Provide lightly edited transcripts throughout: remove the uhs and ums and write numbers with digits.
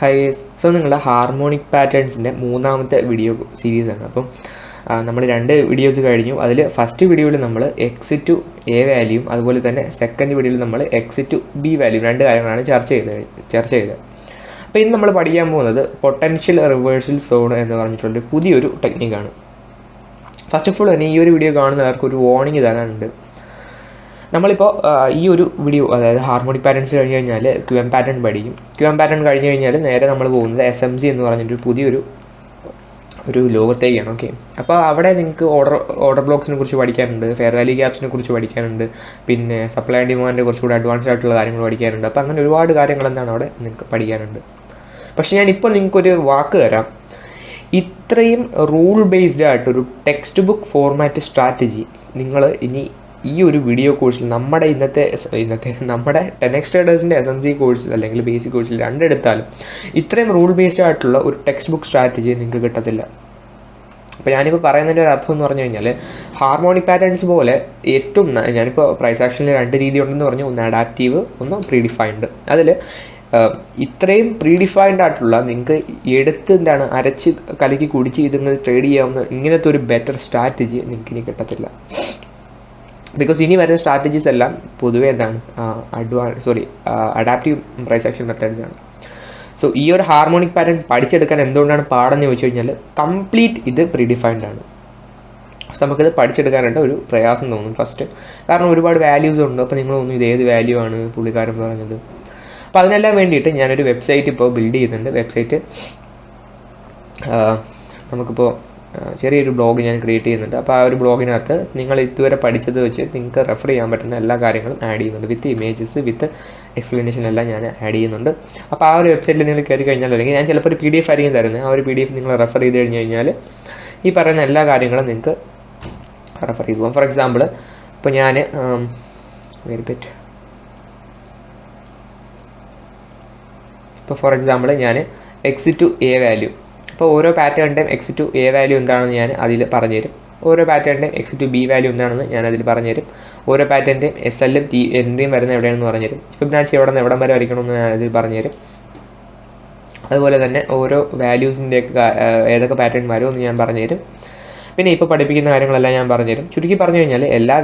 High, so നിങ്ങളുടെ harmonic പാറ്റേൺസിൻ്റെ മൂന്നാമത്തെ video സീരീസാണ്. അപ്പം നമ്മൾ 2 വീഡിയോസ് കഴിഞ്ഞു. അതിൽ ഫസ്റ്റ് വീഡിയോയിൽ നമ്മൾ എക്സ് ടു എ വാല്യൂയും അതുപോലെ തന്നെ സെക്കൻഡ് വീഡിയോയിൽ നമ്മൾ എക്സ് ടു ബി വാല്യൂയും 2 കാര്യങ്ങളാണ് ചർച്ച ചെയ്തത്. അപ്പോൾ ഇന്ന് നമ്മൾ പഠിക്കാൻ പോകുന്നത് പൊട്ടൻഷ്യൽ റിവേഴ്സൽ സോൺ എന്ന് പറഞ്ഞിട്ടുള്ളൊരു പുതിയൊരു ടെക്നിക്കാണ്. ഫസ്റ്റ് ഓഫ് ഓൾ തന്നെ ഈ ഒരു വീഡിയോ കാണുന്നവർക്ക് ഒരു വാർണിംഗ് തരാനുണ്ട്. നമ്മളിപ്പോൾ ഈ ഒരു വീഡിയോ, അതായത് ഹാർമോണിക് പാറ്റേൺസ് കഴിഞ്ഞ് കഴിഞ്ഞാൽ QM പാറ്റേൺ പഠിക്കും. QM പാറ്റേൺ കഴിഞ്ഞ് കഴിഞ്ഞാൽ നേരെ നമ്മൾ പോകുന്നത് SMG എന്ന് പറഞ്ഞിട്ടൊരു പുതിയൊരു ലോകത്തേക്കാണ്. ഓക്കെ, അപ്പോൾ അവിടെ നിങ്ങൾക്ക് ഓർഡർ ബ്ലോക്സിനെ കുറിച്ച് പഠിക്കാനുണ്ട്, ഫെയർ വാല്യൂ ഗ്യാപ്സിനെ കുറിച്ച് പഠിക്കാനുണ്ട്, പിന്നെ സപ്ലൈ ആൻഡ് ഡിമാൻഡിനെ കുറച്ചുകൂടി അഡ്വാൻസ്ഡ് ആയിട്ടുള്ള കാര്യങ്ങൾ പഠിക്കാനുണ്ട്. അപ്പോൾ അങ്ങനെ ഒരുപാട് കാര്യങ്ങൾ എന്താണ് അവിടെ നിങ്ങൾക്ക് പഠിക്കാനുണ്ട്. പക്ഷേ ഞാനിപ്പോൾ നിങ്ങൾക്കൊരു വാക്ക് തരാം. ഇത്രയും റൂൾ ബേസ്ഡ് ആയിട്ടൊരു ടെക്സ്റ്റ് ബുക്ക് ഫോർമാറ്റ് സ്ട്രാറ്റജി നിങ്ങൾ ഇനി ഈ ഒരു വീഡിയോ കോഴ്സിൽ നമ്മുടെ നമ്മുടെ 10x ട്രേഡേഴ്സിൻ്റെ SMG കോഴ്സിൽ അല്ലെങ്കിൽ ബേസിക് കോഴ്സിൽ രണ്ടെടുത്താലും ഇത്രയും റൂൾ ബേസ്ഡ് ആയിട്ടുള്ള ഒരു ടെക്സ്റ്റ് ബുക്ക് സ്ട്രാറ്റജി നിങ്ങൾക്ക് കിട്ടത്തില്ല. അപ്പോൾ ഞാനിപ്പോൾ പറയുന്നതിൻ്റെ ഒരു അർത്ഥം എന്ന് പറഞ്ഞു കഴിഞ്ഞാൽ ഹാർമോണിക് പാറ്റേൺസ് പോലെ ഏറ്റവും ഞാനിപ്പോൾ പ്രൈസ് ആക്ഷനിൽ 2 രീതി ഉണ്ടെന്ന് പറഞ്ഞു. ഒന്ന് അഡാപ്റ്റീവ്, ഒന്ന് പ്രീഡിഫൈൻഡ്. അതിൽ ഇത്രയും പ്രീഡിഫൈൻഡ് ആയിട്ടുള്ള നിങ്ങൾക്ക് എടുത്ത് അരച്ച് കലക്കി കുടിച്ച് ഇതിങ്ങനെ ട്രേഡ് ചെയ്യാവുന്ന ഇങ്ങനത്തെ ഒരു ബെറ്റർ സ്ട്രാറ്റജി നിങ്ങൾക്ക് ഇനി കിട്ടത്തില്ല. ബിക്കോസ് ഇനി വരുന്ന സ്ട്രാറ്റജീസ് എല്ലാം പൊതുവേ അഡാപ്റ്റീവ് പ്രൈസ് ആക്ഷൻ മെത്തേഡ്സാണ്. സോ ഈ ഒരു ഹാർമോണിക് പാറ്റേൺ പഠിച്ചെടുക്കാൻ എന്തുകൊണ്ടാണ് പാടെന്ന് ചോദിച്ചു കഴിഞ്ഞാൽ കംപ്ലീറ്റ് ഇത് പ്രീഡിഫൈൻഡ് ആണ്. നമുക്കിത് പഠിച്ചെടുക്കാനായിട്ട് ഒരു പ്രയാസം തോന്നും ഫസ്റ്റ്. കാരണം ഒരുപാട് വാല്യൂസ് ഉണ്ട്. അപ്പോൾ നിങ്ങൾ തോന്നുന്നു ഇത് ഏത് വാല്യൂ ആണ് പുള്ളിക്കാരൻ പറഞ്ഞത്. അപ്പോൾ അതിനെല്ലാം വേണ്ടിയിട്ട് ഞാനൊരു വെബ്സൈറ്റ് ഇപ്പോൾ ബിൽഡ് ചെയ്യുന്നുണ്ട്. വെബ്സൈറ്റ് നമുക്കിപ്പോൾ ചെറിയൊരു ബ്ലോഗ് ഞാൻ ക്രിയേറ്റ് ചെയ്യുന്നുണ്ട്. അപ്പോൾ ആ ഒരു ബ്ലോഗിനകത്ത് നിങ്ങൾ ഇതുവരെ പഠിച്ചത് വെച്ച് നിങ്ങൾക്ക് റെഫർ ചെയ്യാൻ പറ്റുന്ന എല്ലാ കാര്യങ്ങളും ആഡ് ചെയ്യുന്നുണ്ട്. വിത്ത് ഇമേജസ്, വിത്ത് എക്സ്പ്ലനേഷൻ എല്ലാം ഞാൻ ആഡ് ചെയ്യുന്നുണ്ട്. അപ്പോൾ ആ ഒരു വെബ്സൈറ്റിൽ നിങ്ങൾ കയറി കഴിഞ്ഞാൽ, അല്ലെങ്കിൽ ഞാൻ ചിലപ്പോൾ ഒരു PDF ആയിരിക്കും തരുന്നത്, ആ ഒരു PDF നിങ്ങൾ റെഫർ ചെയ്ത് കഴിഞ്ഞ് കഴിഞ്ഞാൽ ഈ പറയുന്ന എല്ലാ കാര്യങ്ങളും നിങ്ങൾക്ക് റെഫർ ചെയ്തു പോകും. ഫോർ എക്സാമ്പിൾ ഇപ്പോൾ ഞാൻ ഞാൻ എക്സ് ടു എ വാല്യൂ, അപ്പോൾ ഓരോ പാറ്റേണിൻ്റെയും എക്സ് ടു എ വാല്യൂ എന്താണെന്ന് ഞാൻ അതിൽ പറഞ്ഞുതരും. ഓരോ പാറ്റേണിൻ്റെയും എക്സ് ടു ബി വാല്യൂ എന്താണെന്ന് ഞാൻ അതിൽ പറഞ്ഞുതരും. ഓരോ പാറ്റേണിൻ്റെയും SLയും TNയും വരുന്ന എവിടെയാണെന്ന് പറഞ്ഞുതരും. ഫിബൊനാച്ചി എവിടെ നിന്ന് എവിടം വരെ വരയ്ക്കണമെന്ന് ഞാൻ അതിൽ പറഞ്ഞുതരും. അതുപോലെ തന്നെ ഓരോ വാല്യൂസിൻ്റെയൊക്കെ ഏതൊക്കെ പാറ്റേൺ വരുമെന്ന് ഞാൻ പറഞ്ഞുതരും. പിന്നെ ഇപ്പോൾ പഠിപ്പിക്കുന്ന കാര്യങ്ങളെല്ലാം ഞാൻ പറഞ്ഞുതരും. ചുരുക്കി പറഞ്ഞു കഴിഞ്ഞാൽ എല്ലാ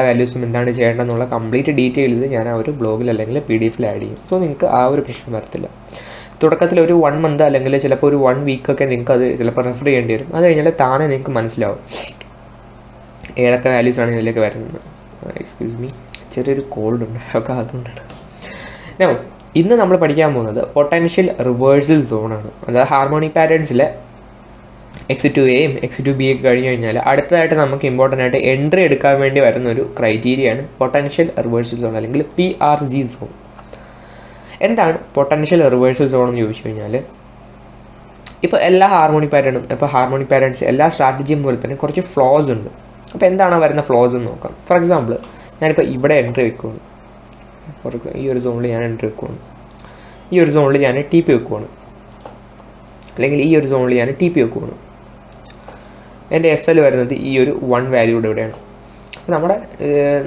വാല്യൂസും എന്താണ് ചെയ്യേണ്ടതെന്നുള്ള കംപ്ലീറ്റ് ഡീറ്റെയിൽസ് ഞാൻ ആ ഒരു ബ്ലോഗിൽ അല്ലെങ്കിൽ PDF ആഡ് ചെയ്യും. സോ നിങ്ങൾക്ക് ആ ഒരു പ്രശ്നം വരത്തില്ല. തുടക്കത്തിൽ ഒരു 1 മന്ത് അല്ലെങ്കിൽ ചിലപ്പോൾ ഒരു 1 വീക്കൊക്കെ നിങ്ങൾക്ക് അത് ചിലപ്പോൾ റെഫർ ചെയ്യേണ്ടി വരും. അത് കഴിഞ്ഞാൽ താനെ നിങ്ങൾക്ക് മനസ്സിലാവും ഏതൊക്കെ വാല്യൂസാണ് ഇതിലേക്ക് വരുന്നത്. എക്സ്ക്യൂസ് മീ, ചെറിയൊരു കോൾഡ് ഉണ്ട്, ഒക്കെ അതുകൊണ്ടാണ്. ഇന്ന് നമ്മൾ പഠിക്കാൻ പോകുന്നത് പൊട്ടൻഷ്യൽ റിവേഴ്സൽ സോണാണ്. അതായത് ഹാർമോണിക് പാറ്റേൺസിലെ എക്സ് ടു എയും എക്സ് ടു ബി ഒക്കെ കഴിഞ്ഞ് കഴിഞ്ഞാൽ അടുത്തതായിട്ട് നമുക്ക് ഇമ്പോർട്ടൻ്റ് ആയിട്ട് എൻട്രി എടുക്കാൻ വേണ്ടി വരുന്ന ഒരു ക്രൈറ്റീരിയയാണ് പൊട്ടൻഷ്യൽ റിവേഴ്സൽ സോൺ അല്ലെങ്കിൽ PRZ സോൺ. എന്താണ് പൊട്ടൻഷ്യൽ റിവേഴ്സൽ സോൺ എന്ന് ചോദിച്ചു കഴിഞ്ഞാൽ, ഇപ്പോൾ എല്ലാ ഹാർമോണിക് പാറ്റേൺസ് എല്ലാ സ്ട്രാറ്റജിയും പോലെ തന്നെ കുറച്ച് ഫ്ലോസ് ഉണ്ട്. അപ്പോൾ എന്താണ് വരുന്ന ഫ്ലോസ് എന്ന് നോക്കാം. ഫോർ എക്സാമ്പിൾ ഞാനിപ്പോൾ ഇവിടെ എൻട്രി വെക്കുകയാണ്. ഈ ഒരു സോണിൽ ഞാൻ എൻട്രി വെക്കുകയാണ്. ഈ ഒരു സോണിൽ ഞാൻ TP വെക്കുകയാണ്. അല്ലെങ്കിൽ ഈ ഒരു സോണിൽ ഞാൻ TP വെക്കുകയാണ്. എൻ്റെ SL വരുന്നത് ഈ ഒരു 1 വാല്യൂടെ ഇവിടെയാണ്. അപ്പോൾ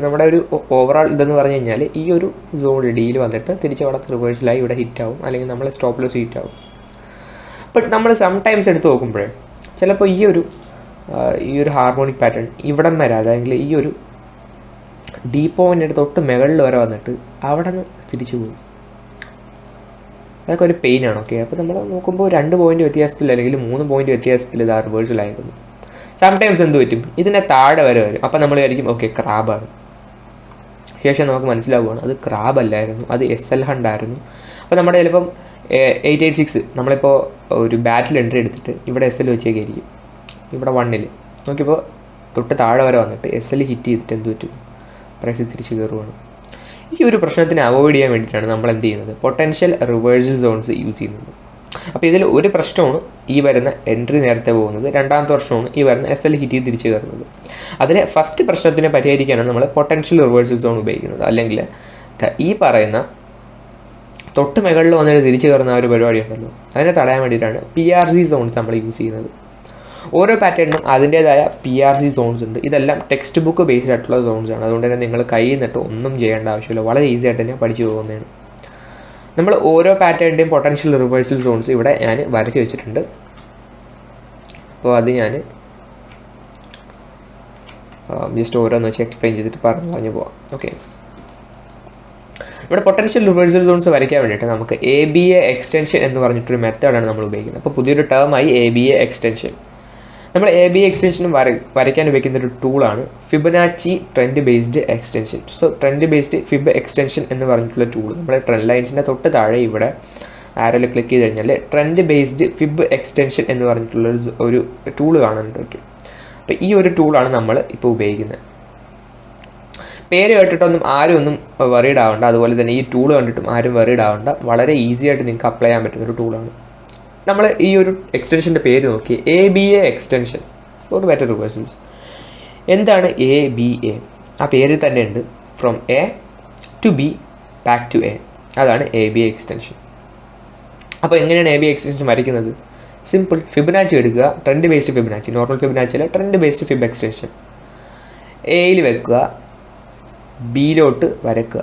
നമ്മുടെ ഒരു ഓവറോൾ ഇതെന്ന് പറഞ്ഞു കഴിഞ്ഞാൽ ഈ ഒരു സോണിൽ ഡിയിൽ വന്നിട്ട് തിരിച്ച് അവിടെ റിവേഴ്സലായി ഇവിടെ ഹിറ്റാവും, അല്ലെങ്കിൽ നമ്മൾ സ്റ്റോപ്പ് ലോസ് ഹിറ്റാവും. ബട്ട് നമ്മൾ സംടൈംസ് എടുത്ത് നോക്കുമ്പോഴേ ചിലപ്പോൾ ഈ ഒരു ഹാർമോണിക് പാറ്റേൺ ഇവിടം വരെ, അതായത് ഈ ഒരു ഡി പോയിൻ്റ് തൊട്ട് മുകളിൽ വരെ വന്നിട്ട് അവിടെ നിന്ന് തിരിച്ചു പോകും. അതൊക്കെ ഒരു പെയിനാണ്. ഓക്കെ, അപ്പോൾ നമ്മൾ നോക്കുമ്പോൾ 2 പോയിൻ്റ് വ്യത്യാസത്തിൽ അല്ലെങ്കിൽ 3 പോയിൻ്റ് വ്യത്യാസത്തിൽ ഇത് റിവേഴ്സലായിരുന്നു. സംടൈംസ് എന്ത് പറ്റും, ഇതിനെ താഴെ വരെ വരും. അപ്പോൾ നമ്മൾ വിചാരിക്കും ഓക്കെ ക്രാബാണ്. ശേഷം നമുക്ക് മനസ്സിലാവുകയാണ് അത് ക്രാബ് അല്ലായിരുന്നു, അത് SL ഹണ്ടായിരുന്നു. അപ്പോൾ നമ്മുടെ ചിലപ്പം 886 നമ്മളിപ്പോൾ ഒരു ബാറ്റിൽ എൻട്രി എടുത്തിട്ട് ഇവിടെ SL വെച്ചേക്കായിരിക്കും. ഇവിടെ 1ൽ നോക്കിയപ്പോൾ തൊട്ട് താഴെ വരെ വന്നിട്ട് SL ഹിറ്റ് ചെയ്തിട്ട് എന്ത് പറ്റും, പ്രൈസ് തിരിച്ച് കയറുവാണ്. ഈ ഒരു പ്രശ്നത്തിനെ അവോയ്ഡ് ചെയ്യാൻ വേണ്ടിയിട്ടാണ് നമ്മൾ എന്ത് ചെയ്യുന്നത്, പൊട്ടൻഷ്യൽ റിവേഴ്സൽ സോൺസ് യൂസ് ചെയ്യുന്നത്. അപ്പോൾ ഇതിൽ ഒരു പ്രശ്നമാണ് ഈ വരുന്ന എൻട്രി നേരത്തെ പോകുന്നത്, രണ്ടാമത്തെ പ്രശ്നമാണ് ഈ വരുന്ന SL ഹിറ്റ് ചെയ്ത് തിരിച്ചു കയറുന്നത്. അതിലെ ഫസ്റ്റ് പ്രശ്നത്തിനെ പരിഹരിക്കാനാണ് നമ്മൾ പൊട്ടൻഷ്യൽ റിവേഴ്സൽ സോൺ ഉപയോഗിക്കുന്നത്. അല്ലെങ്കിൽ ഈ പറയുന്ന തൊട്ട് മുകളിൽ വന്നിട്ട് തിരിച്ചു കയറുന്ന ആ ഒരു പരിപാടി ഉണ്ടല്ലോ, അതിനെ തടയാൻ വേണ്ടിയിട്ടാണ് PRZ സോൺസ് നമ്മൾ യൂസ് ചെയ്യുന്നത്. ഓരോ പാറ്റേണിനും അതിൻ്റേതായ PRZ സോൺസ് ഉണ്ട്. ഇതെല്ലാം ടെക്സ്റ്റ് ബുക്ക് ബേസ്ഡ് ആയിട്ടുള്ള സോൺസ് ആണ്. അതുകൊണ്ട് തന്നെ നിങ്ങൾ കയ്യിൽ നിന്നിട്ട് ഒന്നും ചെയ്യേണ്ട ആവശ്യമില്ല, വളരെ ഈസി ആയിട്ട് തന്നെ പഠിച്ചു പോകുന്നതാണ്. നമ്മൾ ഓരോ പാറ്റേണിൻ്റെയും പൊട്ടൻഷ്യൽ റിവേഴ്സൽ സോൺസ് ഇവിടെ ഞാൻ വരച്ച് വെച്ചിട്ടുണ്ട്. അപ്പോൾ അത് ഞാൻ ജസ്റ്റ് ഓരോന്ന് വെച്ച് എക്സ്പ്ലെയിൻ ചെയ്തിട്ട് പറഞ്ഞു പോവാം. ഓക്കെ, ഇവിടെ പൊട്ടൻഷ്യൽ റിവേഴ്സൽ സോൺസ് വരയ്ക്കാൻ വേണ്ടിയിട്ട് നമുക്ക് ABA എക്സ്റ്റൻഷൻ എന്ന് പറഞ്ഞിട്ടൊരു മെത്തേഡാണ് നമ്മൾ ഉപയോഗിക്കുന്നത്. അപ്പോൾ പുതിയൊരു ടേമായി ABA എക്സ്റ്റൻഷൻ. നമ്മൾ ABA എക്സ്റ്റൻഷനും വരയ്ക്കാൻ ഉപയോഗിക്കുന്ന ഒരു ടൂളാണ് Fibonacci trend based extension. So trend based fib extension എന്ന് പറഞ്ഞിട്ടുള്ള ടൂൾ നമ്മുടെ ട്രെൻഡ് ലൈൻസിൻ്റെ തൊട്ട് താഴെ ഇവിടെ ആരോയിൽ ക്ലിക്ക് ചെയ്ത് കഴിഞ്ഞാൽ ട്രെൻഡ് ബേസ്ഡ് ഫിബ് എക്സ്റ്റൻഷൻ എന്ന് പറഞ്ഞിട്ടുള്ള ഒരു ടൂൾ കാണാനായിട്ട് പറ്റും. അപ്പോൾ ഈ ഒരു ടൂളാണ് നമ്മൾ ഇപ്പോൾ ഉപയോഗിക്കുന്നത്. പേര് കേട്ടിട്ടൊന്നും ആരും ഒന്നും വറീഡ് ആവണ്ട, അതുപോലെ തന്നെ ഈ ടൂൾ കണ്ടിട്ടും ആരും വറീഡ് ആവണ്ട. വളരെ ഈസി ആയിട്ട് നിങ്ങൾക്ക് അപ്ലൈ ചെയ്യാൻ പറ്റുന്നൊരു ടൂളാണ്. നമ്മൾ ഈ ഒരു എക്സ്റ്റൻഷൻ്റെ പേര് നോക്കി, ABA extension for better reversals. എന്താണ് ABA? ആ പേരിൽ തന്നെ ഉണ്ട്, from A to B back to A. അതാണ് ABA എക്സ്റ്റൻഷൻ. അപ്പോൾ എങ്ങനെയാണ് ABA എക്സ്റ്റൻഷൻ വരയ്ക്കുന്നത്? സിമ്പിൾ. ഫിബൊനാച്ചി എടുക്കുക, trend based Fibonacci, normal Fibonacci അല്ല, ട്രെൻഡ് ബേസ്ഡ് ഫിബ് എക്സ്റ്റൻഷൻ. Aയിൽ വെക്കുക, Bയിലോട്ട് വരക്കുക.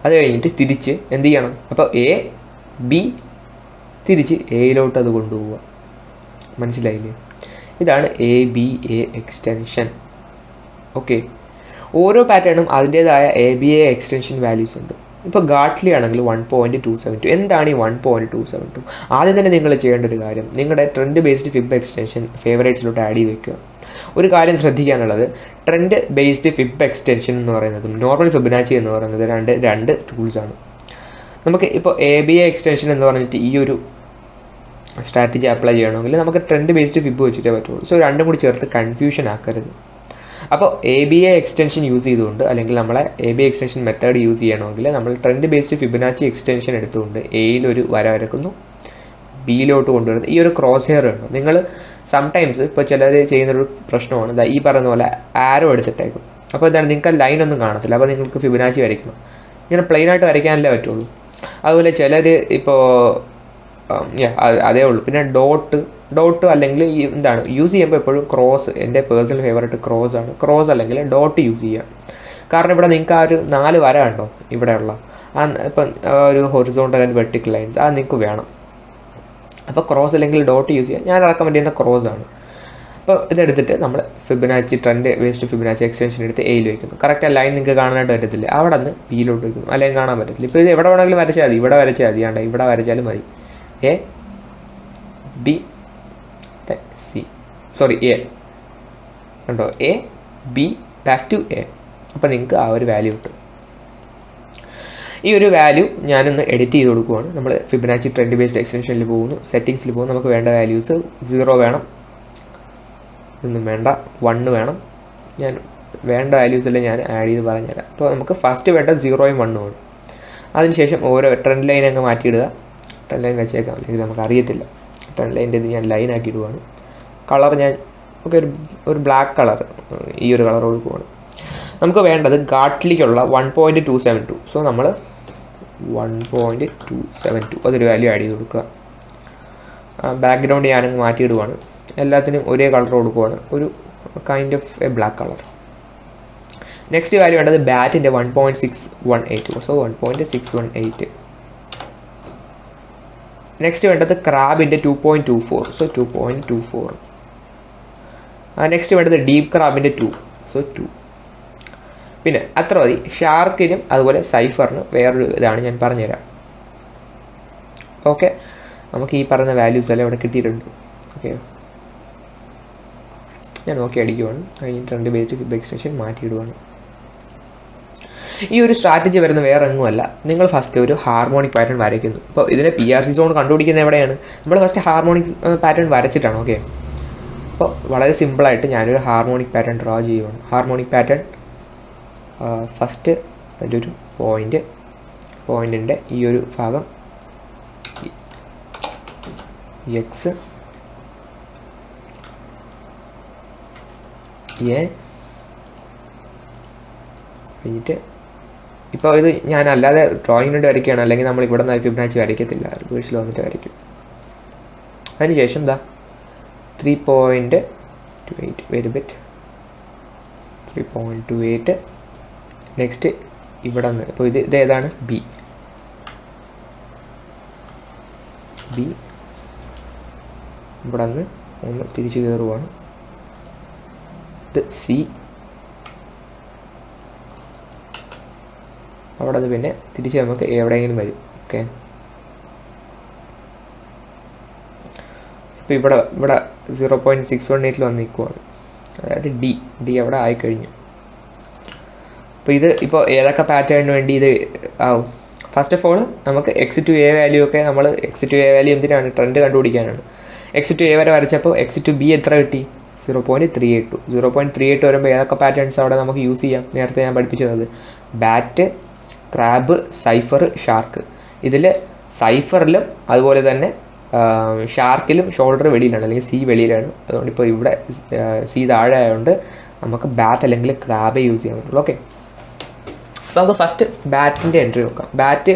അത് കഴിഞ്ഞിട്ട് തിരിച്ച് എന്ത് ചെയ്യണം? അപ്പോൾ A B തിരിച്ച് Aയിലോട്ട് അത് കൊണ്ടുപോവുക. മനസ്സിലായില്ലേ? ഇതാണ് ABA എക്സ്റ്റൻഷൻ. ഓക്കെ, ഓരോ പാറ്റേണും അതിൻ്റേതായ ABA എക്സ്റ്റൻഷൻ വാല്യൂസ് ഉണ്ട്. ഇപ്പോൾ ഗാട്ട്ലി ആണെങ്കിൽ 1.272. എന്താണ് ഈ 1.272? ആദ്യം തന്നെ നിങ്ങൾ ചെയ്യേണ്ട ഒരു കാര്യം, നിങ്ങളുടെ ട്രെൻഡ് ബേസ്ഡ് ഫിബ് എക്സ്റ്റൻഷൻ ഫേവറേറ്റ്സിലോട്ട് ആഡ് ചെയ്ത് വെക്കുക. ഒരു കാര്യം ശ്രദ്ധിക്കാനുള്ളത്, ട്രെൻഡ് ബേസ്ഡ് ഫിബ് എക്സ്റ്റൻഷൻ എന്ന് പറയുന്നതും നോർമൽ ഫിബൊനാച്ചി എന്ന് പറയുന്നത് രണ്ട് ടൂൾസാണ്. നമുക്ക് ഇപ്പോൾ ABA എക്സ്റ്റൻഷൻ എന്ന് പറഞ്ഞിട്ട് ഈ ഒരു സ്ട്രാറ്റജി അപ്ലൈ ചെയ്യണമെങ്കിൽ നമുക്ക് ട്രെൻഡ് ബേസ്ഡ് ഫിബ് വെച്ചിട്ടേ പറ്റുള്ളൂ. സോ രണ്ടും കൂടി ചേർത്ത് കൺഫ്യൂഷൻ ആക്കരുത്. അപ്പോൾ ABA എക്സ്റ്റൻഷൻ യൂസ് ചെയ്തുകൊണ്ട്, അല്ലെങ്കിൽ നമ്മളെ ABA എക്സ്റ്റൻഷൻ മെത്തേഡ് യൂസ് ചെയ്യണമെങ്കിൽ നമ്മൾ ട്രെൻഡ് ബേസ്ഡ് ഫിബൊനാച്ചി എക്സ്റ്റൻഷൻ എടുത്തുകൊണ്ട് Aയിലൊരു വര വരക്കുന്നു, Bയിലോട്ട് കൊണ്ടുവരുന്നത്. ഈ ഒരു ക്രോസ് ഹെയർ ഉണ്ടോ നിങ്ങൾ സംടൈംസ് ഇപ്പോൾ ചിലർ ചെയ്യുന്നൊരു പ്രശ്നമാണ്, ഈ പറയുന്ന പോലെ ആരോ എടുത്തിട്ടേക്കും. അപ്പോൾ എന്താണ്, നിങ്ങൾക്ക് ലൈനൊന്നും കാണത്തില്ല. അപ്പോൾ നിങ്ങൾക്ക് ഫിബൊനാച്ചി വരയ്ക്കണം, ഇങ്ങനെ പ്ലെയിനായിട്ട് വരയ്ക്കാനല്ലേ പറ്റുള്ളൂ. അതുപോലെ ചിലർ ഇപ്പോൾ അതേ ഉള്ളൂ. പിന്നെ ഡോട്ട് അല്ലെങ്കിൽ ഈ എന്താണ് യൂസ് ചെയ്യുമ്പോൾ എപ്പോഴും ക്രോസ്, എൻ്റെ പേഴ്സണൽ ഫേവറേറ്റ് ക്രോസ് ആണ്. ക്രോസ് അല്ലെങ്കിൽ ഡോട്ട് യൂസ് ചെയ്യുക. കാരണം ഇവിടെ നിങ്ങൾക്ക് ആ ഒരു 4 വര ഉണ്ടോ ഇവിടെയുള്ള ഇപ്പം ഒരു ഹൊറിസോണ്ടൽ ആൻഡ് വെർട്ടിക്കൽ ലൈൻസ്, അത് നിങ്ങൾക്ക് വേണം. അപ്പോൾ ക്രോസ് അല്ലെങ്കിൽ ഡോട്ട് യൂസ് ചെയ്യുക. ഞാൻ റെക്കമെൻഡ് ചെയ്യുന്ന ക്രോസ് ആണ്. അപ്പോൾ ഇതെടുത്തിട്ട് നമ്മൾ Fibonacci trend based Fibonacci extension എടുത്ത് Aയിൽ വയ്ക്കുന്നു. കറക്റ്റ് ആ ലൈൻ നിങ്ങൾക്ക് കാണാനായിട്ട് പറ്റത്തില്ല, അവിടെ നിന്ന് Bയിലോട്ട് വയ്ക്കുന്നു, അല്ലെങ്കിൽ കാണാൻ പറ്റത്തില്ല. ഇപ്പോൾ ഇത് എവിടെ വേണമെങ്കിലും വരച്ചാൽ മതി, ഇവിടെ വരച്ചാൽ മതി, ആണ്ട ഇവിടെ വരച്ചാലും മതി. A B C A കണ്ടോ, A B back to A. അപ്പോൾ നിങ്ങൾക്ക് ആ ഒരു വാല്യൂ കിട്ടും. ഈ ഒരു വാല്യൂ ഞാനൊന്ന് എഡിറ്റ് ചെയ്ത് കൊടുക്കുവാണ്. നമ്മൾ ഫിബൊനാച്ചി ട്രെൻഡ് ബേസ്ഡ് എക്സ്റ്റൻഷനിൽ പോകുന്നു, സെറ്റിങ്സിൽ പോകുന്നു. നമുക്ക് വേണ്ട വാല്യൂസ് 0 വേണം, ഇതൊന്നും വേണ്ട, 1 വേണം. ഞാൻ വേണ്ട വാല്യൂസെല്ലാം ഞാൻ ആഡ് ചെയ്ത് പറഞ്ഞുതരാം. അപ്പോൾ നമുക്ക് ഫസ്റ്റ് വേണ്ട 0ഉം 1ഉം ആണ്. അതിനുശേഷം ഓരോ ട്രെൻഡ് ലൈൻ അങ്ങ് മാറ്റിയിടുക. ട്രെൻഡ് ലൈൻ വെച്ചേക്കാം, അല്ലെങ്കിൽ നമുക്ക് അറിയത്തില്ല. ട്രെൻഡ് ലൈൻ്റെ ഇത് ഞാൻ ലൈൻ ആക്കിയിടുവാണ്. കളർ ഞാൻ ഒരു ബ്ലാക്ക് കളർ, ഈ ഒരു കളർ കൊടുക്കുവാണ്. നമുക്ക് വേണ്ടത് ഗാട്ട്ലിക്കുള്ള 1.272. സോ നമ്മൾ 1.272 അതൊരു വാല്യൂ ആഡ് ചെയ്ത് കൊടുക്കുക. ബാക്ക്ഗ്രൗണ്ട് ഞാനങ്ങ് മാറ്റിയിടുവാണ്. എല്ലാത്തിനും ഒരേ കളർ കൊടുക്കുവാണ്, ഒരു kind of A black colour. Next value വേണ്ടത് ബാറ്റിൻ്റെ 1.618. സോ 1.618. നെക്സ്റ്റ് വേണ്ടത് ക്രാബിൻ്റെ 2.24. സോ 2.24. നെക്സ്റ്റ് വേണ്ടത് ഡീപ്പ് ക്രാബിൻ്റെ 2. സോ 2. പിന്നെ അത്ര മതി. ഷാർക്കിനും അതുപോലെ സൈഫറിനും വേറൊരു ഇതാണ് ഞാൻ പറഞ്ഞുതരാം. ഓക്കെ, നമുക്ക് ഈ പറയുന്ന വാല്യൂസ് എല്ലാം ഇവിടെ കിട്ടിയിട്ടുണ്ട്. ഓക്കെ, ഞാൻ ഓക്കെ അടിക്കുവാണ്. കഴിഞ്ഞിട്ട് ട്രെൻഡ് ബേസ്ഡ് ഫിബ് എക്സ്റ്റൻഷൻ മാറ്റിയിടുവാണ്. ഈ ഒരു സ്ട്രാറ്റജി വരുന്ന വേറെ എങ്ങുമല്ല, നിങ്ങൾ ഫസ്റ്റ് ഒരു ഹാർമോണിക് പാറ്റേൺ വരയ്ക്കുന്നു. അപ്പോൾ ഇതിനെ PRC സോൺ കണ്ടുപിടിക്കുന്നത് എവിടെയാണ്? നമ്മൾ ഫസ്റ്റ് ഹാർമോണിക് പാറ്റേൺ വരച്ചിട്ടാണ്. ഓക്കെ, അപ്പോൾ വളരെ സിമ്പിളായിട്ട് ഞാനൊരു ഹാർമോണിക് പാറ്റേൺ ഡ്രോ ചെയ്യുവാണ്. ഹാർമോണിക് പാറ്റേൺ ഫസ്റ്റ് അതിൻ്റെ ഒരു പോയിൻറ്റിൻ്റെ ഈ ഒരു ഭാഗം എക്സ് എ കഴിഞ്ഞിട്ട്, ഇപ്പോൾ ഇത് ഞാൻ അല്ലാതെ ഡ്രോയിങ് വേണ്ടി വരയ്ക്കുകയാണ്, അല്ലെങ്കിൽ നമ്മൾ ഇവിടെ നിന്ന് ഫിബൊനാച്ചി വരയ്ക്കത്തില്ല, റിവേഴ്സിൽ വന്നിട്ട് വരയ്ക്കും. അതിനുശേഷം 3.28 വെരി ബിറ്റ് 3.28. നെക്സ്റ്റ് ഇവിടെ നിന്ന് ഇപ്പോൾ ഇത് ഏതാണ്? B. ബി, ഇവിടെ നിന്ന് ഒന്ന് തിരിച്ചു കയറുവാണ്, ഇത് സി, അവിടെ അത് പിന്നെ തിരിച്ച് നമുക്ക് എവിടെയെങ്കിലും വരും. ഓക്കെ, ഇപ്പോൾ ഇവിടെ 0.618 വന്ന് നിൽക്കുവാണ്, അതായത് ഡി അവിടെ ആയിക്കഴിഞ്ഞു. അപ്പോൾ ഇത് ഇപ്പോൾ ഏതൊക്കെ പാറ്റേണിന് വേണ്ടി ഇത് ആവും? ഫസ്റ്റ് ഓഫ് ഓൾ നമുക്ക് എക്സ് ടു എ വാല്യൂ ഒക്കെ നമ്മൾ എക്സ് ടു എ വാല്യൂ എന്തിനാണ്? ട്രെൻഡ് കണ്ടുപിടിക്കാനാണ്. എക്സ് ടു എ വരെ വരച്ചപ്പോൾ എക്സ് ടു ബി എത്ര കിട്ടി? 0.382. 0.38 വരുമ്പോൾ ഏതൊക്കെ പാറ്റേൺസ് അവിടെ നമുക്ക് യൂസ് ചെയ്യാം? നേരത്തെ ഞാൻ പഠിപ്പിച്ചത് ബാറ്റ്, ക്രാബ്, സൈഫർ, ഷാർക്ക്. ഇതിൽ സൈഫറിലും അതുപോലെ തന്നെ ഷാർക്കിലും ഷോൾഡർ വെളിയിലാണ്, അല്ലെങ്കിൽ സി വെളിയിലാണ്. അതുകൊണ്ട് ഇപ്പോൾ ഇവിടെ സി താഴെ ആയതുകൊണ്ട് നമുക്ക് ബാറ്റ് അല്ലെങ്കിൽ ക്രാബ് യൂസ് ചെയ്യാൻ പറ്റുള്ളൂ. ഓക്കെ, അപ്പോൾ നമുക്ക് ഫസ്റ്റ് ബാറ്റിൻ്റെ എൻട്രി നോക്കാം. ബാറ്റ്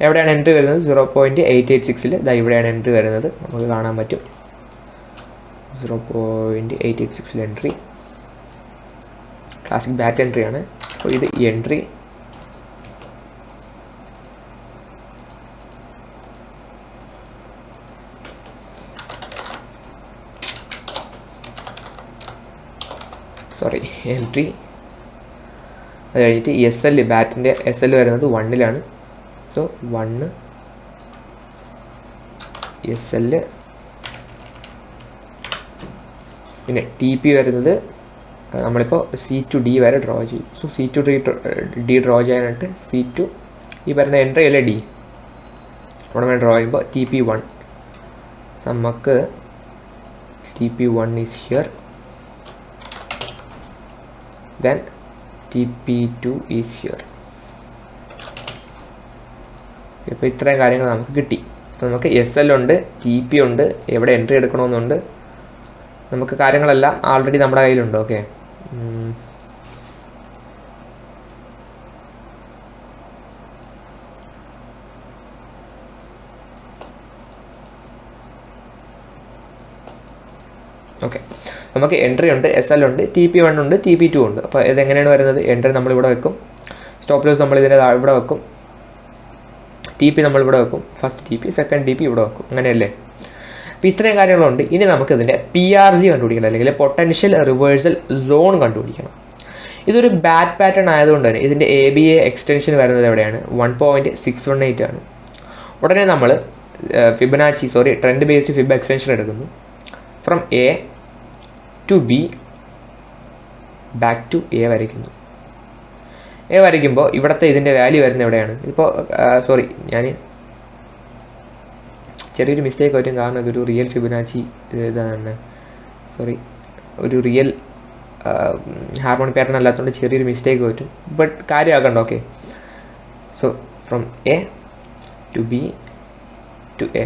എവിടെയാണ് എൻട്രി വരുന്നത്? 0.886. ഇതാ ഇവിടെയാണ് എൻട്രി വരുന്നത്, നമുക്ക് കാണാൻ പറ്റും. 0.886 എൻട്രി, ക്ലാസിക് ബാറ്റ് എൻട്രി ആണ്. അപ്പോൾ ഇത് എൻട്രി, എൻട്രി. അത് കഴിഞ്ഞിട്ട് എസ് എൽ, ബാറ്റിൻ്റെ എസ് എൽ വരുന്നത് 1-ലാണ്. So 1 S L. പിന്നെ ടി പി വരുന്നത് നമ്മളിപ്പോൾ സി ടു ഡി വരെ ഡ്രോ ചെയ്യും. So C to D draw ചെയ്യാനായിട്ട് സി ടു ഈ വരുന്ന എൻട്രി അല്ലേ ഡി, അവിടെ വേണം ഡ്രോ ചെയ്യുമ്പോൾ TP1. നമുക്ക് TP1 is here, then TP2 is here. ഇപ്പോൾ ഇത്രയും കാര്യങ്ങൾ നമുക്ക് കിട്ടി. അപ്പോൾ നമുക്ക് എസ് എൽ ഉണ്ട്, TP ഉണ്ട്, എവിടെ എൻട്രി എടുക്കണമെന്നുണ്ട്, നമുക്ക് കാര്യങ്ങളെല്ലാം ആൾറെഡി നമ്മുടെ കയ്യിലുണ്ട്. ഓക്കെ, ഓക്കെ, നമുക്ക് എൻട്രി ഉണ്ട്, എസ് എൽ ഉണ്ട്, TP1 ഉണ്ട്, TP2 ഉണ്ട്. അപ്പോൾ ഇതെങ്ങനെയാണ് വരുന്നത്? എൻട്രി നമ്മളിവിടെ വെക്കും, സ്റ്റോപ്പ് ലോസ് നമ്മൾ ഇതിൻ്റെ ഇവിടെ വെക്കും, TP നമ്മളിവിടെ വെക്കും, ഫസ്റ്റ് TP, സെക്കൻഡ് TP ഇവിടെ വെക്കും, അങ്ങനെയല്ലേ? അപ്പോൾ ഇത്രയും കാര്യങ്ങളുണ്ട്. ഇനി നമുക്കിതിൻ്റെ PRG കണ്ടുപിടിക്കണം, അല്ലെങ്കിൽ പൊട്ടൻഷ്യൽ റിവേഴ്സൽ സോൺ കണ്ടുപിടിക്കണം. ഇതൊരു ബാറ്റ് പാറ്റേൺ ആയതുകൊണ്ട് തന്നെ ഇതിൻ്റെ ABA എക്സ്റ്റൻഷൻ വരുന്നത് എവിടെയാണ്? 1.618 ആണ്. ഉടനെ നമ്മൾ ട്രെൻഡ് ബേസ്ഡ് ഫിബ് എക്സ്റ്റൻഷൻ എടുക്കുന്നു. From A to B back to A വരയ്ക്കുന്നു. A വരയ്ക്കുമ്പോൾ ഇവിടുത്തെ ഇതിൻ്റെ വാല്യൂ വരുന്നത് എവിടെയാണ്? ഇപ്പോൾ ഞാൻ ചെറിയൊരു മിസ്റ്റേക്ക് പറ്റും, കാരണം ഇതൊരു റിയൽ ഫിബൊനാച്ചി ഇതാണ്, ഒരു റിയൽ ഹാർമോണിക് പാറ്റേൺ അല്ലാത്തതുകൊണ്ട് ചെറിയൊരു മിസ്റ്റേക്ക് പറ്റും, ബട്ട് കാര്യമാക്കണ്ട. Okay, so from A to B to A.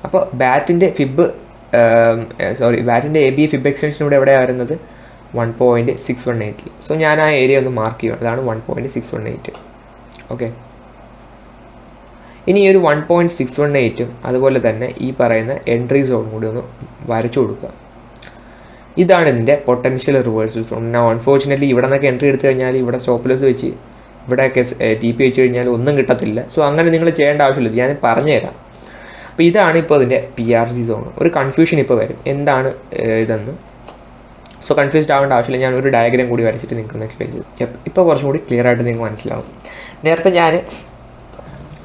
അപ്പോൾ ബാറ്റിൻ്റെ ബാറ്റിൻ്റെ ABA ഫിബ് എക്സ്റ്റൻഷൻ ഇവിടെ എവിടെയാണ് വരുന്നത്? 1.618. സോ ഞാൻ ആ ഏരിയ ഒന്ന് മാർക്ക് ചെയ്യുക, അതാണ് 1.618. ഓക്കെ, ഇനി ഒരു 1.618ഉം അതുപോലെ തന്നെ ഈ പറയുന്ന എൻട്രി സോൺ കൂടി ഒന്ന് വരച്ചു കൊടുക്കുക. ഇതാണ് ഇതിൻ്റെ പൊട്ടൻഷ്യൽ റിവേഴ്സൽ സോൺ. അൺഫോർച്ചുനേറ്റ്ലി ഇവിടെ നിന്നൊക്കെ എൻട്രി എടുത്തു കഴിഞ്ഞാൽ ഇവിടെ സ്റ്റോപ്പ് ലോസ് വെച്ച് ഇവിടെയൊക്കെ TP വെച്ച് കഴിഞ്ഞാൽ ഒന്നും കിട്ടത്തില്ല. സോ അങ്ങനെ നിങ്ങൾ ചെയ്യേണ്ട ആവശ്യമില്ല, ഞാൻ പറഞ്ഞുതരാം. അപ്പോൾ ഇതാണ് ഇപ്പോൾ ഇതിൻ്റെ PRG സോൺ. ഒരു കൺഫ്യൂഷൻ ഇപ്പോൾ വരും എന്താണ് ഇതെന്ന്. സോ കൺഫ്യൂസ്ഡ് ആവേണ്ട ആവശ്യമില്ല, ഞാൻ ഒരു ഡയഗ്രാം കൂടി വരച്ചിട്ട് നിങ്ങൾക്ക് ഒന്ന് എക്സ്പ്ലെയിൻ ചെയ്തു. ഇപ്പോൾ കുറച്ചും കൂടി ക്ലിയർ ആയിട്ട് നിങ്ങൾക്ക് മനസ്സിലാവും. നേരത്തെ ഞാൻ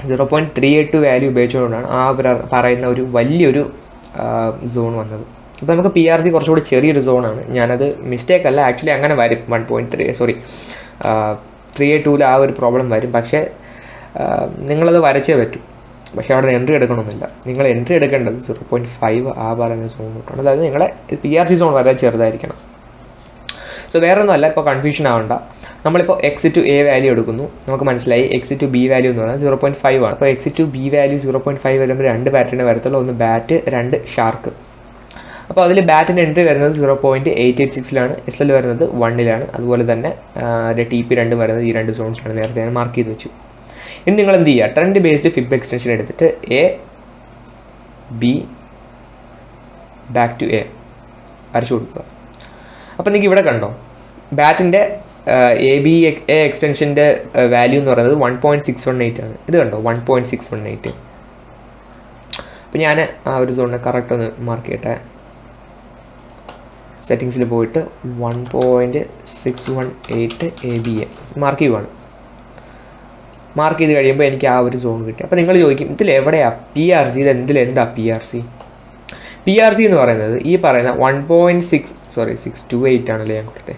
0.382 വാല്യൂ ഉപയോഗിച്ചുകൊണ്ടാണ് ആ പറയുന്ന ഒരു വലിയൊരു സോൺ വന്നത്. അപ്പോൾ നമുക്ക് PRG കുറച്ചുകൂടി ചെറിയൊരു സോണാണ്. ഞാനത് മിസ്റ്റേക്ക് അല്ല, ആക്ച്വലി അങ്ങനെ വരും. 382 ആ ഒരു പ്രോബ്ലം വരും, പക്ഷേ നിങ്ങളത് വരച്ചേ പറ്റും. പക്ഷേ അവിടെ എൻട്രി എടുക്കണമെന്നില്ല, നിങ്ങൾ എൻട്രി എടുക്കേണ്ടത് 0.5 ആ പറയുന്ന സോൺ കിട്ടണം. അതായത് നിങ്ങളെ PRG സോൺ വളരെ ചെറുതായിരിക്കണം. സോ വേറെ ഒന്നുമല്ല, ഇപ്പോൾ കൺഫ്യൂഷൻ ആവണ്ട. നമ്മളിപ്പോൾ എക്സ് ടു A വാല്യൂ എടുക്കുന്നു, നമുക്ക് മനസ്സിലായി എക്സ് ടു B വാല്യൂ എന്ന് പറഞ്ഞാൽ 0.5 ആണ്. അപ്പോൾ എക്സ് ടു B വാല്യൂ 0.5 വരുമ്പോൾ 2 പാറ്റേൺ വരത്തുള്ളൂ, ഒന്ന് ബാറ്റ്, 2 ഷാർക്ക്. അപ്പോൾ അതിൽ ബാറ്റിൻ്റെ എൻട്രി വരുന്നത് 0.886ലാണ്, SL വരുന്നത് 1-ലാണ്, അതുപോലെ തന്നെ TP 2 വരുന്നത് ഈ 2 സോൺസിലാണ്. നേരത്തെ ഞാൻ മാർക്ക് ചെയ്ത് വെച്ചു. ഇനി നിങ്ങൾ എന്ത് ചെയ്യുക? ട്രെൻഡ് ബേസ്ഡ് ഫിബ് എക്സ്റ്റൻഷൻ എടുത്തിട്ട് A B back to A വരച്ചു കൊടുക്കുക. അപ്പോൾ നിങ്ങൾക്ക് ഇവിടെ കണ്ടോ ബാറ്റിൻ്റെ ABA എക്സ്റ്റൻഷൻ്റെ വാല്യൂ എന്ന് പറയുന്നത് 1.618 ആണ്. ഇത് കണ്ടോ 1.618. അപ്പോൾ ഞാൻ ആ ഒരു സോണിനെ കറക്റ്റ് ഒന്ന് മാർക്ക് ചെയ്യട്ടെ. സെറ്റിങ്സിൽ പോയിട്ട് 1.618 ABA മാർക്ക് ചെയ്യുവാണ്. മാർക്ക് ചെയ്ത് കഴിയുമ്പോൾ എനിക്ക് ആ ഒരു സോൺ കിട്ടി. അപ്പോൾ നിങ്ങൾ ചോദിക്കും ഇതിലെവിടെയാണ് PRC, ഇത് എന്താ PRC എന്ന് പറയുന്നത്? ഈ പറയുന്ന 628 ആണല്ലേ ഞാൻ കൊടുത്തത്.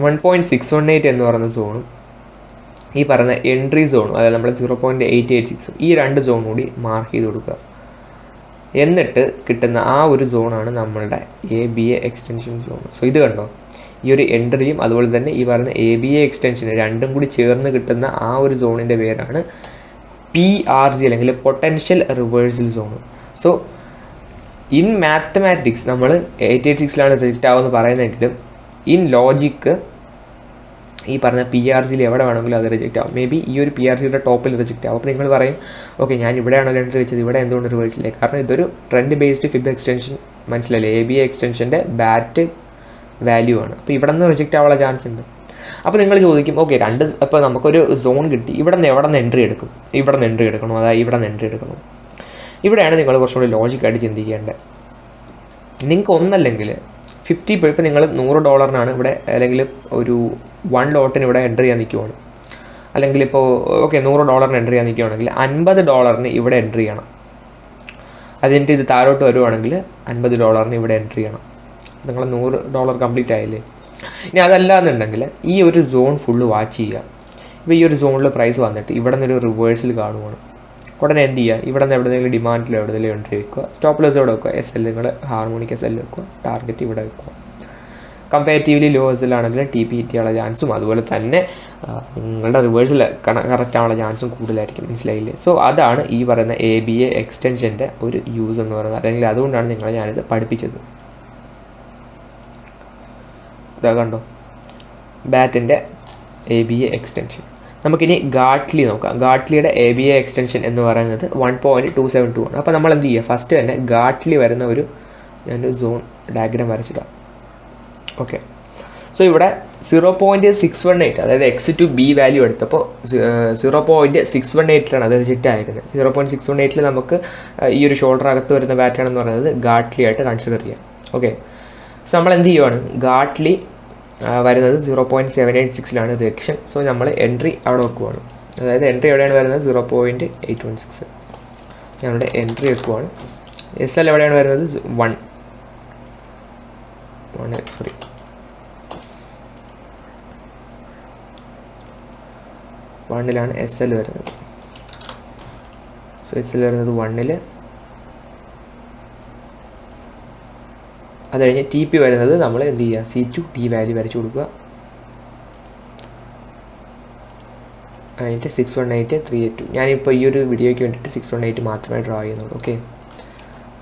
1.618 എന്ന് പറയുന്ന സോണും ഈ പറയുന്ന എൻട്രി സോണും, അതായത് നമ്മൾ 0.886 ഈ 2 സോൺ കൂടി മാർക്ക് ചെയ്ത് കൊടുക്കുക. എന്നിട്ട് കിട്ടുന്ന ആ ഒരു സോണാണ് നമ്മളുടെ ABA എക്സ്റ്റൻഷൻ സോൺ. സോ ഇത് കണ്ടോ, ഈ ഒരു എൻട്രിയും അതുപോലെ തന്നെ ഈ പറയുന്ന ABA എക്സ്റ്റൻഷന് രണ്ടും കൂടി ചേർന്ന് കിട്ടുന്ന ആ ഒരു സോണിൻ്റെ പേരാണ് PRC അല്ലെങ്കിൽ potential reversal zone. So in mathematics നമ്മൾ 886 റിജക്റ്റ് ആവുമെന്ന് പറയുന്നെങ്കിലും ഇൻ ലോജിക്ക് ഈ പറഞ്ഞ PRCയിൽ എവിടെ വേണമെങ്കിലും അത് റിജക്റ്റ് ആവും. മേ ബി ഈ ഒരു PRCയുടെ ടോപ്പിൽ റിജക്റ്റ് ആവും. അപ്പോൾ നിങ്ങൾ പറയും ഓക്കെ ഞാൻ ഇവിടെയാണല്ലോ എൻട്രി വെച്ചത്, ഇവിടെ എന്തുകൊണ്ട് റിവേഴ്സില്ല? കാരണം ഇതൊരു ട്രെൻഡ് ബേസ്ഡ് ഫിബ് എക്സ്റ്റൻഷൻ, മനസ്സിലായില്ലേ? ABA എക്സ്റ്റൻഷൻ്റെ ബാറ്റ് വാല്യൂ ആണ്. അപ്പോൾ ഇവിടെ നിന്ന് റിജക്റ്റ് ആവാനുള്ള ചാൻസ് ഉണ്ട്. അപ്പോൾ നിങ്ങൾ ചോദിക്കും ഓക്കെ അപ്പോൾ നമുക്കൊരു സോൺ കിട്ടി, ഇവിടെ നിന്ന് എവിടെ നിന്ന് എൻട്രി എടുക്കും? ഇവിടെ നിന്ന് എൻട്രി എടുക്കണോ അതായത് ഇവിടെ നിന്ന് എൻട്രി എടുക്കണോ? ഇവിടെയാണ് നിങ്ങൾ കുറച്ചുകൂടി ലോജിക്കായിട്ട് ചിന്തിക്കേണ്ടത്. നിങ്ങൾക്ക് ഒന്നല്ലെങ്കിൽ 50 ഇപ്പോൾ നിങ്ങൾ $100 ഇവിടെ, അല്ലെങ്കിൽ ഒരു 1 ലോട്ടിന് ഇവിടെ എൻട്രി ചെയ്യാൻ നിൽക്കുവാണ്, അല്ലെങ്കിൽ ഇപ്പോൾ ഓക്കെ $100 എൻട്രി ചെയ്യാൻ നിൽക്കുകയാണെങ്കിൽ $50 ഇവിടെ എൻട്രി ചെയ്യണം. അതിൻ്റെ ഇത് താഴോട്ട് വരുവാണെങ്കിൽ $50 ഇവിടെ എൻട്രി ചെയ്യണം. നിങ്ങൾ $100 കംപ്ലീറ്റ് ആയില്ലേ? ഇനി അതല്ല എന്നുണ്ടെങ്കിൽ ഈ ഒരു സോൺ ഫുള്ള് വാച്ച് ചെയ്യുക. ഇപ്പോൾ ഈ ഒരു സോണിൽ പ്രൈസ് വന്നിട്ട് ഇവിടെ നിന്നൊരു റിവേഴ്സിൽ കാണുവാണ്. ഉടനെ എന്ത് ചെയ്യുക? ഇവിടെ നിന്ന് എവിടെയെങ്കിലും ഡിമാൻഡിൽ എവിടെയെങ്കിലും എൻട്രി വെക്കുക, സ്റ്റോപ്പ് ലോസ് ഇവിടെ വെക്കുക, SL നിങ്ങൾ ഹാർമോണിക് SL വെക്കുക, ടാർഗറ്റ് ഇവിടെ വെക്കുക. കമ്പാരിറ്റീവ്ലി ലോ SL ആണെങ്കിൽ TP ഹിറ്റ് ചെയ്യാനുള്ള ചാൻസും അതുപോലെ തന്നെ നിങ്ങളുടെ റിവേഴ്സിൽ കറക്റ്റ് ആവാനുള്ള ചാൻസും കൂടുതലായിരിക്കും. മനസ്സിലായില്ലേ? സോ അതാണ് ഈ പറയുന്ന ABA എക്സ്റ്റൻഷൻ്റെ ഒരു യൂസ് എന്ന് പറയുന്നത്. അല്ലെങ്കിൽ അതുകൊണ്ടാണ് നിങ്ങളെ ഞാനിത് പഠിപ്പിച്ചത്. ഇതാ കണ്ടോ, ബാറ്റിൻ്റെ ABA എക്സ്റ്റൻഷൻ. നമുക്കിനി ഗാട്ട്ലി നോക്കാം. ഗാട്ട്ലിയുടെ ABA എക്സ്റ്റൻഷൻ എന്ന് പറയുന്നത് 1.272 ആണ്. അപ്പോൾ നമ്മൾ എന്ത് ചെയ്യുക? ഫസ്റ്റ് തന്നെ ഗാട്ട്ലി വരുന്ന ഞാനൊരു സോൺ ഡയഗ്രാം വരച്ചിടാം. ഓക്കെ, സോ ഇവിടെ 0.618 അതായത് X/B വാല്യൂ എടുത്തപ്പോൾ 0.618 അത് റിജക്റ്റ് ആയിരിക്കുന്നത്. 0.618 നമുക്ക് ഈ ഒരു ഷോൾഡർ അകത്ത് വരുന്ന പാറ്റേൺ എന്ന് പറയുന്നത് ഗാട്ട്ലി ആയിട്ട് കൺസിഡർ ചെയ്യാം. ഓക്കെ, സോ നമ്മൾ എന്ത് ചെയ്യുവാണ്? ഗാട്ട്ലി വരുന്നത് 0.786 റിജക്ഷൻ. സോ നമ്മൾ എൻട്രി അവിടെ വെക്കുവാണ്. അതായത് എൻട്രി എവിടെയാണ് വരുന്നത്? 0.816. ഞങ്ങളുടെ എൻട്രി വെക്കുവാണ്. SL എവിടെയാണ് വരുന്നത്? 1ലാണ് SL വരുന്നത്. സോ SL വരുന്നത് 1. അത് കഴിഞ്ഞ് TP വരുന്നത് നമ്മൾ എന്ത് ചെയ്യുക? C2T വാല്യൂ വരച്ച് കൊടുക്കുക. അതിൻ്റെ 618 382. ഞാനിപ്പോൾ ഈ ഒരു വീഡിയോയ്ക്ക് വേണ്ടിയിട്ട് 618 മാത്രമേ ഡ്രോ ചെയ്യുന്നുള്ളൂ. ഓക്കെ,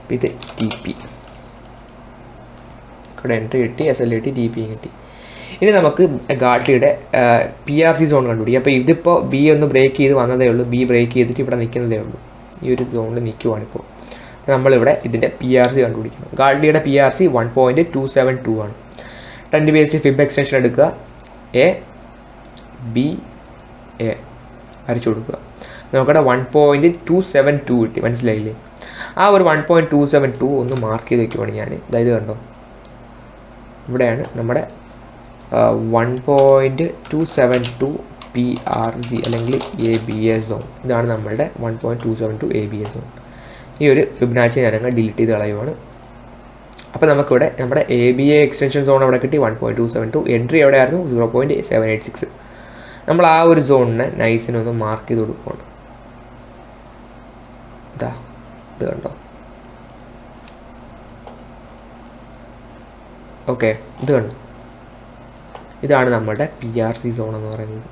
അപ്പോൾ ഇത് TP ഇവിടെ എൻട്രി കിട്ടി, SL കിട്ടി, TP കിട്ടി. ഇനി നമുക്ക് ഗാട്ട്ലിയുടെ PRC സോൺ കണ്ടുപിടിക്കും. അപ്പോൾ ഇതിപ്പോൾ B ഒന്ന് ബ്രേക്ക് ചെയ്ത് വന്നതേ ഉള്ളൂ. B ബ്രേക്ക് ചെയ്തിട്ട് ഇവിടെ നിൽക്കുന്നതേ ഉള്ളൂ. ഈ ഒരു സോണിൽ നിൽക്കുവാണിപ്പോൾ. നമ്മളിവിടെ ഇതിൻ്റെ PRC കണ്ടുപിടിക്കണം. ഗാട്ട്ലിയുടെ PRC 1.272 ആണ്. ട്രെൻഡ് ബേസ്ഡ് ഫിബ് എക്സ്റ്റൻഷൻ എടുക്കുക, ABA വരച്ചു കൊടുക്കുക. നമുക്കിവിടെ 1.272 കിട്ടി. മനസ്സിലായില്ലേ? ആ ഒരു 1.272 ഒന്ന് മാർക്ക് ചെയ്ത് വയ്ക്കുവാണ് ഞാൻ. അതായത് കണ്ടോ, ഇവിടെയാണ് നമ്മുടെ 1.272 PRC അല്ലെങ്കിൽ ABA സോൺ. ഇതാണ് നമ്മളുടെ 1.272 ABA സോൺ. ഈ ഒരു ഫിബൊനാച്ചി ഞാനങ്ങ് ഡിലീറ്റ് ചെയ്ത് കളയുവാണ്. അപ്പോൾ നമുക്കിവിടെ നമ്മുടെ ABA എക്സ്റ്റൻഷൻ സോൺ അവിടെ കിട്ടി 1.272. എൻട്രി എവിടെയായിരുന്നു? 0.786. നമ്മൾ ആ ഒരു സോണിനെ നൈസിനൊന്ന് മാർക്ക് ചെയ്ത് കൊടുക്കുകയാണ്. ഇതാ ഇത് കണ്ടോ. ഓക്കെ, ഇത് കണ്ടു. ഇതാണ് നമ്മുടെ PRC സോൺ എന്ന് പറയുന്നത്.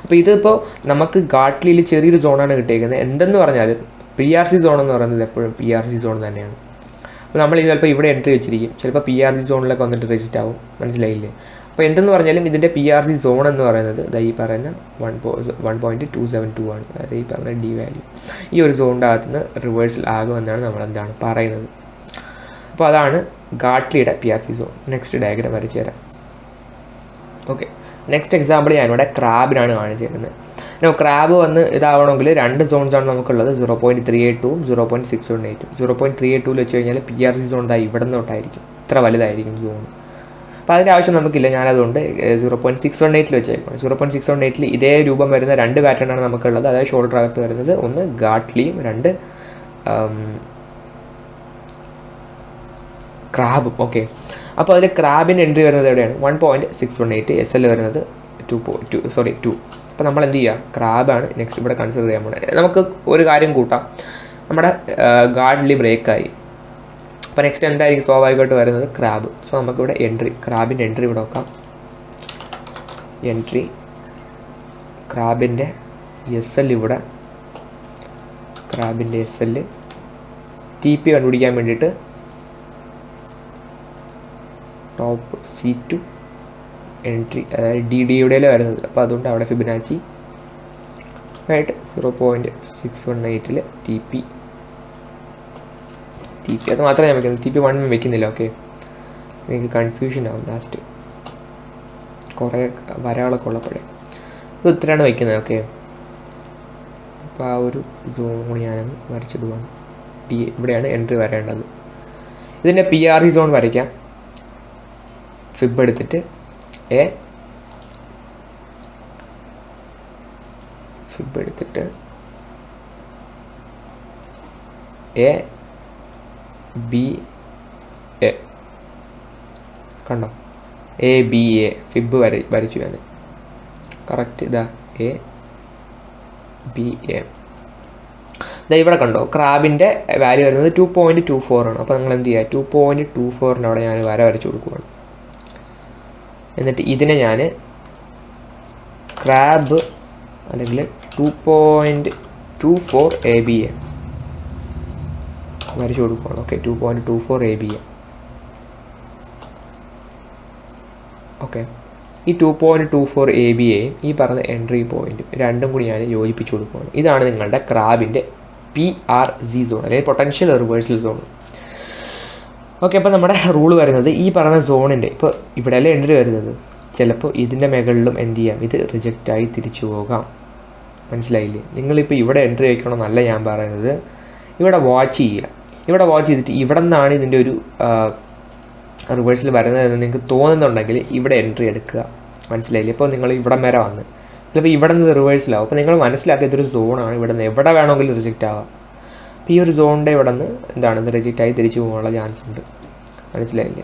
അപ്പോൾ ഇതിപ്പോൾ നമുക്ക് ഗാട്ട്ലിയിൽ ചെറിയൊരു സോണാണ് കിട്ടിയിരിക്കുന്നത്. എന്തെന്ന് പറഞ്ഞാലും PRC സോൺ എന്ന് പറയുന്നത് എപ്പോഴും PRC സോൺ തന്നെയാണ്. അപ്പോൾ നമ്മൾ ചിലപ്പോൾ ഇവിടെ എൻട്രി വെച്ചിരിക്കും, ചിലപ്പോൾ PRC സോണിലൊക്കെ വന്നിട്ട് റിജക്റ്റ് ആവും. മനസ്സിലായില്ലേ? അപ്പോൾ എന്തെന്ന് പറഞ്ഞാലും ഇതിൻ്റെ PRC സോൺ എന്ന് പറയുന്നത് ഈ പറയുന്ന 1.272 ആണ്. അതായത് ഈ പറയുന്ന D വാല്യൂ ഈ ഒരു സോണിൻ്റെ അകത്ത് നിന്ന് റിവേഴ്സൽ ആകുമെന്നാണ് നമ്മളെന്താണ് പറയുന്നത്. അപ്പോൾ അതാണ് ഗാട്ട്ലിയുടെ PRC സോൺ. നെക്സ്റ്റ് ഡയഗ്രാം വരച്ച് തരാം. ഓക്കെ, നെക്സ്റ്റ് എക്സാമ്പിൾ ഞാനിവിടെ ക്രാബിനാണ് കാണിച്ചിരിക്കുന്നത്. ക്രാബ് വന്ന് ഇതാവണമെങ്കിൽ 2 സോൺസാണ് നമുക്കുള്ളത്, 0.382 0.618. 0.382 വെച്ച് കഴിഞ്ഞാൽ PRC സോൺ ഇവിടെ നിന്ന് തൊട്ടായിരിക്കും, ഇത്ര വലുതായിരിക്കും സോൺ. അപ്പോൾ അതിൻ്റെ ആവശ്യം നമുക്കില്ല, ഞാനതുകൊണ്ട് 0.618 വെച്ചേക്കണം. 0.618 ഇതേ രൂപം വരുന്ന 2 പാറ്റേണാണ് നമുക്കുള്ളത്. അതായത് ഷോൾഡർ അകത്ത് വരുന്നത്, ഒന്ന് ഗാട്ട്ലിയും 2 ക്രാബും. ഓക്കെ, അപ്പോൾ അതിൽ ക്രാബിൻ്റെ എൻട്രി വരുന്നത് എവിടെയാണ്? 1.618. SL വരുന്നത് 2. അപ്പോൾ നമ്മൾ എന്ത് ചെയ്യുക? ക്രാബാണ് നെക്സ്റ്റ് ഇവിടെ കൺസിഡർ ചെയ്യാൻ പോകുന്നത്. നമുക്ക് ഒരു കാര്യം കൂട്ടാം, നമ്മുടെ ഗാഡ്ലി ബ്രേക്കായി. അപ്പോൾ നെക്സ്റ്റ് എന്തായിരിക്കും സ്വാഭാവികമായിട്ട് വരുന്നത്? ക്രാബ്. സോ നമുക്കിവിടെ ക്രാബിൻ്റെ എൻട്രി ഇവിടെ വെക്കാം. ക്രാബിൻ്റെ SL ഇവിടെ, ക്രാബിൻ്റെ SL TP കണ്ടുപിടിക്കാൻ വേണ്ടിയിട്ട് ടോപ്പ് C2 എൻട്രി, അതായത് DDയുടെ വരുന്നത്. അപ്പോൾ അതുകൊണ്ട് അവിടെ ഫിബനാച്ചി ആയിട്ട് 0.618 TP അത് മാത്രമേ ഞാൻ വെക്കുന്നത്, TP 1 വെക്കുന്നില്ല. ഓക്കെ, എനിക്ക് കൺഫ്യൂഷൻ ആവും ലാസ്റ്റ്, കുറേ വരകളൊക്കെ ഉള്ളപ്പോഴേ. ഇത് ഇത്രയാണ് വയ്ക്കുന്നത്. ഓക്കെ, അപ്പോൾ ആ ഒരു സോൺ ഞാനങ്ങ് വരച്ചിടുവാണ്. ഇവിടെയാണ് എൻട്രി വരേണ്ടത്. ഇതിൻ്റെ PRC സോൺ വരയ്ക്കാം. ഫിബ് എടുത്തിട്ട് A കണ്ടോ? ABA ഫിബ് വരച്ചു ഞാൻ കറക്റ്റ്. ഇതാ ABA. ഇവിടെ കണ്ടോ, ക്രാബിൻ്റെ വാല്യൂ വരുന്നത് 2.24 ആണ്. അപ്പോൾ നിങ്ങൾ എന്ത് ചെയ്യുക? 2.24 അവിടെ ഞാൻ വരച്ചു കൊടുക്കുകയാണ്. എന്നിട്ട് ഇതിനെ ഞാൻ ക്രാബ് അല്ലെങ്കിൽ 2.24 ABA വരച്ചു കൊടുക്കുകയാണ്. Okay, 2.24 ABA. ഓക്കെ, ഈ 2.24 ABA ഈ പറഞ്ഞ എൻട്രി പോയിൻറ്റും രണ്ടും കൂടി ഞാൻ യോജിപ്പിച്ച് കൊടുക്കുകയാണ്. ഇതാണ് നിങ്ങളുടെ ക്രാബിൻ്റെ PRC സോൺ, അല്ലെങ്കിൽ പൊട്ടൻഷ്യൽ റിവേഴ്സൽ സോൺ. ഓക്കെ, അപ്പോൾ നമ്മുടെ റൂൾ വരുന്നത് ഈ പറഞ്ഞ സോണിൻ്റെ, ഇപ്പോൾ ഇവിടെയല്ലേ എൻട്രി വരുന്നത്, ചിലപ്പോൾ ഇതിൻ്റെ മുകളിലും എന്ത് ചെയ്യാം? ഇത് റിജക്റ്റായി തിരിച്ചു പോകാം. മനസ്സിലായില്ലേ? നിങ്ങളിപ്പോൾ ഇവിടെ എൻട്രി വയ്ക്കണമെന്നല്ല ഞാൻ പറയുന്നത്, ഇവിടെ വാച്ച് ചെയ്യുക. ഇവിടെ വാച്ച് ചെയ്തിട്ട് ഇവിടെ നിന്നാണ് ഇതിൻ്റെ ഒരു റിവേഴ്സിൽ വരുന്നതെന്ന് നിങ്ങൾക്ക് തോന്നുന്നുണ്ടെങ്കിൽ ഇവിടെ എൻട്രി എടുക്കുക. മനസ്സിലായില്ലേ? ഇപ്പോൾ നിങ്ങൾ ഇവിടെ വരെ വന്ന് ചിലപ്പോൾ ഇവിടെ നിന്ന് റിവേഴ്സിലാവും. അപ്പോൾ നിങ്ങൾ മനസ്സിലാക്കുക ഇതൊരു സോണാണ്, ഇവിടെ നിന്ന് എവിടെ വേണമെങ്കിലും റിജക്റ്റ് ആവാം. അപ്പോൾ ഈ ഒരു സോണിൻ്റെ ഇവിടെ നിന്ന് ഇത് റിജക്റ്റായി തിരിച്ചു പോകാനുള്ള ചാൻസ് ഉണ്ട്. മനസ്സിലായില്ലേ?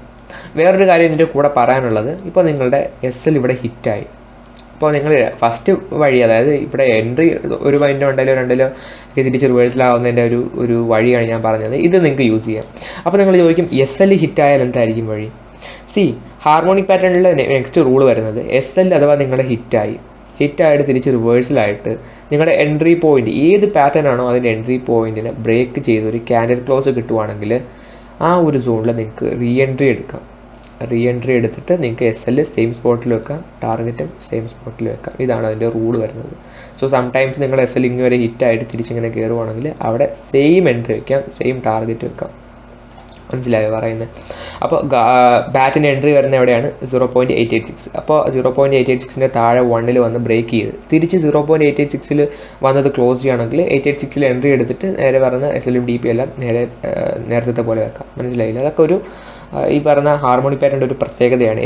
വേറൊരു കാര്യം ഇതിൻ്റെ കൂടെ പറയാനുള്ളത്, ഇപ്പോൾ നിങ്ങളുടെ SL ഇവിടെ ഹിറ്റായി. അപ്പോൾ നിങ്ങൾ ഫസ്റ്റ് വഴി, അതായത് ഇവിടെ എൻട്രി ഒരു പൈൻറ്റോ രണ്ടിലോ തിരിച്ച് റിവേഴ്സിലാവുന്നതിൻ്റെ ഒരു വഴിയാണ് ഞാൻ പറഞ്ഞത്. ഇത് നിങ്ങൾക്ക് യൂസ് ചെയ്യാം. അപ്പോൾ നിങ്ങൾ ചോദിക്കും SL ഹിറ്റായാൽ എന്തായിരിക്കും വഴി? ഹാർമോണിക് പാറ്റേണിൽ നെക്സ്റ്റ് റൂൾ വരുന്നത്, SL അഥവാ നിങ്ങളുടെ ഹിറ്റായിട്ട് തിരിച്ച് റിവേഴ്സിലായിട്ട് നിങ്ങളുടെ എൻട്രി പോയിൻറ്റ് ഏത് പാറ്റേൺ ആണോ അതിൻ്റെ എൻട്രി പോയിൻറ്റിനെ ബ്രേക്ക് ചെയ്ത് ഒരു ക്യാൻഡിൽ ക്ലോസ് കിട്ടുവാണെങ്കിൽ ആ ഒരു സോണിൽ നിങ്ങൾക്ക് റീ എൻട്രി എടുത്തിട്ട് നിങ്ങൾക്ക് SL സെയിം സ്പോട്ടിൽ വെക്കാം, ടാർഗറ്റും സെയിം സ്പോട്ടിൽ വെക്കാം. ഇതാണ് അതിൻ്റെ റൂൾ വരുന്നത്. സോ സംടൈംസ് നിങ്ങൾ SL ഇങ്ങനെ വരെ ഹിറ്റായിട്ട് തിരിച്ചിങ്ങനെ കയറുവാണെങ്കിൽ അവിടെ സെയിം എൻട്രി വയ്ക്കാം, സെയിം ടാർഗറ്റ് വെക്കാം. മനസ്സിലായോ പറയുന്നത്? അപ്പോൾ ബാറ്റിൻ്റെ എൻട്രി വരുന്ന എവിടെയാണ്? 0.886. അപ്പോൾ 0.886ൻ്റെ താഴെ 1 വന്ന് ബ്രേക്ക് ചെയ്ത് തിരിച്ച് 0.886 വന്നത് ക്ലോസ് ചെയ്യുകയാണെങ്കിൽ 886 എൻട്രി എടുത്തിട്ട് നേരെ പറഞ്ഞ SLും DP എല്ലാം നേരത്തെ പോലെ വെക്കാം. മനസ്സിലായില്ല? അതൊക്കെ ഒരു ഈ പറഞ്ഞ ഹാർമോണിക് പാറ്റേണിൻ്റെ ഒരു പ്രത്യേകതയാണ്.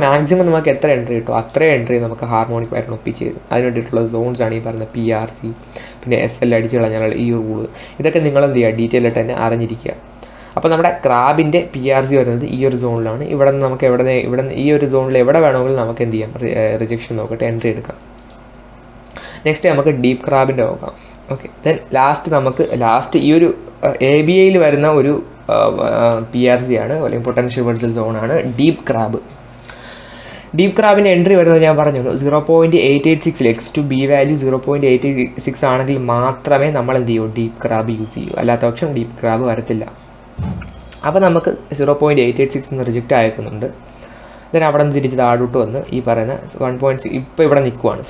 മാക്സിമം നമുക്ക് എത്ര എൻട്രി കിട്ടും അത്രയും എൻട്രി നമുക്ക് ഹാർമോണിക് പാറ്റേൺ ഒപ്പിച്ച് തരും. അതിന് വേണ്ടിയിട്ടുള്ള സോൺസാണ് ഈ പറഞ്ഞ PRC, പിന്നെ SL അടിച്ച് കളഞ്ഞാലുള്ള ഈ റൂള്. ഇതൊക്കെ നിങ്ങൾ എന്ത് ചെയ്യുക? ഡീറ്റെയിൽ ആയിട്ട് തന്നെ അറിഞ്ഞിരിക്കുക. അപ്പോൾ നമ്മുടെ ക്രാബിൻ്റെ PRC വരുന്നത് ഈ ഒരു സോണിലാണ്. ഇവിടെ നിന്ന് നമുക്ക് ഇവിടെ ഈ ഒരു സോണിൽ എവിടെ വേണമെങ്കിലും നമുക്ക് എന്ത് ചെയ്യാം? റിജക്ഷൻ നോക്കിയിട്ട് എൻട്രി എടുക്കാം. നെക്സ്റ്റ് നമുക്ക് ഡീപ്പ് ക്രാബിൻ്റെ നോക്കാം. ഓക്കെ, ദെൻ ലാസ്റ്റ് ഈ ഒരു ABAയിൽ വരുന്ന ഒരു PRC ആണ്, അല്ലെങ്കിൽ പൊട്ടൻഷ്യൽ റിവേഴ്സൽ സോണാണ് ഡീപ്പ് ക്രാബിൻ്റെ എൻട്രി വരുന്നത് ഞാൻ പറഞ്ഞു 0.886 X2B വാല്യൂ 0.886 ആണെങ്കിൽ മാത്രമേ നമ്മൾ എന്ത് ചെയ്യൂ? ഡീപ്പ് ക്രാബ് യൂസ് ചെയ്യൂ. അല്ലാത്ത പക്ഷം ഡീപ്പ് ക്രാബ് വരത്തില്ല. അപ്പോൾ നമുക്ക് 0.886 റിജക്റ്റ് അയക്കുന്നുണ്ട്. ദെൻ അവിടെ നിന്ന് തിരിച്ച് താഴോട്ട് വന്ന് ഈ പറയുന്ന 1.6 ഇപ്പോൾ ഇവിടെ നിൽക്കുവാണ്.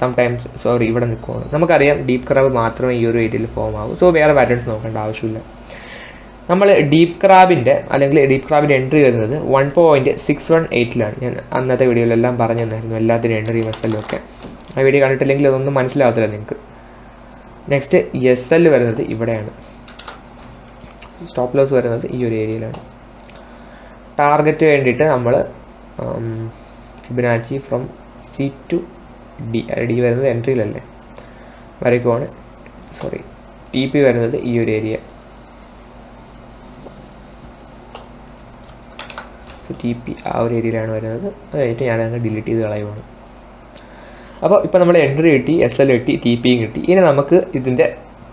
ഇവിടെ നിൽക്കുവാണ്. നമുക്കറിയാം ഡീപ്പ് ക്രാബ് മാത്രമേ ഈ ഒരു ഏരിയയിൽ ഫോം ആവൂ. സോ വേറെ പാറ്റേൺസ് നോക്കേണ്ട ആവശ്യമില്ല. നമ്മൾ ഡീപ്പ് ക്രാബിൻ്റെ എൻട്രി വരുന്നത് 1.618 ഞാൻ അന്നത്തെ വീഡിയോയിലെല്ലാം പറഞ്ഞു തന്നായിരുന്നു എല്ലാത്തിനും എൻട്രി മെസ്സലും ഒക്കെ. ആ വീഡിയോ കണ്ടിട്ടില്ലെങ്കിൽ അതൊന്നും മനസ്സിലാവത്തില്ല നിങ്ങൾക്ക്. നെക്സ്റ്റ് എസ് എൽ വരുന്നത് ഇവിടെയാണ്. സ്റ്റോപ്പ് ലോസ് വരുന്നത് ഈ ഒരു ഏരിയയിലാണ്. ടാർഗറ്റ് വേണ്ടിയിട്ട് നമ്മൾ Fibonacci from C to D, D വരുന്നത് എൻട്രിയിലല്ലേ വരയ്ക്കുവാണ്. സോറി, ടി പി വരുന്നത് ഈ ഒരു ഏരിയ. സോ ടി പി ആ ഒരു ഏരിയയിലാണ് വരുന്നത്. അത് കഴിഞ്ഞിട്ട് ഞാനങ്ങ് ഡിലീറ്റ് ചെയ്ത് കളയുവാണ്. അപ്പോൾ ഇപ്പോൾ നമ്മൾ എൻട്രി കിട്ടി, എസ് എൽ കിട്ടി, ടി പിയും കിട്ടി. ഇനി നമുക്ക് ഇതിൻ്റെ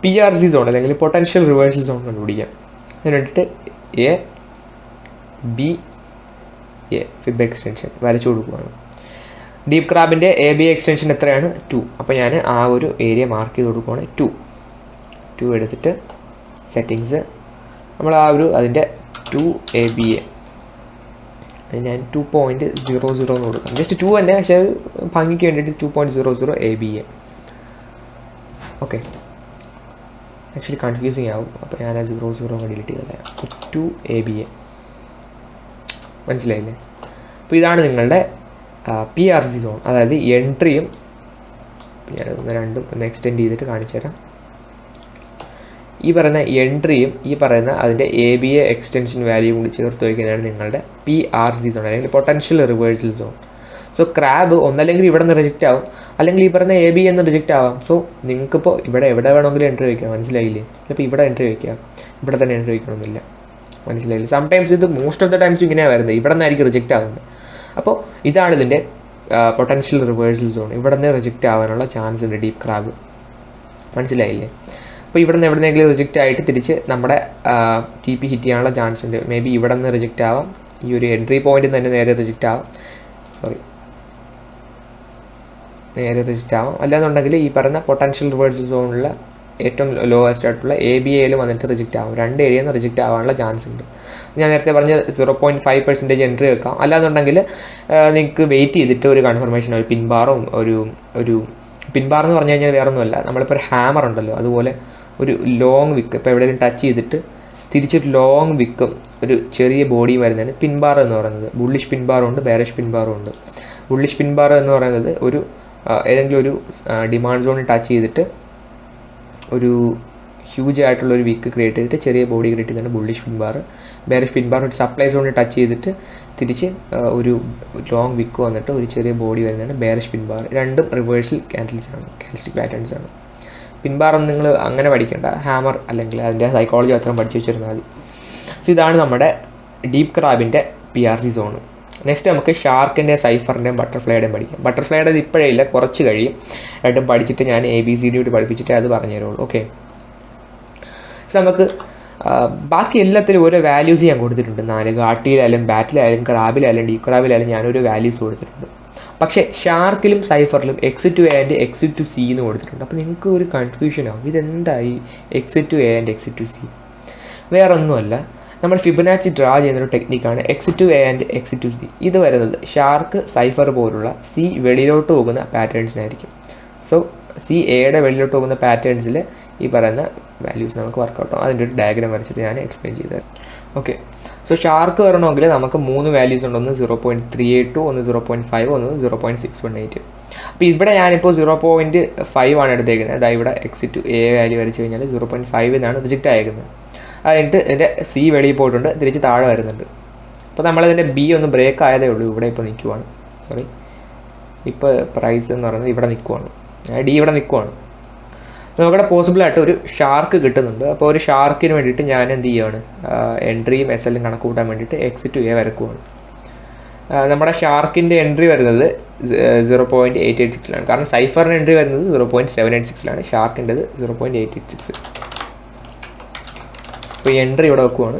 പി ആർ സി സോൺ അല്ലെങ്കിൽ പൊട്ടൻഷ്യൽ റിവേഴ്സൽ സോൺ കണ്ടുപിടിക്കാം. അതിന് വേണ്ടിയിട്ട് A B A fib extension വരച്ചു കൊടുക്കുകയാണ്. ഡീപ്പ് ക്രാബിൻ്റെ എ ബി എക്സ്റ്റൻഷൻ എത്രയാണ്? 2. അപ്പോൾ ഞാൻ ആ ഒരു ഏരിയ മാർക്ക് ചെയ്ത് കൊടുക്കുകയാണ്. 2 എടുത്തിട്ട് സെറ്റിങ്സ് നമ്മൾ ആ ഒരു അതിൻ്റെ 2 ABA ഞാൻ 2.00 എന്ന് കൊടുക്കാം. ജസ്റ്റ് 2 തന്നെ, പക്ഷേ ഭംഗിക്ക് വേണ്ടിയിട്ട് 2.00 ABA. ഓക്കെ, ആക്ച്വലി കൺഫ്യൂസിങ് ആവും. അപ്പോൾ ഞാൻ ആ 00 ഡിലീറ്റ് ചെയ്തത്. 2 ABA മനസ്സിലായില്ലേ? അപ്പോൾ ഇതാണ് നിങ്ങളുടെ പി ആർ സി സോൺ. അതായത് എൻട്രിയും ഞാനൊന്ന് രണ്ടും ഒന്ന് എക്സ്റ്റെൻഡ് ചെയ്തിട്ട് കാണിച്ചു തരാം. ഈ പറയുന്ന എൻട്രിയും ഈ പറയുന്ന അതിൻ്റെ ABA എക്സ്റ്റൻഷൻ വാല്യൂ കൂടി ചേർത്ത് വയ്ക്കുന്നതാണ് നിങ്ങളുടെ പി ആർ സി സോൺ അല്ലെങ്കിൽ potential reversal zone. So crab ഒന്നല്ലെങ്കിൽ ഇവിടെ നിന്ന് റിജക്റ്റ് ആവും, അല്ലെങ്കിൽ ഈ പറയുന്ന ABA എന്ന് റിജക്റ്റ് ആവാം. സോ നിങ്ങൾക്കിപ്പോൾ ഇവിടെ എവിടെ വേണമെങ്കിലും എൻട്രി വയ്ക്കാം, മനസ്സിലായില്ലേ? ഇപ്പോൾ ഇവിടെ എൻട്രി വയ്ക്കാം, ഇവിടെ തന്നെ എൻട്രി വയ്ക്കണമെന്നില്ല, മനസ്സിലായില്ലേ? സംടൈംസ് ഇത് മോസ്റ്റ് ഓഫ് ദ ടൈംസ് ഇങ്ങനെയാണ് വരുന്നത്, ഇവിടെ നിന്നായിരിക്കും റിജക്റ്റ് ആകുന്നത്. അപ്പോൾ ഇതാണ് ഇതിൻ്റെ പൊട്ടൻഷ്യൽ റിവേഴ്സൽ സോൺ. ഇവിടെ നിന്ന് റിജക്റ്റ് ആവാനുള്ള ചാൻസ് ഉണ്ട് ഡീപ്പ് ക്രാബ്, മനസ്സിലായില്ലേ? അപ്പോൾ ഇവിടെ നിന്ന് എവിടെയെങ്കിലും റിജക്റ്റ് ആയിട്ട് തിരിച്ച് നമ്മുടെ ടി പി ഹിറ്റ് ചെയ്യാനുള്ള ചാൻസ് ഉണ്ട്. മേ ബി ഇവിടെ നിന്ന് റിജക്റ്റ് ആവാം, ഈ ഒരു എൻട്രി പോയിന്റിൽ തന്നെ നേരെ റിജക്റ്റ് ആവാം, നേരെ റിജക്റ്റ് ആവാം. അല്ലാന്നുണ്ടെങ്കിൽ ഈ പറയുന്ന പൊട്ടൻഷ്യൽ റിവേഴ്സൽ സോണിലുള്ള ഏറ്റവും ലോവസ്റ്റ് ആയിട്ടുള്ള ABAയിൽ വന്നിട്ട് റിജക്റ്റ് ആവും. 2 ഏരിയയിൽ നിന്ന് റിജക്റ്റ് ആവാനുള്ള ചാൻസ് ഉണ്ട്. ഞാൻ നേരത്തെ പറഞ്ഞ 0.5% എൻട്രി വെക്കാം. അല്ലാന്നുണ്ടെങ്കിൽ നിങ്ങൾക്ക് വെയിറ്റ് ചെയ്തിട്ട് ഒരു കൺഫർമേഷൻ, ഒരു പിൻബാറും ഒരു പിൻബാർ എന്ന് പറഞ്ഞു കഴിഞ്ഞാൽ വേറെ ഒന്നുമല്ല, നമ്മളിപ്പോൾ ഒരു ഹാമർ ഉണ്ടല്ലോ, അതുപോലെ ഒരു ലോങ് വിക്ക് ഇപ്പോൾ എവിടെയെങ്കിലും ടച്ച് ചെയ്തിട്ട് തിരിച്ചൊരു ലോങ് വിക്കും ഒരു ചെറിയ ബോഡി വരുന്നതിന് പിൻബാർ എന്ന് പറയുന്നത്. ബുള്ളിഷ് പിൻബാറും ഉണ്ട്, ബെയറിഷ് പിൻബാറും ഉണ്ട്. ബുള്ളിഷ് പിൻബാർ എന്ന് പറയുന്നത് ഒരു ഏതെങ്കിലും ഒരു ഡിമാൻഡ് സോണിൽ ടച്ച് ചെയ്തിട്ട് ഒരു ഹ്യൂജ് ആയിട്ടുള്ളൊരു വിക്ക് ക്രിയേറ്റ് ചെയ്തിട്ട് ചെറിയ ബോഡി ക്രിയേറ്റ് ചെയ്തിട്ട് ബുള്ളിഷ് പിൻബാർ. ബെയറിഷ് പിൻബാർ ഒരു സപ്ലൈ സോണിൽ ടച്ച് ചെയ്തിട്ട് തിരിച്ച് ഒരു ലോങ് വിക്ക് വന്നിട്ട് ഒരു ചെറിയ ബോഡി വരുന്നതാണ് ബെയറിഷ് പിൻബാർ. രണ്ടും റിവേഴ്സൽ ക്യാൻഡിൽസാണ്, ക്യാൻഡിൽസ്റ്റിക് പാറ്റേൺസ് ആണ്. പിൻബാറൊന്നും നിങ്ങൾ അങ്ങനെ പഠിക്കേണ്ട, ഹാമർ അല്ലെങ്കിൽ അതിൻ്റെ സൈക്കോളജി മാത്രം പഠിച്ചു വെച്ചിരുന്നാൽ മതി. സോ ഇതാണ് നമ്മുടെ ഡീപ്പ് ക്രാബിൻ്റെ PRC സോണ്. നെക്സ്റ്റ് നമുക്ക് ഷാർക്കിൻ്റെ, സൈഫറിൻ്റെയും ബട്ടർഫ്ലൈയുടെയും പഠിക്കാം. ബട്ടർഫ്ലൈയുടെ ഇപ്പോഴേ ഇല്ല, കുറച്ച് കഴിയും. രണ്ടും പഠിച്ചിട്ട് ഞാൻ ABCD പഠിപ്പിച്ചിട്ട് അത് പറഞ്ഞു തരുള്ളൂ. ഓക്കെ, സോ നമുക്ക് ബാക്കി എല്ലാത്തിലും ഓരോ വാല്യൂസ് ഞാൻ കൊടുത്തിട്ടുണ്ട്. 4 ഗാട്ടിയിലായാലും ബാറ്റിലായാലും ക്രാബിലായാലും ഡീപ്പ് ക്രാബിലായാലും ഞാനൊരു വാല്യൂസ് കൊടുത്തിട്ടുണ്ട്. പക്ഷേ ഷാർക്കിലും സൈഫറിലും Exit to A and Exit to C എന്ന് കൊടുത്തിട്ടുണ്ട്. അപ്പോൾ നിങ്ങൾക്ക് ഒരു കൺഫ്യൂഷൻ ആവും, ഇതെന്തായി Exit to A and Exit to C? വേറെ ഒന്നുമല്ല, നമ്മൾ ഫിബൊനാച്ചി ഡ്രാ ചെയ്യുന്നൊരു ടെക്നിക്കാണ് Exit to A and Exit to C. ഇത് വരുന്നത് ഷാർക്ക്, സൈഫർ പോലുള്ള C വെളിയിലോട്ട് പോകുന്ന പാറ്റേൺസിനായിരിക്കും. സോ CAയുടെ വെളിയിലോട്ട് പോകുന്ന പാറ്റേൺസിൽ ഈ പറയുന്ന വാല്യൂസ് നമുക്ക് വർക്കൗട്ട് ആവും. അതിൻ്റെ ഒരു ഡയഗ്രാം വരച്ചിട്ട് ഞാൻ എക്സ്പ്ലെയിൻ ചെയ്തത്. ഓക്കെ, സോ ഷാർക്ക് വരണമെങ്കിൽ നമുക്ക് 3 വാല്യൂസ് ഉണ്ട്. ഒന്ന് 0.382, ഒന്ന് 0.5, ഒന്ന് 0.618. അപ്പോൾ ഇവിടെ ഞാനിപ്പോൾ 0.5 ആണ് എടുത്തേക്കുന്നത്. അതായത് ഇവിടെ Exit to A വാല്യൂ വരച്ച് കഴിഞ്ഞാൽ 0.5 എന്നാണ് റിജക്റ്റ് അയക്കുന്നത്. അത് കഴിഞ്ഞിട്ട് ഇതിൻ്റെ C വെളിയിൽ പോയിട്ടുണ്ട്, തിരിച്ച് താഴെ വരുന്നുണ്ട്. അപ്പോൾ നമ്മളിതിൻ്റെ B ഒന്ന് ബ്രേക്ക് ആയതേ ഉള്ളൂ. ഇവിടെ ഇപ്പോൾ നിൽക്കുവാണ്, ഇപ്പോൾ പ്രൈസ് എന്ന് പറയുന്നത് ഇവിടെ നിൽക്കുവാണ്, D ഇവിടെ നിൽക്കുവാണ്. നമുക്കിവിടെ പോസിബിളായിട്ട് ഒരു ഷാർക്ക് കിട്ടുന്നുണ്ട്. അപ്പോൾ ഒരു ഷാർക്കിന് വേണ്ടിയിട്ട് ഞാൻ എന്ത് ചെയ്യുകയാണ്, എൻട്രിയും SLയും കണക്ക് കൂട്ടാൻ വേണ്ടിയിട്ട് Exit to A വരക്കുവാണ്. നമ്മുടെ ഷാർക്കിൻ്റെ എൻട്രി വരുന്നത് 0.886ലാണ്. കാരണം സൈഫറിൻ്റെ എൻട്രി വരുന്നത് 0.786ലാണ്, ഷാർക്കിൻ്റെത് 0.886. അപ്പോൾ ഈ എൻട്രി ഇവിടെ വെക്കുവാണ്.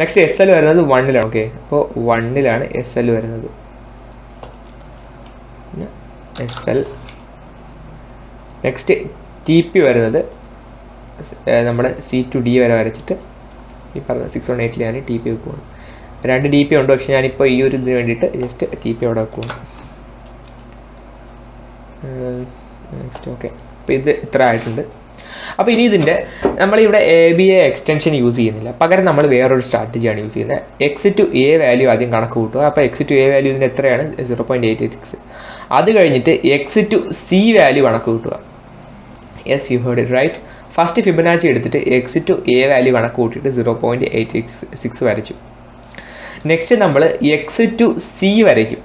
നെക്സ്റ്റ് SL വരുന്നത് 1ലാണ്. ഓക്കെ, അപ്പോൾ 1ലാണ് SL വരുന്നത്. SL നെക്സ്റ്റ് TP വരുന്നത് നമ്മുടെ C to D വരെ വരച്ചിട്ട് ഈ പറഞ്ഞ 618 TP വെക്കുവാണ്. 2 DP ഉണ്ട്, പക്ഷേ ഞാനിപ്പോൾ ഈ ഒരു ഇതിന് വേണ്ടിയിട്ട് ജസ്റ്റ് TP അവിടെ വെക്കുവാണ്. നെക്സ്റ്റ് ഓക്കെ, അപ്പോൾ ഇത് ഇത്ര ആയിട്ടുണ്ട്. അപ്പോൾ ഇനി ഇതിൻ്റെ നമ്മളിവിടെ ABA എക്സ്റ്റൻഷൻ യൂസ് ചെയ്യുന്നില്ല, പകരം നമ്മൾ വേറൊരു സ്ട്രാറ്റജിയാണ് യൂസ് ചെയ്യുന്നത്. Exit to A വാല്യൂ ആദ്യം കണക്ക് കൂട്ടുക. അപ്പോൾ Exit to A വാല്യൂ ഇതിന് എത്രയാണ്, 0.886. അത് കഴിഞ്ഞിട്ട് Exit to C വാല്യൂ കണക്ക് കൂട്ടുക. Yes, you heard it right. First Fibonacci എടുത്തിട്ട് എക്സിറ്റ് ടു എ വാല്യൂ കണക്ക് കൂട്ടിയിട്ട് 0.886 വരച്ചു. നെക്സ്റ്റ് നമ്മൾ എക്സിറ്റ് ടു സി വരയ്ക്കും.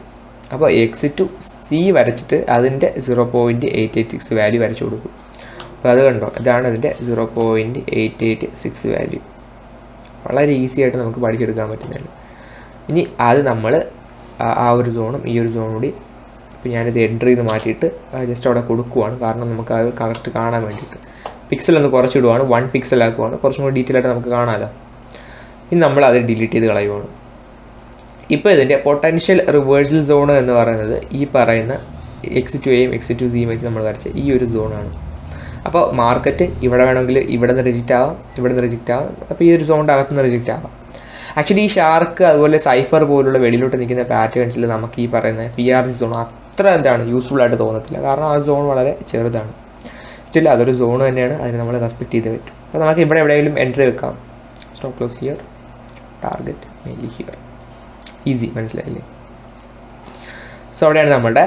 അപ്പോൾ എക്സിറ്റ് ടു സി വരച്ചിട്ട് അതിൻ്റെ 0.886 വാല്യൂ വരച്ചു കൊടുക്കും. അപ്പോൾ അത് കണ്ടോ, ഇതാണ് അതിൻ്റെ 0.886 വാല്യൂ. വളരെ ഈസി ആയിട്ട് നമുക്ക് പഠിച്ചെടുക്കാൻ പറ്റുന്നതാണ്. ഇനി അത് നമ്മൾ ആ ഒരു സോണും ഈ ഒരു സോണും കൂടി, ഇപ്പോൾ ഞാനിത് എൻട്രി ചെയ്ത് മാറ്റിയിട്ട് ജസ്റ്റ് അവിടെ കൊടുക്കുവാണ്, കാരണം നമുക്ക് അത് കറക്റ്റ് കാണാൻ വേണ്ടിയിട്ട്. പിക്സൽ ഒന്ന് കുറച്ചിടുവാണ്, 1 പിക്സൽ ആക്കുവാണ്, കുറച്ചും കൂടി ഡീറ്റെയിൽ ആയിട്ട് നമുക്ക് കാണാമല്ലോ. ഇനി നമ്മൾ അത് ഡിലീറ്റ് ചെയ്ത് കളയുവാണ്. ഇപ്പോൾ ഇതിൻ്റെ പൊട്ടൻഷ്യൽ റിവേഴ്സൽ സോൺ എന്ന് പറയുന്നത് ഈ പറയുന്ന എക്സിറ്റ് ടു എയും എക്സിറ്റ് ടു സിയും വെച്ച് നമ്മൾ വരച്ച ഈ ഒരു സോണാണ്. അപ്പോൾ മാർക്കറ്റ് ഇവിടെ വേണമെങ്കിൽ ഇവിടെ നിന്ന് റിജക്റ്റ് ആവാം, ഇവിടെ നിന്ന് റിജക്റ്റ് ആവാം, അപ്പോൾ ഈ ഒരു സോണിൻ്റെ അകത്തുനിന്ന് റിജക്റ്റ് ആവാം. ആക്ച്വലി ഈ ഷാർക്ക് അതുപോലെ സൈഫർ പോലുള്ള വെളിയിലോട്ട് നിൽക്കുന്ന പാറ്റേൺസിൽ നമുക്ക് ഈ പറയുന്ന PRC സോൺ അത്ര യൂസ്ഫുൾ ആയിട്ട് തോന്നത്തില്ല, കാരണം ആ സോൺ വളരെ ചെറുതാണ്. സ്റ്റിൽ അതൊരു സോൺ തന്നെയാണ്, അതിന് നമ്മൾ റെസ്പെക്ട് ചെയ്ത് പറ്റും. അപ്പോൾ നമുക്ക് ഇവിടെ എവിടെയെങ്കിലും എൻട്രി വെക്കാം. Stop loss here, target mainly here. Easy, മനസ്സിലായില്ലേ? സോ അവിടെയാണ് നമ്മുടെ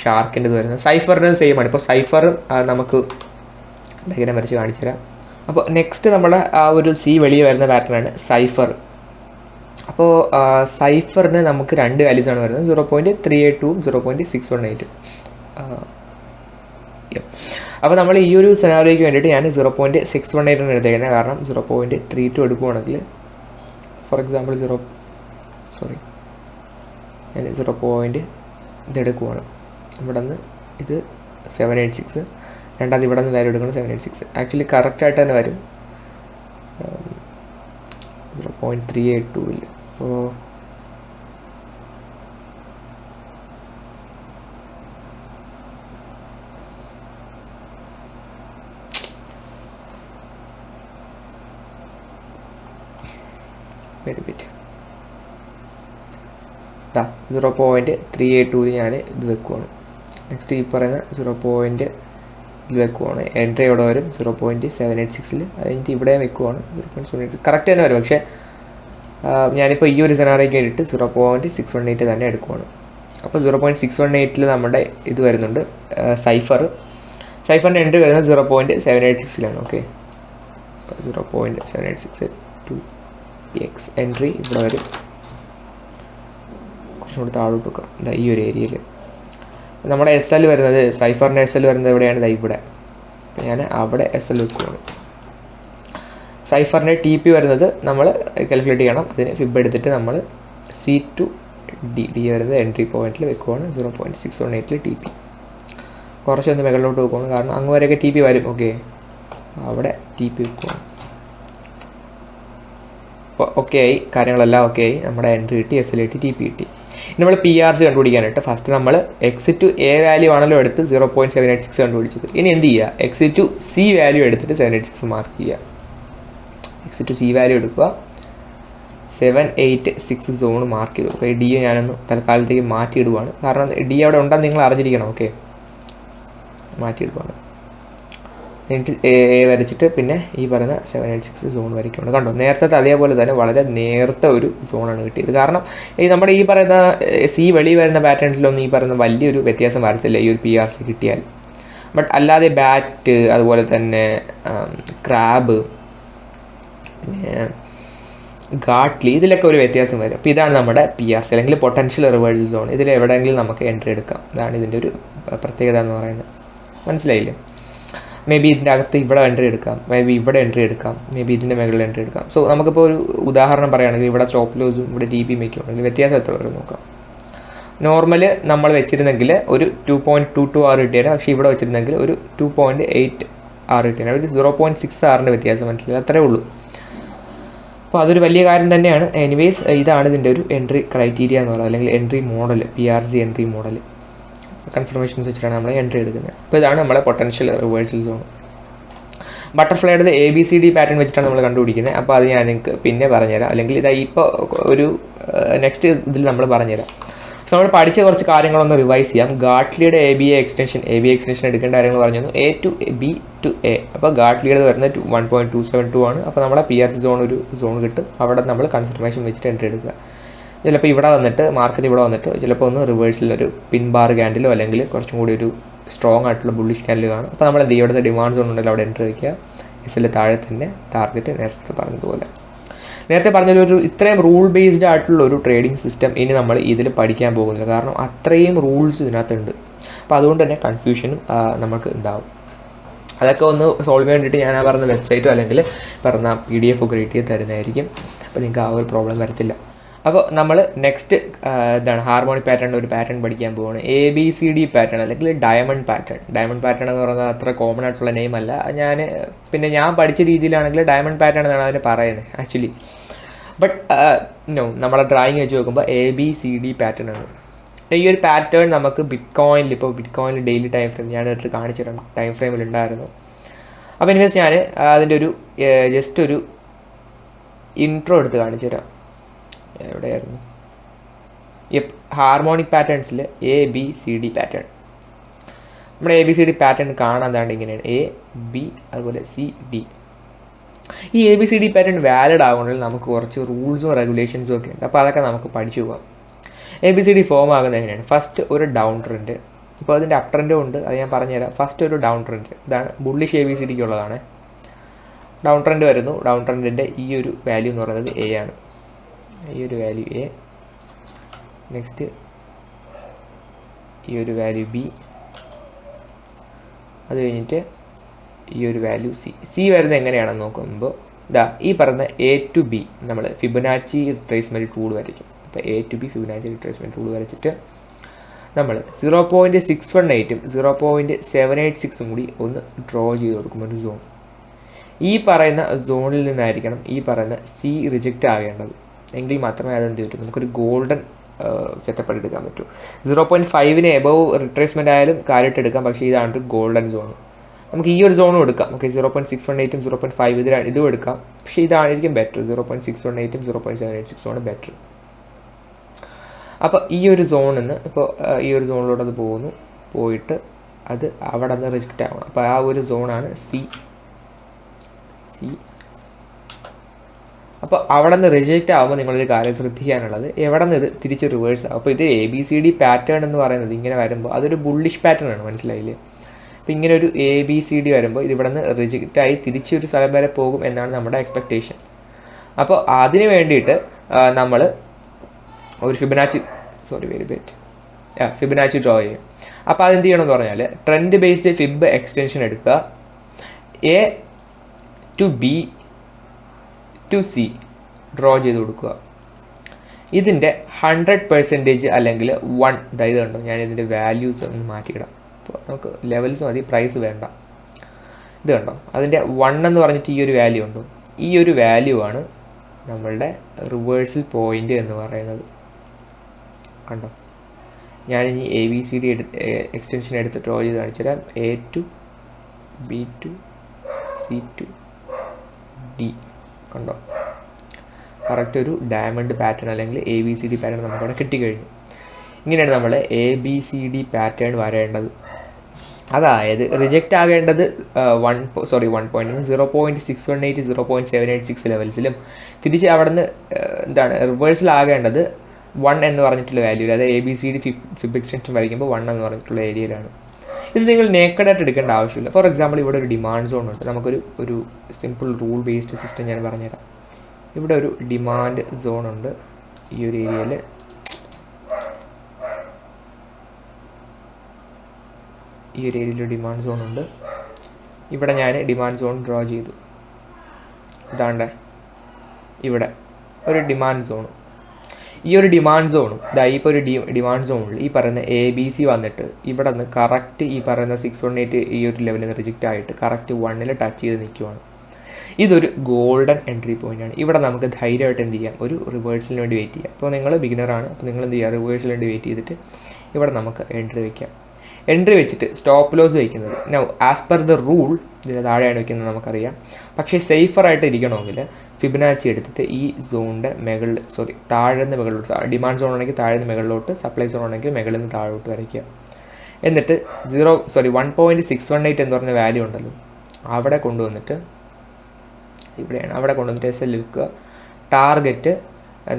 ഷാർക്കിൻ്റെ ഇത് വരുന്നത്. സൈഫറിന് സെയിം ആണ്. ഇപ്പോൾ സൈഫറും നമുക്ക് ഡയഗ്രാം വരച്ച് കാണിച്ചു തരാം. അപ്പോൾ നെക്സ്റ്റ് നമ്മുടെ ആ ഒരു സി വെളിയിൽ വരുന്ന പാറ്റേണാണ് സൈഫർ. അപ്പോൾ സൈഫറിന് നമുക്ക് 2 വാല്യൂസാണ് വരുന്നത്, 0.382 0.618. അപ്പോൾ നമ്മൾ ഈ ഒരു സെനാറിയോയ്ക്ക് വേണ്ടിയിട്ട് ഞാൻ 0.618 ആണ് എടുത്തേക്കുന്നത്, കാരണം 0.32 എടുക്കുകയാണെങ്കിൽ ഫോർ എക്സാമ്പിൾ ഞാൻ 0. ഇതെടുക്കുവാണ്. ഇവിടെ നിന്ന് ഇത് 786, രണ്ടാമത് ഇവിടെ നിന്ന് വാല്യൂ എടുക്കുന്നത് 786. ആക്ച്വലി കറക്റ്റായിട്ട് തന്നെ വരും 0.382. അപ്പോൾ വെരി ബിറ്റ് 0.382 ഞാൻ ഇത് വെക്കുവാണ്. നെക്സ്റ്റ് ഈ പറയുന്ന 0. ഇത് വെക്കുവാണ്. എൻട്രി ഇവിടെ വരും 0.786. അത് കഴിഞ്ഞിട്ട് ഇവിടെ വെക്കുവാണ് 0.78. കറക്റ്റ് തന്നെ വരും. പക്ഷേ ഞാനിപ്പോൾ ഈ ഒരു സെനാറിയോയ്ക്ക് വേണ്ടിയിട്ട് 0.618 തന്നെ എടുക്കുവാണ്. അപ്പോൾ 0.618 നമ്മുടെ ഇത് വരുന്നുണ്ട് സൈഫറിൻ്റെ എൻട്രി വരുന്നത് 0.786 ഓക്കെ. 0.786 2x എൻട്രി ഇവിടെ വരും. കുറച്ചും കൂടി താഴോട്ട് വെക്കുക. ഇതാ ഈ ഒരു ഏരിയയിൽ നമ്മുടെ SL വരുന്നത്, സൈഫറിൻ്റെ SL വരുന്നത് എവിടെയാണ്? ഇതാ ഇവിടെ. അപ്പോൾ ഞാൻ അവിടെ SL വെക്കുകയാണ്. സൈഫറിൻ്റെ TP വരുന്നത് നമ്മൾ കാൽക്കുലേറ്റ് ചെയ്യണം. അതിന് ഫിബ് എടുത്തിട്ട് നമ്മൾ C to D വരുന്നത് എൻട്രി പോയിന്റിൽ വെക്കുവാണ്. 0.618 TP. കുറച്ചൊന്ന് മുകളിലോട്ട് വെക്കുവാണ്, കാരണം അങ്ങ് വരെയൊക്കെ TP വരും. ഓക്കെ, അവിടെ TP വെക്കുവാണ്. അപ്പോൾ ഓക്കെ ആയി, കാര്യങ്ങളെല്ലാം ഓക്കെ ആയി. നമ്മുടെ എൻട്രി കിട്ടി, SL കിട്ടി, TP കിട്ടി. നമ്മൾ PRC കണ്ടുപിടിക്കാനായിട്ട് ഫസ്റ്റ് നമ്മൾ എക്സിറ്റ് ടു എ വാല്യൂ ആണല്ലോ എടുത്ത് 0.786 കണ്ടുപിടിച്ചത്. ഇനി എന്ത് ചെയ്യുക? എക്സിറ്റ് ടു സി വാല്യൂ എടുത്തിട്ട് 786 മാർക്ക് ചെയ്യുക. എക്സിറ്റ് ടു സി വാല്യൂ എടുക്കുക, 786 സോൺ മാർക്ക് ചെയ്തു. അപ്പോൾ ഈ D ഞാനൊന്ന് തൽക്കാലത്തേക്ക് മാറ്റിയിടുവാണ്, കാരണം D അവിടെ ഉണ്ടെന്ന് നിങ്ങൾ അറിഞ്ഞിരിക്കണം. ഓക്കെ, മാറ്റിയിടുവാണ്. എന്നിട്ട് എ വരച്ചിട്ട് പിന്നെ ഈ പറയുന്ന 786 സോൺ വരയ്ക്കുന്നുണ്ട്. കണ്ടോ, നേരത്തെ അതേപോലെ തന്നെ വളരെ നേരത്തെ ഒരു സോണാണ് കിട്ടിയത്. കാരണം ഈ നമ്മുടെ ഈ പറയുന്ന സി വെളി വരുന്ന പാറ്റേൺസിലൊന്നും ഈ പറയുന്ന വലിയൊരു വ്യത്യാസം വരത്തില്ല ഈ ഒരു PRC കിട്ടിയാൽ. ബട്ട് അല്ലാതെ ബാറ്റ്, അതുപോലെ തന്നെ ക്രാബ്, പിന്നെ ഗാട്ട്ലി, ഇതിലൊക്കെ ഒരു വ്യത്യാസം വരും. അപ്പോൾ ഇതാണ് നമ്മുടെ PRC അല്ലെങ്കിൽ പൊട്ടൻഷ്യൽ റിവേഴ്സൽ സോൺ. ഇതിൽ എവിടെയെങ്കിലും നമുക്ക് എൻട്രി എടുക്കാം. ഇതാണ് ഇതിൻ്റെ ഒരു പ്രത്യേകത എന്ന് പറയുന്നത്. മനസ്സിലായില്ലേ? മേ ബി ഇതിൻ്റെ അകത്ത് ഇവിടെ എൻട്രി എടുക്കാം, മേ ബി ഇവിടെ എൻട്രി എടുക്കാം, മേ ബി ഇതിൻ്റെ മുകളിൽ എൻട്രി എടുക്കാം. സോ നമുക്കിപ്പോൾ ഒരു ഉദാഹരണം പറയുകയാണെങ്കിൽ ഇവിടെ സ്റ്റോപ്പ് ലോസും ഇവിടെ TP വയ്ക്കുകയാണെങ്കിൽ വ്യത്യാസം എത്ര വരും നോക്കാം. നോർമൽ നമ്മൾ വെച്ചിരുന്നെങ്കിൽ ഒരു 2.22 കിട്ടിയാൽ, പക്ഷേ ഇവിടെ വെച്ചിരുന്നെങ്കിൽ ഒരു 2.8 കിട്ടിയാൽ, ഒരു 0.6 വ്യത്യാസം. മനസ്സിലായി? അത്രേ ഉള്ളൂ. അപ്പോൾ അതൊരു വലിയ കാര്യം തന്നെയാണ്. എനിവേസ്, ഇതാണ് ഇതിൻ്റെ ഒരു എൻട്രി ക്രൈറ്റീരിയ എന്ന് പറയുന്നത്, അല്ലെങ്കിൽ entry model, PRC entry model. Confirmations വെച്ചിട്ടാണ് നമ്മൾ എൻട്രി എടുക്കുന്നത്. അപ്പോൾ ഇതാണ് നമ്മളെ പൊട്ടൻഷ്യൽ റിവേഴ്സൽ സോൺ. ബട്ടർഫ്ലൈയുടെ ABCD പാറ്റേൺ വെച്ചിട്ടാണ് നമ്മൾ കണ്ടുപിടിക്കുന്നത്. അപ്പോൾ അത് ഞാൻ നിങ്ങൾക്ക് പിന്നെ പറഞ്ഞുതരാം, അല്ലെങ്കിൽ ഇതാ ഇപ്പോൾ ഒരു നെക്സ്റ്റ് ഇതിൽ നമ്മൾ പറഞ്ഞുതരാം. സോ നമ്മൾ പഠിച്ച കുറച്ച് കാര്യങ്ങളൊന്ന് റിവൈസ് ചെയ്യാം. ഗാട്ട്ലിയുടെ ABA എക്സ്റ്റൻഷൻ എടുക്കേണ്ട കാര്യങ്ങൾ പറഞ്ഞു തന്നു. A to B to A. അപ്പോൾ ഗാട്ട്ലിയുടെ വരുന്നത് 1.272 ആണ്. അപ്പോൾ നമ്മുടെ PRC സോൺ ഒരു സോൺ കിട്ടും. അവിടെ നമ്മൾ കൺഫർമേഷൻ വെച്ചിട്ട് എൻട്രി എടുക്കുക. ചിലപ്പോൾ ഇവിടെ വന്നിട്ട് മാർക്കറ്റ് ഇവിടെ വന്നിട്ട് ചിലപ്പോൾ ഒന്ന് റിവേഴ്സിൽ ഒരു പിൻ ബാർ ക്യാൻഡിലോ അല്ലെങ്കിൽ കുറച്ചും കൂടി ഒരു സ്ട്രോങ് ആയിട്ടുള്ള ബുള്ളിഷ് ക്യാൻഡിൽ കാണും. അപ്പോൾ നമ്മൾ എന്ത് ചെയ്യും, ഇവിടുത്തെ ഡിമാൻഡ് സോൺ ഉണ്ടല്ലോ അവിടെ എൻട്രി വയ്ക്കുക. എസ് താഴെ തന്നെ ടാർഗറ്റ് നേരത്തെ പറഞ്ഞതുപോലെ. നേരത്തെ പറഞ്ഞൊരു ഇത്രയും റൂൾ ബേസ്ഡ് ആയിട്ടുള്ള ഒരു ട്രേഡിംഗ് സിസ്റ്റം ഇനി നമ്മൾ ഇതിൽ പഠിക്കാൻ പോകുന്നില്ല. കാരണം അത്രയും റൂൾസ് ഇതിനകത്തുണ്ട്. അപ്പോൾ അതുകൊണ്ട് തന്നെ കൺഫ്യൂഷനും നമുക്ക് ഉണ്ടാവും. അതൊക്കെ ഒന്ന് സോൾവ് ചെയ്യാൻ വേണ്ടിയിട്ട് ഞാൻ പറഞ്ഞ വെബ്സൈറ്റോ അല്ലെങ്കിൽ പറഞ്ഞ PDF ക്രിയേറ്റ് ചെയ്ത് തരുന്നതായിരിക്കും. അപ്പോൾ നിങ്ങൾക്ക് ആ ഒരു പ്രോബ്ലം വരത്തില്ല. അപ്പോൾ നമ്മൾ നെക്സ്റ്റ് എന്താണ് ഹാർമോണിക് പാറ്റേൺ ഒരു പാറ്റേൺ പഠിക്കാൻ പോവുകയാണ്. ABCD പാറ്റേൺ അല്ലെങ്കിൽ ഡയമണ്ട് പാറ്റേൺ. ഡയമണ്ട് പാറ്റേൺ എന്ന് പറയുന്നത് അത്ര കോമൺ ആയിട്ടുള്ള നെയിം അല്ല. ഞാൻ പഠിച്ച രീതിയിലാണെങ്കിൽ ഡയമണ്ട് പാറ്റേൺ എന്നാണ് അതിന് പറയുന്നത് ആക്ച്വലി. ബട്ട് നമ്മളെ ഡ്രോയിങ് വെച്ച് നോക്കുമ്പോൾ ABCD പാറ്റേൺ ആണ്. ഈ ഒരു പാറ്റേൺ നമുക്ക് ബിറ്റ്കോയിനിൽ ഡെയിലി ടൈം ഫ്രെയിം ഞാൻ എടുത്ത് കാണിച്ചിട്ടുണ്ട്, ടൈം ഫ്രെയിമിൽ ഉണ്ടായിരുന്നു. അപ്പോൾ എനിവേസ് ഞാൻ അതിൻ്റെ ഒരു ജസ്റ്റ് ഒരു ഇൻട്രോ എടുത്ത് കാണിച്ചു തരാം. എവിടെയായിരുന്നു? ഹാർമോണിക് പാറ്റേൺസിൽ ABCD പാറ്റേൺ. നമ്മുടെ ABCD പാറ്റേൺ കാണാൻ താണ്ട് ഇങ്ങനെയാണ് AB അതുപോലെ CD. ഈ ABCD പാറ്റേൺ വാലിഡ് ആകുന്നതിൽ നമുക്ക് കുറച്ച് റൂൾസും റെഗുലേഷൻസും ഒക്കെ ഉണ്ട്. അപ്പോൾ അതൊക്കെ നമുക്ക് പഠിച്ചു പോകാം. ABCD ഫോം ആകുന്നത് എങ്ങനെയാണ്? ഫസ്റ്റ് ഒരു ഡൗൺ ട്രെൻഡ്. ഇപ്പോൾ അതിൻ്റെ അപ് ട്രെൻഡും ഉണ്ട്, അത് ഞാൻ പറഞ്ഞുതരാം. ഫസ്റ്റ് ഒരു ഡൗൺ ട്രെൻഡ്, ഇതാണ് ബുള്ളിഷ് ABCDക്ക് ഉള്ളതാണ്. ഡൗൺ ട്രെൻഡ് വരുന്നു. ഡൗൺ ട്രെൻഡിൻ്റെ ഈ ഒരു വാല്യൂ എന്ന് പറയുന്നത് A ആണ്. ഈ ഒരു വാല്യൂ A. നെക്സ്റ്റ് ഈ ഒരു വാല്യൂ B. അത് കഴിഞ്ഞിട്ട് ഈ ഒരു വാല്യൂ C വരുന്നത് എങ്ങനെയാണെന്ന് നോക്കുമ്പോൾ ഈ പറഞ്ഞ A to B നമ്മൾ ഫിബൊനാച്ചി റിട്രേസ്മെൻറ്റ് ടൂൾ വരയ്ക്കും. അപ്പോൾ A to B Fibonacci retracement tool വരച്ചിട്ട് നമ്മൾ 0.618 0.786 കൂടി ഒന്ന് ഡ്രോ ചെയ്ത് കൊടുക്കും ഒരു സോൺ. ഈ പറയുന്ന സോണിൽ നിന്നായിരിക്കണം ഈ പറയുന്ന C റിജക്റ്റ് ആകേണ്ടത്. എങ്കിൽ മാത്രമേ അതെന്ത് പറ്റൂ, നമുക്കൊരു ഗോൾഡൻ സെറ്റപ്പ് എടുക്കാൻ പറ്റൂ. 0.5 എബവ് റിട്രേസ്മെൻറ്റ് ആയാലും കാര്യമായിട്ട് എടുക്കാം. പക്ഷേ ഇതാണ് ഗോൾഡൻ സോൺ. നമുക്ക് ഈ ഒരു സോണും എടുക്കാം. ഓക്കെ, 0.618 0.5 ഇതും എടുക്കാം. പക്ഷേ ഇതായിരിക്കും ബെറ്റർ. 0.618 0.786 ആണ് ബെറ്റർ. അപ്പോൾ ഈ ഒരു സോണിൽ നിന്ന് ഇപ്പോൾ ഈ ഒരു സോണിലൂടെ അത് പോയിട്ട് അത് അവിടെ നിന്ന് റിജക്റ്റ് ആവണം. അപ്പോൾ ആ ഒരു സോണാണ് C. അപ്പോൾ അവിടെ നിന്ന് റിജക്റ്റ് ആകുമ്പോൾ നിങ്ങളൊരു കാര്യം ശ്രദ്ധിക്കാനുള്ളത്, എവിടെ നിന്ന് ഇത് തിരിച്ച് റിവേഴ്സ് ആകും. അപ്പോൾ ഇത് ABCD പാറ്റേൺ എന്ന് പറയുന്നത് ഇങ്ങനെ വരുമ്പോൾ അതൊരു ബുള്ളിഷ് പാറ്റേൺ ആണ്, മനസ്സിലായില്ലേ? അപ്പോൾ ഇങ്ങനെ ഒരു ABCD വരുമ്പോൾ ഇതിവിടെ നിന്ന് റിജക്റ്റായി തിരിച്ചൊരു സ്ഥലം വരെ പോകും എന്നാണ് നമ്മുടെ എക്സ്പെക്റ്റേഷൻ. അപ്പോൾ അതിന് വേണ്ടിയിട്ട് നമ്മൾ ഒരു ഫിബൊനാച്ചി ഡ്രോ ചെയ്യും. അപ്പോൾ അതെന്ത് ചെയ്യണമെന്ന് പറഞ്ഞാൽ ട്രെൻഡ് ബേസ്ഡ് ഫിബ് എക്സ്റ്റൻഷൻ എടുക്കുക. A to B to C draw ചെയ്ത് കൊടുക്കുക. ഇതിൻ്റെ 100% അല്ലെങ്കിൽ 1 ഇത് കണ്ടോ, ഞാൻ ഇതിൻ്റെ വാല്യൂസ് ഒന്ന് മാറ്റിയിടാം. അപ്പോൾ നമുക്ക് ലെവൽസ് മതി, പ്രൈസ് വേണ്ട. ഇത് കണ്ടോ, അതിൻ്റെ 1 എന്ന് പറഞ്ഞിട്ട് ഈ ഒരു വാല്യൂ ഉണ്ടോ, ഈ ഒരു വാല്യൂ ആണ് നമ്മളുടെ റിവേഴ്സൽ പോയിൻ്റ് എന്ന് പറയുന്നത്. കണ്ടോ, ഞാനിനി ABCD എക്സ്റ്റൻഷൻ എടുത്ത് ഡ്രോ ചെയ്ത് കാണിച്ചു തരാം. A to B to C to D. കണ്ടോ, കറക്റ്റ് ഒരു ഡയമണ്ട് പാറ്റേൺ അല്ലെങ്കിൽ ABCD പാറ്റേൺ നമുക്കവിടെ കിട്ടിക്കഴിഞ്ഞു. ഇങ്ങനെയാണ് നമ്മൾ ABCD പാറ്റേൺ വരേണ്ടത്. അതായത് റിജക്റ്റ് ആകേണ്ടത് 0.618 0.786 ലെവൽസിലും തിരിച്ച് അവിടെ നിന്ന് റിവേഴ്സൽ ആകേണ്ടത് 1 എന്ന് പറഞ്ഞിട്ടുള്ള വാല്യൂ, അതായത് ABCD ഫിബ് എക്സ്റ്റൻഷൻ വരയ്ക്കുമ്പോൾ 1 എന്ന് പറഞ്ഞിട്ടുള്ള ഏരിയയിലാണ്. ഇത് നിങ്ങൾ നേക്കഡായിട്ട് എടുക്കേണ്ട ആവശ്യമില്ല. ഫോർ എക്സാമ്പിൾ ഇവിടെ ഒരു ഡിമാൻഡ് സോൺ ഉണ്ട്. നമുക്കൊരു സിമ്പിൾ റൂൾ ബേസ്ഡ് സിസ്റ്റം ഞാൻ പറഞ്ഞുതരാം. ഇവിടെ ഒരു ഡിമാൻഡ് സോൺ ഉണ്ട്. ഈ ഒരു ഏരിയയിൽ ഡിമാൻഡ് സോൺ ഉണ്ട്. ഇവിടെ ഞാൻ ഡിമാൻഡ് സോൺ ഡ്രോ ചെയ്തു. ഇതാണ്ട് ഇവിടെ ഒരു ഡിമാൻഡ് സോണും ഈ ഒരു ഡിമാൻഡ് സോണും ഇപ്പോൾ ഒരു ഡിമാൻഡ് സോണിൽ ഈ പറയുന്ന ABC വന്നിട്ട് ഇവിടെ നിന്ന് കറക്റ്റ് ഈ പറയുന്ന 618 ഈ ഒരു ലെവലിൽ നിന്ന് റിജക്റ്റ് ആയിട്ട് കറക്റ്റ് 1 ടച്ച് ചെയ്ത് നിൽക്കുവാണ്. ഇതൊരു ഗോൾഡൻ എൻട്രി പോയിൻ്റാണ്. ഇവിടെ നമുക്ക് ധൈര്യമായിട്ട് എന്ത് ചെയ്യാം, ഒരു റിവേഴ്സലിന് വേണ്ടി വെയിറ്റ് ചെയ്യാം. അപ്പോൾ നിങ്ങൾ ബിഗിനറാണ്, അപ്പോൾ നിങ്ങൾ എന്ത് ചെയ്യുക, റിവേഴ്സലിന് വേണ്ടി വെയിറ്റ് ചെയ്തിട്ട് ഇവിടെ നമുക്ക് എൻട്രി വയ്ക്കാം. എൻട്രി വെച്ചിട്ട് സ്റ്റോപ്പ് ലോസ് വയ്ക്കുന്നത് ആസ് പെർ ദ റൂൾ ഇതിന് താഴെയാണ് വയ്ക്കുന്നത് നമുക്കറിയാം. പക്ഷേ സേഫറായിട്ട് ഇരിക്കണമെങ്കിൽ ഫിബൊനാച്ചി എടുത്തിട്ട് ഈ സോണിൻ്റെ താഴെ നിന്ന് മുകളിലോട്ട്, ഡിമാൻഡ് സോൺ ആണെങ്കിൽ താഴെ നിന്ന് മുകളിലോട്ട്, സപ്ലൈ സോൺ ആണെങ്കിൽ മുകളിൽ നിന്ന് താഴോട്ട് വരയ്ക്കുക. എന്നിട്ട് 1.618 എന്ന് പറഞ്ഞ വാല്യൂ ഉണ്ടല്ലോ, അവിടെ കൊണ്ടുവന്നിട്ട് ഇവിടെയാണ്, അവിടെ കൊണ്ടുവന്നിട്ട് SL വെക്കുക. ടാർഗറ്റ്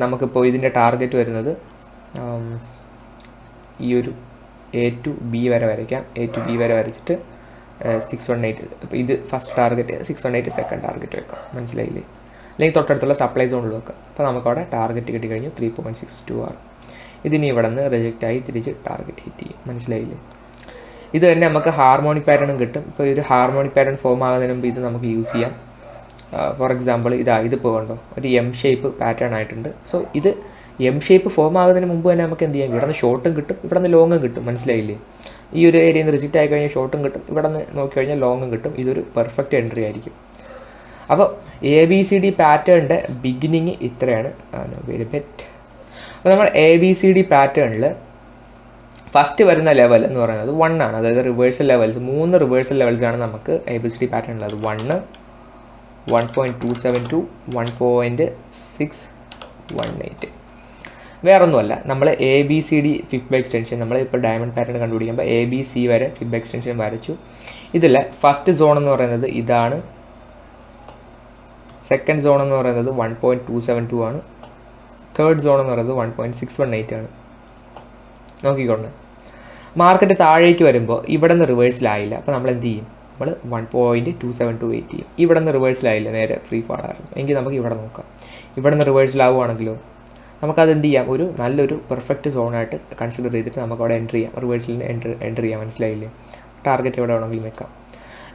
നമുക്കിപ്പോൾ ഇതിൻ്റെ ടാർഗറ്റ് വരുന്നത് ഈ ഒരു എ ടു ബി വരെ വരയ്ക്കാം. എ ടു ബി വരെ വരച്ചിട്ട് 618, അപ്പോൾ ഇത് ഫസ്റ്റ് ടാർഗറ്റ്, 618 സെക്കൻഡ് ടാർഗറ്റ് വെക്കാം. മനസ്സിലായില്ലേ? അല്ലെങ്കിൽ തൊട്ടടുത്തുള്ള സപ്ലൈ സോണിൽ വെക്കാം. അപ്പോൾ നമുക്കവിടെ ടാർഗറ്റ് കിട്ടിക്കഴിഞ്ഞു 3.62 R. ഇതിനി ഇവിടെ നിന്ന് റിജക്റ്റായി തിരിച്ച് ടാർഗറ്റ് ഹിറ്റ് ചെയ്യും. മനസ്സിലായില്ലേ? ഇത് തന്നെ നമുക്ക് ഹാർമോണിക് പാറ്റേണും കിട്ടും. ഇപ്പോൾ ഒരു ഹാർമോണിക് പാറ്റേൺ ഫോം ആകുന്നതിന് മുമ്പ് ഇത് നമുക്ക് യൂസ് ചെയ്യാം. ഫോർ എക്സാമ്പിൾ ഇതിപ്പോൾ കണ്ടോ, ഒരു എം ഷേപ്പ് പാറ്റേൺ ആയിട്ടുണ്ട്. സോ ഇത് എം ഷേപ്പ് ഫോം ആകുന്നതിന് മുമ്പ് തന്നെ നമുക്ക് എന്ത് ചെയ്യാം, ഇവിടെ നിന്ന് ഷോർട്ടും കിട്ടും, ഇവിടെ നിന്ന് ലോങ്ങും കിട്ടും. മനസ്സിലായില്ലേ? ഈ ഒരു ഏരിയയിൽ നിന്ന് റിജക്റ്റ് ആയി കഴിഞ്ഞാൽ ഷോർട്ടും കിട്ടും, ഇവിടെ നിന്ന് നോക്കിക്കഴിഞ്ഞാൽ ലോങ്ങും കിട്ടും. ഇതൊരു പെർഫെക്റ്റ് എൻട്രി ആയിരിക്കും. അപ്പോൾ ABCD പാറ്റേണിൻ്റെ ബിഗിനിങ് ഇത്രയാണ്. Very bet. അപ്പോൾ നമ്മൾ ABCD പാറ്റേണിൽ ഫസ്റ്റ് വരുന്ന ലെവൽ എന്ന് പറയുന്നത് 1 ആണ്. അതായത് റിവേഴ്സൽ ലെവൽസ്, 3 റിവേഴ്സൽ ലെവൽസാണ് നമുക്ക് ABCD പാറ്റേണിലുള്ളത്. 1, 1.272, 1.618. വേറൊന്നുമല്ല, നമ്മൾ ABCD ഫിബ് എക്സ്റ്റൻഷൻ, നമ്മൾ ഇപ്പോൾ ഡയമണ്ട് പാറ്റേൺ കണ്ടുപിടിക്കുമ്പോൾ ABC വരെ ഫിബ് എക്സ്റ്റൻഷൻ വരച്ചു. ഇതിൽ ഫസ്റ്റ് സോൺ എന്ന് പറയുന്നത് ഇതാണ്. സെക്കൻഡ് സോൺ എന്ന് പറയുന്നത് 1.272 ആണ്. തേർഡ് സോൺ എന്ന് പറയുന്നത് 1.618 ആണ്. നോക്കിക്കൊണ്ട് മാർക്കറ്റ് താഴേക്ക് വരുമ്പോൾ ഇവിടെ നിന്ന് റിവേഴ്സിലായില്ല. അപ്പോൾ നമ്മൾ എന്ത് ചെയ്യും? നമ്മൾ 1.272 വെയിറ്റ് ചെയ്യും. ഇവിടെ നിന്ന് റിവേഴ്സിലായില്ല, നേരെ ഫ്രീ ഫാൾ ആയിരുന്നു എങ്കിൽ നമുക്ക് ഇവിടെ നോക്കാം. ഇവിടെ നിന്ന് റിവേഴ്സിലാവുകയാണെങ്കിലോ നമുക്കത് എന്ത് ചെയ്യാം, ഒരു നല്ലൊരു പെർഫെക്റ്റ് സോണായിട്ട് കൺസിഡർ ചെയ്തിട്ട് നമുക്ക് അവിടെ എൻ്റർ ചെയ്യാം. റിവേഴ്സിൽ എൻ്റർ ചെയ്യാം. മനസ്സിലായില്ലേ? ടാർഗറ്റ് എവിടെ വേണമെങ്കിലും വെക്കാം.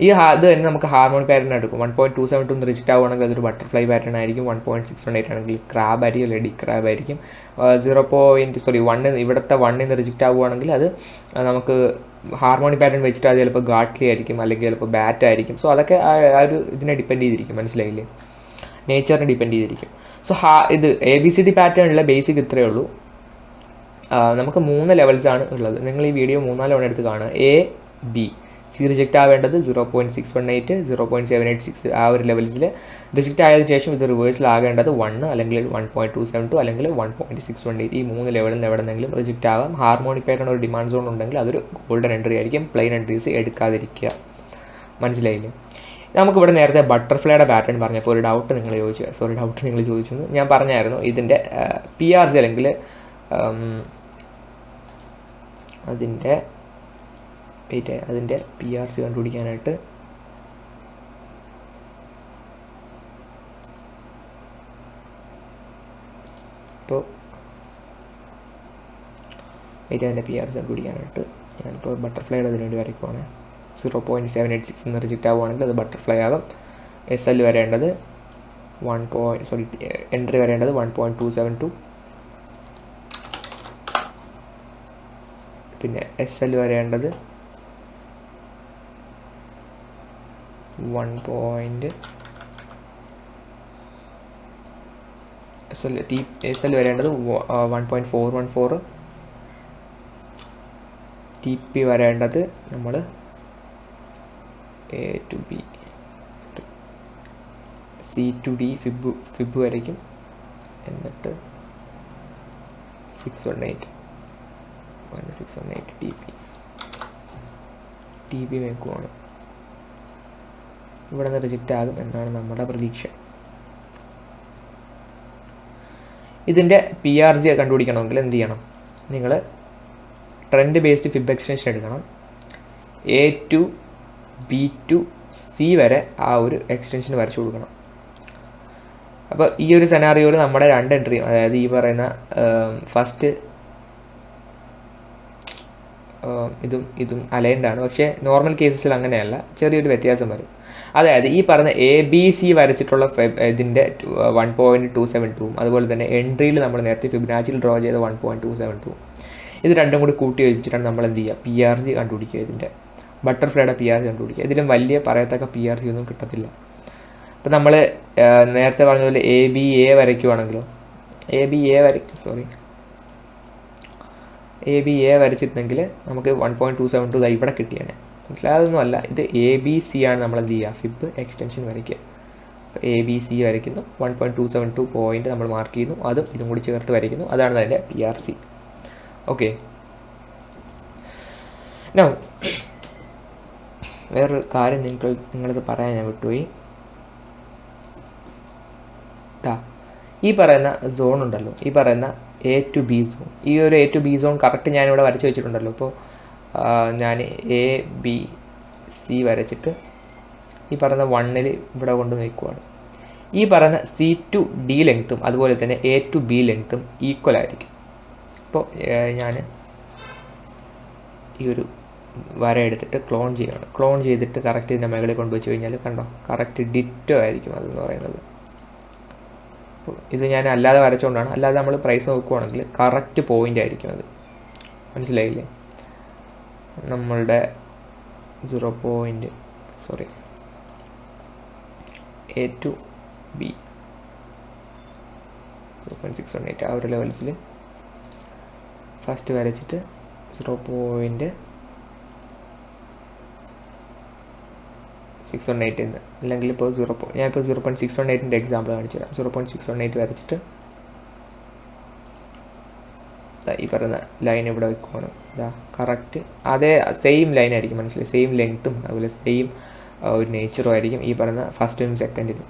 ഇത് തന്നെ നമുക്ക് ഹാർമോണിക് പാറ്റേൺ എടുക്കും. 1.272 റിജക്റ്റ് ആവുകയാണെങ്കിൽ അതൊരു ബട്ടർഫ്ലൈ പാറ്റേൺ ആയിരിക്കും. 1.618 ആണെങ്കിൽ ക്രാബ് ആയിരിക്കും, ലെഡി ക്രാബ് ആയിരിക്കും. 1 ഇവിടുത്തെ 1 റിജക്റ്റ് ആവുകയാണെങ്കിൽ അത് നമുക്ക് ഹാർമോണിക് പാറ്റേൺ വെച്ചിട്ട് അത് ചിലപ്പോൾ ഗാട്ട്ലി ആയിരിക്കും, അല്ലെങ്കിൽ ചിലപ്പോൾ ബാറ്റ് ആയിരിക്കും. സോ അതൊക്കെ ആ ഒരു ഇതിനെ ഡിപ്പെൻഡ് ചെയ്തിരിക്കും. മനസ്സിലായില്ലേ? നേച്ചറിനെ ഡിപ്പെൻഡ് ചെയ്തിരിക്കും. സോ ഇത് ABCD പാറ്റേണിലെ ബേസിക് ഇത്രയേ ഉള്ളൂ. നമുക്ക് 3 ലെവൽസാണ് ഉള്ളത്. നിങ്ങൾ ഈ വീഡിയോ 3-4 തവണ എടുത്ത് കാണുക. A, B. C റിജക്റ്റ് ആവേണ്ടത് 0.618, 0.786 ആ ഒരു ലെവൽസിൽ റിജക്റ്റ് ആയതിനു ശേഷം ഇത് റിവേഴ്സിലാകേണ്ടത് 1 അല്ലെങ്കിൽ 1.272 അല്ലെങ്കിൽ 1.618. ഈ 3 ലെവലിൽ നിന്ന് എവിടെന്നെങ്കിലും റിജക്റ്റ് ആകാം. ഹാർമോണിക് പാറ്റേൺ ഒരു ഡിമാൻഡ് സോൺ ഉണ്ടെങ്കിൽ അതൊരു ഗോൾഡൻ എൻട്രി ആയിരിക്കും. പ്ലെയിൻ എൻട്രീസ് എടുക്കാതിരിക്കുക. മനസ്സിലായില്ലേ? നമുക്കിവിടെ നേരത്തെ ബട്ടർഫ്ലൈയുടെ പാറ്റേൺ പറഞ്ഞപ്പോൾ ഒരു ഡൗട്ട് നിങ്ങൾ ചോദിച്ചു ഞാൻ പറഞ്ഞായിരുന്നു. ഇതിൻ്റെ PRC അല്ലെങ്കിൽ അതിൻ്റെ PRC കണ്ടുപിടിക്കാനായിട്ട് ഇപ്പോൾ അതിൻ്റെ PRC കണ്ടുപിടിക്കാനായിട്ട് ഞാനിപ്പോൾ ബട്ടർഫ്ലൈയുടെ അതിന് വേണ്ടി വരയ്ക്കുവാണ്. 0.786 എന്ന് റിജക്റ്റ് ആവുകയാണെങ്കിൽ അത് ബട്ടർഫ്ലൈ ആകും. SL വരേണ്ടത് എൻട്രി വരേണ്ടത് 1.272, പിന്നെ SL വരേണ്ടത് 1.414, TP വരേണ്ടത് നമ്മൾ A to B, C to D fib വരയ്ക്കും. എന്നിട്ട് 618 TP വെക്കുവാണ്. ഇവിടെ നിന്ന് റിജക്റ്റ് ആകും എന്നാണ് നമ്മുടെ പ്രതീക്ഷ. ഇതിൻ്റെ PRC കണ്ടുപിടിക്കണമെങ്കിൽ എന്ത് ചെയ്യണം? നിങ്ങൾ ട്രെൻഡ് ബേസ്ഡ് ഫിബ് എക്സ്റ്റൻഷൻ എടുക്കണം. A to B to C വരെ ആ ഒരു എക്സ്റ്റൻഷൻ വരച്ചു കൊടുക്കണം. അപ്പോൾ ഈ ഒരു സെനാറിയോയിൽ നമ്മുടെ 2 എൻട്രിയും, അതായത് ഈ പറയുന്ന ഫസ്റ്റ് ഇതും അലൈൻഡ് ആണ്. പക്ഷേ നോർമൽ കേസസിൽ അങ്ങനെയല്ല, ചെറിയൊരു വ്യത്യാസം വരും. അതായത് ഈ പറഞ്ഞ ABC വരച്ചിട്ടുള്ള ഇതിൻ്റെ 1.272 അതുപോലെ തന്നെ എൻട്രിയിൽ നമ്മൾ നേരത്തെ ഫിബൊനാച്ചിയിൽ ഡ്രോ ചെയ്ത 1.272 ഇത് രണ്ടും കൂടി കൂട്ടി വെച്ചിട്ടാണ് നമ്മൾ എന്ത് ചെയ്യുക, PRC കണ്ടുപിടിക്കുക. ഇതിൻ്റെ ബട്ടർഫ്ലൈയുടെ PRC കണ്ടുപിടിക്കുക. ഇതിലും വലിയ പറയത്തക്ക PRC ഒന്നും കിട്ടത്തില്ല. അപ്പോൾ നമ്മൾ നേരത്തെ പറഞ്ഞതുപോലെ ABA വരയ്ക്കുവാണെങ്കിലോ ABA വരച്ചിട്ടുണ്ടെങ്കിൽ നമുക്ക് 1.272 ഇവിടെ കിട്ടിയാണ്. മനസ്സിലായതൊന്നും അല്ല, ഇത് ABC ആണ് നമ്മൾ എന്ത് ചെയ്യുക, ഫിബ് എക്സ്റ്റൻഷൻ വരയ്ക്കുക. അപ്പോൾ ABC വരയ്ക്കുന്നു, 1.272 പോയിന്റ് നമ്മൾ മാർക്ക് ചെയ്യുന്നു, അതും ഇതും കൂടി ചേർത്ത് വരയ്ക്കുന്നു. അതാണ് അതിൻ്റെ PRC. ഓക്കെ, നൗ വേറൊരു കാര്യം നിങ്ങളിത് പറയാൻ ഞാൻ വിട്ടുപോയി. ഈ പറയുന്ന സോൺ ഉണ്ടല്ലോ, ഈ പറയുന്ന A to B സോൺ, ഈ ഒരു A to B zone correct ഞാനിവിടെ വരച്ച് വെച്ചിട്ടുണ്ടല്ലോ. അപ്പോൾ ഞാൻ എ ബി സി വരച്ചിട്ട് ഈ പറയുന്ന 1 ഇവിടെ കൊണ്ട് നോക്കുവാണ്. ഈ പറയുന്ന സി ടു ഡി ലെങ്ത്തും അതുപോലെ തന്നെ എ ടു ബി ലെങ്ത്തും ഈക്വൽ ആയിരിക്കും. അപ്പോൾ ഞാൻ ഈ ഒരു വര എടുത്തിട്ട് ക്ലോൺ ചെയ്യണം. ക്ലോൺ ചെയ്തിട്ട് കറക്റ്റ് ഇതിൻ്റെ മുകളിൽ കൊണ്ടുവച്ച് കഴിഞ്ഞാൽ കണ്ടോ കറക്റ്റ് ഡിറ്റോ ആയിരിക്കും അതെന്ന് പറയുന്നത്. അപ്പോൾ ഇത് ഞാൻ അല്ലാതെ വരച്ചുകൊണ്ടാണ്. അല്ലാതെ നമ്മൾ പ്രൈസ് നോക്കുവാണെങ്കിൽ കറക്റ്റ് പോയിൻ്റ് ആയിരിക്കും അത്. മനസ്സിലായില്ലേ? നമ്മളുടെ 0. എ ടു ബി 0.618 ആ ഒരു ലെവൽസിൽ ഫസ്റ്റ് വരച്ചിട്ട് 0.618 അല്ലെങ്കിൽ ഇപ്പോൾ ഞാനിപ്പോൾ 0.618 എക്സാമ്പിൾ കാണിച്ചു തരാം. 0.618 വരച്ചിട്ട് ഈ പറയുന്ന ലൈൻ ഇവിടെ വെക്കുവാണ്. ഇതാ കറക്റ്റ് അതേ സെയിം ലൈൻ ആയിരിക്കും. മനസ്സിലായി? സെയിം ലെങ്ത്തും അതുപോലെ സെയിം ഒരു നേച്ചറും ആയിരിക്കും ഈ പറയുന്ന ഫസ്റ്റിനും സെക്കൻഡിനും.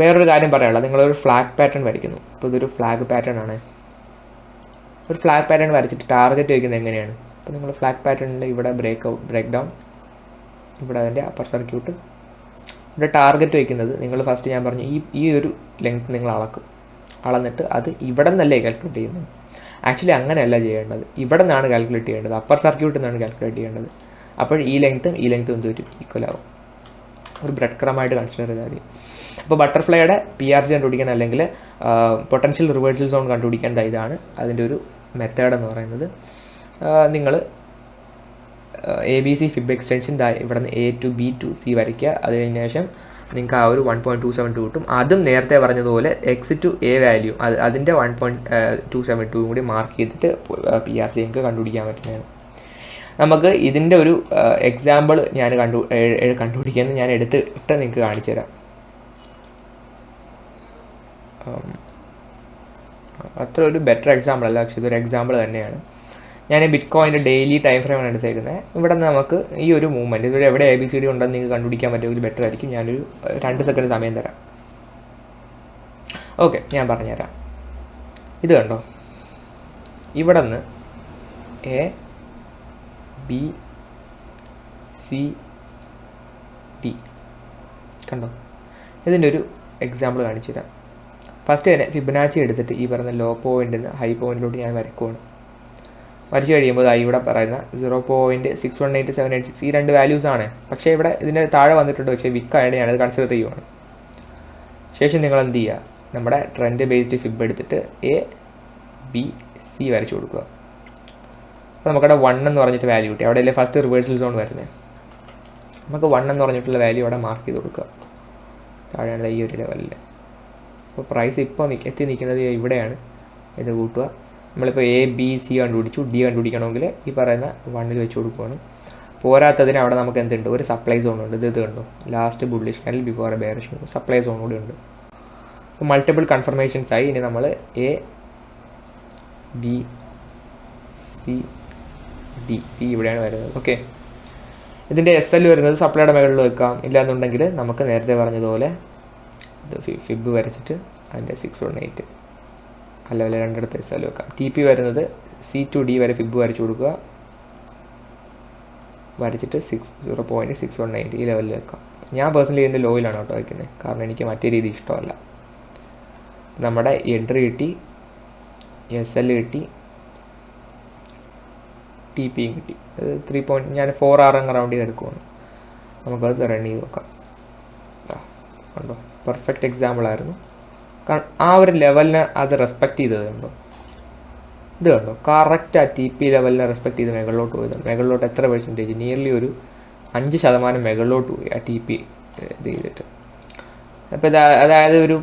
വേറൊരു കാര്യം പറയാനുള്ളത്, നിങ്ങളൊരു ഫ്ലാഗ് പാറ്റേൺ വരയ്ക്കുന്നു. ഇപ്പോൾ ഇതൊരു ഫ്ലാഗ് പാറ്റേൺ ആണ്. ഒരു ഫ്ലാഗ് പാറ്റേൺ വരച്ചിട്ട് ടാർഗറ്റ് വയ്ക്കുന്നത് എങ്ങനെയാണ്? അപ്പോൾ നിങ്ങൾ ഫ്ലാഗ് പാറ്റേണിൽ ഇവിടെ ബ്രേക്ക് ഡൗൺ, ഇവിടെ അതിൻ്റെ അപ്പർ സർക്യൂട്ട്, ഇവിടെ ടാർഗറ്റ് വയ്ക്കുന്നത് നിങ്ങൾ ഫസ്റ്റ് ഞാൻ പറഞ്ഞു ഈ ഒരു ലെങ്ത് നിങ്ങൾ അളന്നിട്ട് അത് ഇവിടെ നിന്നല്ലേ കാൽക്കുലേറ്റ് ചെയ്യുന്നത്. ആക്ച്വലി അങ്ങനെയല്ല ചെയ്യേണ്ടത്. ഇവിടെ നിന്നാണ് കാൽക്കുലേറ്റ് ചെയ്യേണ്ടത്. അപ്പർ സർക്യൂട്ടിൽ നിന്നാണ് കാൽക്കുലേറ്റ് ചെയ്യേണ്ടത്. അപ്പോൾ ഈ ലെങ്ത്തും എന്ത് വരും? ഈക്വൽ ആവും. ഒരു ബ്രെഡ് ക്രമായിട്ട് കൺസിഡർ ചെയ്താൽ മതി. അപ്പോൾ ബട്ടർഫ്ലൈയുടെ PRG കണ്ടുപിടിക്കാൻ അല്ലെങ്കിൽ പൊട്ടൻഷ്യൽ റിവേഴ്സൽ സോൺ കണ്ടുപിടിക്കാൻ ഇതാണ് അതിൻ്റെ ഒരു മെത്തേഡ് എന്ന് പറയുന്നത്. നിങ്ങൾ ABC ഫിബ് എക്സ്റ്റൻഷൻ ഇവിടെ നിന്ന് A to B to C വരയ്ക്കുക. അത് കഴിഞ്ഞ ശേഷം നിങ്ങൾക്ക് ആ ഒരു 1.272 കിട്ടും. അതും നേരത്തെ പറഞ്ഞതുപോലെ X to A വാല്യൂ അതിൻ്റെ 1.272 കൂടി മാർക്ക് ചെയ്തിട്ട് PRG നിങ്ങൾക്ക് കണ്ടുപിടിക്കാൻ പറ്റുന്നതാണ്. നമുക്ക് ഇതിൻ്റെ ഒരു എക്സാമ്പിൾ ഞാൻ കണ്ടുപിടിക്കുന്നത് ഞാൻ എടുത്തിട്ട് നിങ്ങൾക്ക് കാണിച്ചു തരാം. അത്ര ഒരു ബെറ്റർ എക്സാമ്പിൾ അല്ല, പക്ഷേ ഇതൊരു എക്സാമ്പിൾ തന്നെയാണ്. ഞാൻ ബിറ്റ് കോയിൻ്റെ ഡെയിലി ടൈം ഫ്രെയിമാണ് എടുത്തേക്കുന്നത്. ഇവിടെ നിന്ന് നമുക്ക് ഈ ഒരു മൂവ്മെൻറ്റ് ഇവിടെ എവിടെ ABCD ഉണ്ടെന്ന് നിങ്ങൾക്ക് കണ്ടുപിടിക്കാൻ പറ്റുമെങ്കിൽ ബെറ്റർ ആയിരിക്കും. ഞാനൊരു 2 സെക്കൻഡ് സമയം തരാം. ഓക്കെ, ഞാൻ പറഞ്ഞുതരാം. ഇത് കണ്ടോ, ഇവിടെ നിന്ന് A B C D കണ്ടോ. ഇതിൻ്റെ ഒരു എക്സാമ്പിൾ കാണിച്ചു തരാം. ഫസ്റ്റ് തന്നെ ഫിബനാച്ചി എടുത്തിട്ട് ഈ പറയുന്ന ലോ പോയിൻ്റിൽ നിന്ന് ഹൈ പോയിൻറ്റിലോട്ട് ഞാൻ വരയ്ക്കുവാണ്. വരച്ച് കഴിയുമ്പോൾ ഇവിടെ പറയുന്ന 0.618786 ഈ 2 വാല്യൂസാണ്. പക്ഷേ ഇവിടെ ഇതിൻ്റെ താഴെ വന്നിട്ടുണ്ട്, പക്ഷേ വിക്കായിട്ട് ഞാനത് കൺസിഡർ ചെയ്യുവാണ്. ശേഷം നിങ്ങൾ എന്ത് ചെയ്യുക, നമ്മുടെ ട്രെൻഡ് ബേസ്ഡ് ഫിബ് എടുത്തിട്ട് A B C വരച്ച് കൊടുക്കുക. അപ്പോൾ നമുക്കവിടെ 1 എന്ന് പറഞ്ഞിട്ട് വാല്യൂ കിട്ടി. അവിടെയല്ലേ ഫസ്റ്റ് റിവേഴ്സൽ സോൺ വരുന്നത്. നമുക്ക് 1 എന്ന് പറഞ്ഞിട്ടുള്ള വാല്യൂ അവിടെ മാർക്ക് ചെയ്ത് കൊടുക്കുക. താഴെയുള്ള ഈ ഒരു ലെവലിൽ. അപ്പോൾ പ്രൈസ് ഇപ്പോൾ എത്തി നിൽക്കുന്നത് ഇവിടെയാണ്. ഇത് കൂട്ടുക. നമ്മളിപ്പോൾ A B C കണ്ടുപിടിച്ചു. D കണ്ടുപിടിക്കണമെങ്കിൽ ഈ പറയുന്ന 1 വെച്ച് കൊടുക്കുകയാണ്. പോരാത്തതിന് അവിടെ നമുക്ക് എന്തുണ്ട്, ഒരു സപ്ലൈ സോൺ ഉണ്ട്. ഇത് കണ്ടു, last bullish candle before A bearish move, supply zone കൂടി ഉണ്ട്. അപ്പോൾ മൾട്ടിപ്പിൾ കൺഫർമേഷൻസ് ആയി. ഇനി നമ്മൾ A B C D ഇവിടെയാണ് വരുന്നത്. ഓക്കെ, ഇതിൻ്റെ SL വരുന്നത് സപ്ലൈയുടെ മുകളിൽ വെക്കാം. ഇല്ലയെന്നുണ്ടെങ്കിൽ നമുക്ക് നേരത്തെ പറഞ്ഞതുപോലെ ഫിബ് വരച്ചിട്ട് അതിൻ്റെ 618 അല്ലെങ്കിൽ 2 SL വെക്കാം. TP വരുന്നത് C to D വരെ ഫിബ് വരച്ച് കൊടുക്കുക. വരച്ചിട്ട് 0.618 ഈ ലെവലിൽ വെക്കാം. ഞാൻ പേഴ്സണലി ഇതിൻ്റെ ലോയിലാണ് കേട്ടോ വയ്ക്കുന്നത്, കാരണം എനിക്ക് മറ്റേ രീതി ഇഷ്ടമല്ല. നമ്മുടെ എൻട്രി കിട്ടി, SL കിട്ടി, TPയും കിട്ടി. അത് 3 ഞാൻ 4R റൗണ്ട് ചെയ്ത് എടുക്കുവാണ്. നമുക്കത് റൺ ചെയ്ത് നോക്കാം. കണ്ടോ, പെർഫെക്റ്റ് എക്സാമ്പിൾ ആയിരുന്നു. ആ ഒരു ലെവലിനെ അത് റെസ്പെക്റ്റ് ചെയ്തത് കണ്ടോ. ഇത് കണ്ടോ, കറക്റ്റ് ആ TP ലെവലിനെ റെസ്പെക്ട് ചെയ്ത് മുകളിലോട്ട് പോയതാണ്. മുകളിലോട്ട് എത്ര %? നിയർലി ഒരു 5% മുകളിലോട്ട് പോയി ആ TP ഇത് ചെയ്തിട്ട്. അപ്പോൾ അതായത് ഒരു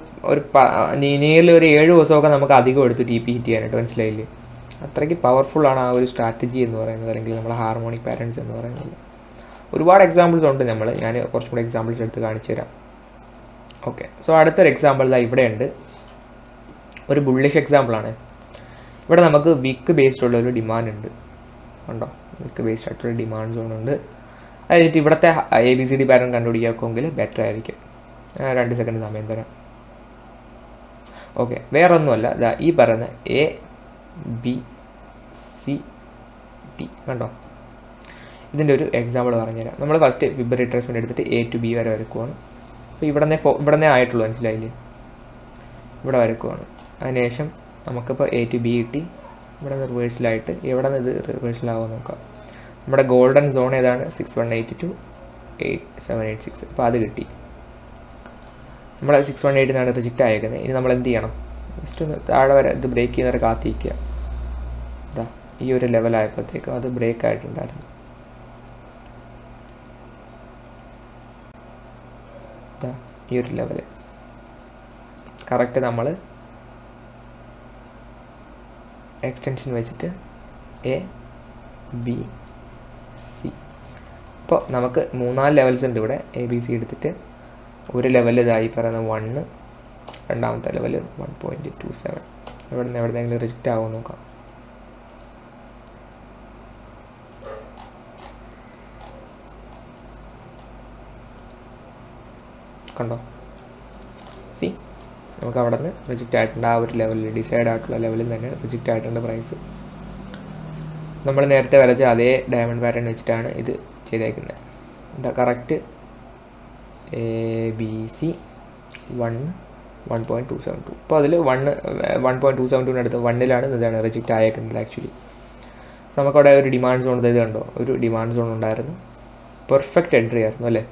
നിയർലി ഒരു 7 ദിവസമൊക്കെ നമുക്ക് അധികം എടുത്തു TP ഹിറ്റ് ചെയ്യാനായിട്ട്. മനസ്സിലായില്ലേ? അത്രയ്ക്ക് പവർഫുള്ളാണ് ആ ഒരു സ്ട്രാറ്റജി എന്ന് പറയുന്നത്, അല്ലെങ്കിൽ നമ്മളെ ഹാർമോണിക് പാറ്റേൺസ് എന്ന് പറയുന്നത്. ഒരുപാട് എക്സാമ്പിൾസ് ഉണ്ട്. ഞാൻ കുറച്ചും കൂടെ എക്സാമ്പിൾസ് എടുത്ത് കാണിച്ചു തരാം. ഓക്കെ, സോ അടുത്തൊരു എക്സാമ്പിൾ ഇവിടെ ഉണ്ട്. ഒരു ബുള്ളിഷ് എക്സാമ്പിളാണ്. ഇവിടെ നമുക്ക് വിക്ക് ബേസ്ഡ് ഉള്ളൊരു ഡിമാൻഡ് ഉണ്ട്. ഉണ്ടോ, വിക്ക് ബേസ്ഡ് ആയിട്ടുള്ള ഡിമാൻഡ് സോൺ ഉണ്ട്. അത് കഴിഞ്ഞിട്ട് ഇവിടുത്തെ ABCD പാറ്റേൺ കണ്ടുപിടിക്കാമെങ്കിൽ ബെറ്റർ ആയിരിക്കും. 2 സെക്കൻഡ് സമയം തരാം. ഓക്കെ, വേറൊന്നുമല്ല, ഈ പറയുന്ന A B C ടി. കണ്ടോ? ഇതിൻ്റെ ഒരു എക്സാമ്പിൾ പറഞ്ഞുതരാം. നമ്മൾ ഫസ്റ്റ് ഫിബ് റിട്രേസ്മെൻറ്റ് എടുത്തിട്ട് എ ടു ബി വരെ വരക്കുവാണ്. അപ്പോൾ ഇവിടെ ആയിട്ടുള്ളൂ, മനസ്സിലായില്ലേ? ഇവിടെ വരക്കുവാണ്. അതിനുശേഷം നമുക്കിപ്പോൾ എ ടു ബി കിട്ടി. ഇവിടെ നിന്ന് റിവേഴ്സിലായിട്ട് എവിടെ നിന്ന് ഇത് റിവേഴ്സിലാവുമെന്ന് നോക്കാം. നമ്മുടെ ഗോൾഡൻ സോൺ ഏതാണ്? 6182 8786. അപ്പോൾ അത് കിട്ടി. നമ്മൾ 618 എന്നാണ് റിജക്റ്റ് അയക്കുന്നത്. ഇനി നമ്മൾ എന്ത് ചെയ്യണം? ജസ്റ്റ് ഒന്ന് താഴെ വരെ ഇത് ബ്രേക്ക് ചെയ്യുന്നവരെ കാത്തിരിക്കുക. ഇതാ ഈ ഒരു ലെവലായപ്പോഴത്തേക്കും അത് ബ്രേക്ക് ആയിട്ടുണ്ടായിരുന്നു. ഇതാ ഈ ഒരു ലെവല് കറക്റ്റ് നമ്മൾ എക്സ്റ്റൻഷൻ വെച്ചിട്ട് എ ബി സി. ഇപ്പോൾ നമുക്ക് 3-4 ലെവൽസ് ഉണ്ട് ഇവിടെ. എ ബി സി എടുത്തിട്ട് ഒരു ലെവൽ ഇതായി പറയുന്നത് 1, രണ്ടാമത്തെ ലെവൽ 1.27. എവിടെന്നെങ്കിലും റിജക്റ്റ് ആകുമോ നോക്കാം. കണ്ടോ? സി നമുക്ക് അവിടെ നിന്ന് റിജക്റ്റ് ആയിട്ടുണ്ട്. ആ ഒരു ലെവലിൽ ഡിസൈഡ് ആയിട്ടുള്ള ലെവലിൽ തന്നെ റിജക്റ്റ് ആയിട്ടുണ്ട് പ്രൈസ്. നമ്മൾ നേരത്തെ വരച്ച അതേ ഡയമണ്ട് പാറ്റേൺ വെച്ചിട്ടാണ് ഇത് ചെയ്തേക്കുന്നത്. എന്താ കറക്റ്റ് എ ബി സി 1.272. അപ്പോൾ അതിൽ 1.272 അടുത്ത് 1-ലാണ് ഇതാണ് റിജക്റ്റ് ആയേക്കുന്നത് ആക്ച്വലി. നമുക്കവിടെ ഒരു ഡിമാൻഡ് സോൺ ഇത് കണ്ടോ? ഒരു ഡിമാൻഡ് സോൺ ഉണ്ടായിരുന്നു. പെർഫെക്റ്റ് എൻട്രി ആയിരുന്നു അല്ലേ?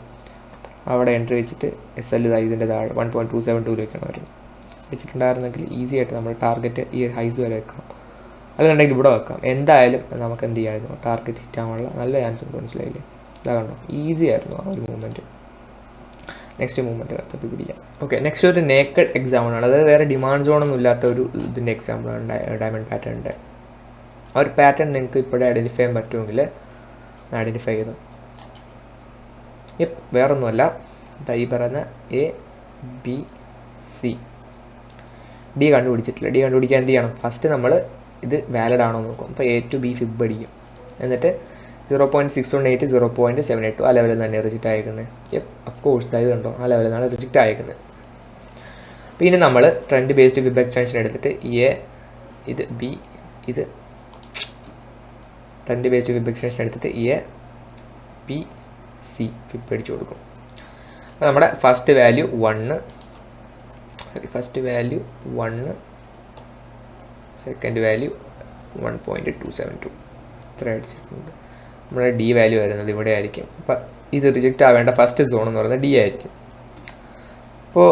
അവിടെ എൻട്രി വെച്ചിട്ട് എസ് എൽ ഇതിൻ്റെ താഴെ 1.272 വെച്ചിട്ടുണ്ടായിരുന്നെങ്കിൽ ഈസി ആയിട്ട് നമ്മൾ ടാർഗറ്റ് ഈ ഹൈസ് വരെ വെക്കാം. അല്ലെന്നുണ്ടെങ്കിൽ ഇവിടെ വെക്കാം. എന്തായാലും നമുക്ക് എന്ത് ചെയ്യാമായിരുന്നു? ടാർഗറ്റ് ഹിറ്റ് ആവാനുള്ള നല്ല ചാൻസ് ഉണ്ട്, മനസ്സിലായില്ലേ? ഇതാ കണ്ടോ? ഈസി ആയിരുന്നു ആ ഒരു മൂവ്മെൻറ്റ്. നെക്സ്റ്റ് മൂവ്മെൻറ്റ് തപ്പി പിടിക്കാം. ഓക്കെ, നെക്സ്റ്റ് ഒരു നേക്കഡ് എക്സാമ്പിളാണ്. അതായത് വേറെ ഡിമാൻഡ് സോണൊന്നും ഇല്ലാത്ത ഒരു ഇതിൻ്റെ എക്സാമ്പിളാണ് ഡയമണ്ട് പാറ്റേണിൻ്റെ. ആ ഒരു പാറ്റേൺ നിങ്ങൾക്ക് ഇപ്പോഴേ ഐഡൻറ്റിഫൈ ചെയ്യാൻ പറ്റുമെങ്കിൽ ഐഡൻറ്റിഫൈ ചെയ്തോ. വേറൊന്നുമല്ല, ഈ പറയുന്ന എ ബി സി ഡി കണ്ടുപിടിച്ചിട്ടില്ല. ഡി കണ്ടുപിടിക്കാൻ എന്ത് ചെയ്യണം? ഫസ്റ്റ് നമ്മൾ ഇത് വാലിഡ് ആണോ നോക്കും. അപ്പോൾ എ ടു ബി ഫിബ് അടിക്കും. എന്നിട്ട് 0.618 0.782 ആ ലെവലിൽ തന്നെ റിജക്റ്റ് അയക്കുന്നത്. ഓഫ് കോഴ്സ് ഇത് കണ്ടോ? ആ ലെവലിൽ നിന്നാണ് റിജക്റ്റ് അയക്കുന്നത്. അപ്പോൾ ഇനി നമ്മൾ ട്രെൻഡ് ബേസ്ഡ് ഫിബ് എക്സ്റ്റൻഷൻ എടുത്തിട്ട് എ ഇത് ബി ഇത് ട്രെൻഡ് ബേസ്ഡ് ഫിബ് എക്സ്റ്റൻഷൻ എടുത്തിട്ട് എ ബി സി ഫിബ് അടിച്ചു കൊടുക്കും. അപ്പോൾ നമ്മുടെ ഫസ്റ്റ് വാല്യൂ 1, സെക്കൻഡ് വാല്യൂ 1.272 ഇത്ര അടിച്ചിട്ടുണ്ട്. നമ്മുടെ ഡി വാല്യൂ വരുന്നത് ഇവിടെ ആയിരിക്കും. അപ്പം ഇത് റിജക്റ്റ് ആവേണ്ട ഫസ്റ്റ് സോൺ എന്ന് പറയുന്നത് ഡി ആയിരിക്കും. അപ്പോൾ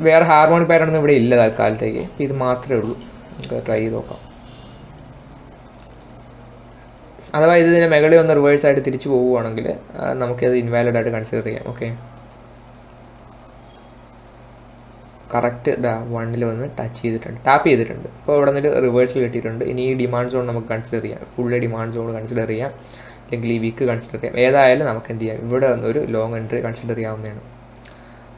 വേറെ ഹാർമോണിക് പാറ്റേൺ ഒന്നും ഇവിടെ ഇല്ല തൽക്കാലത്തേക്ക്. ഇത് മാത്രമേ ഉള്ളൂ. നമുക്ക് ട്രൈ ചെയ്ത് നോക്കാം. അഥവാ ഇതിൻ്റെ മുകളിൽ ഒന്ന് റിവേഴ്സായിട്ട് തിരിച്ചു പോവുകയാണെങ്കിൽ നമുക്കത് ഇൻവാലിഡ് ആയിട്ട് കൺസിഡർ ചെയ്യാം. ഓക്കെ, കറക്റ്റ് ഇതാ 1-ൽ വന്ന് ടച്ച് ചെയ്തിട്ടുണ്ട്, ടാപ്പ് ചെയ്തിട്ടുണ്ട്. അപ്പോൾ ഇവിടെ നിന്നൊരു റിവേഴ്സൽ കിട്ടിയിട്ടുണ്ട്. ഇനി ഈ ഡിമാൻഡ് സോൺ നമുക്ക് കൺസിഡർ ചെയ്യാം. ഫുള്ള് ഡിമാൻഡ് സോൺ കൺസിഡർ ചെയ്യാം, അല്ലെങ്കിൽ ഈ വീക്ക് കൺസിഡർ ചെയ്യാം. ഏതായാലും നമുക്ക് എന്ത് ചെയ്യാം? ഇവിടെ വന്നൊരു ലോങ് എൻട്രി കൺസിഡർ ചെയ്യാവുന്നതാണ്.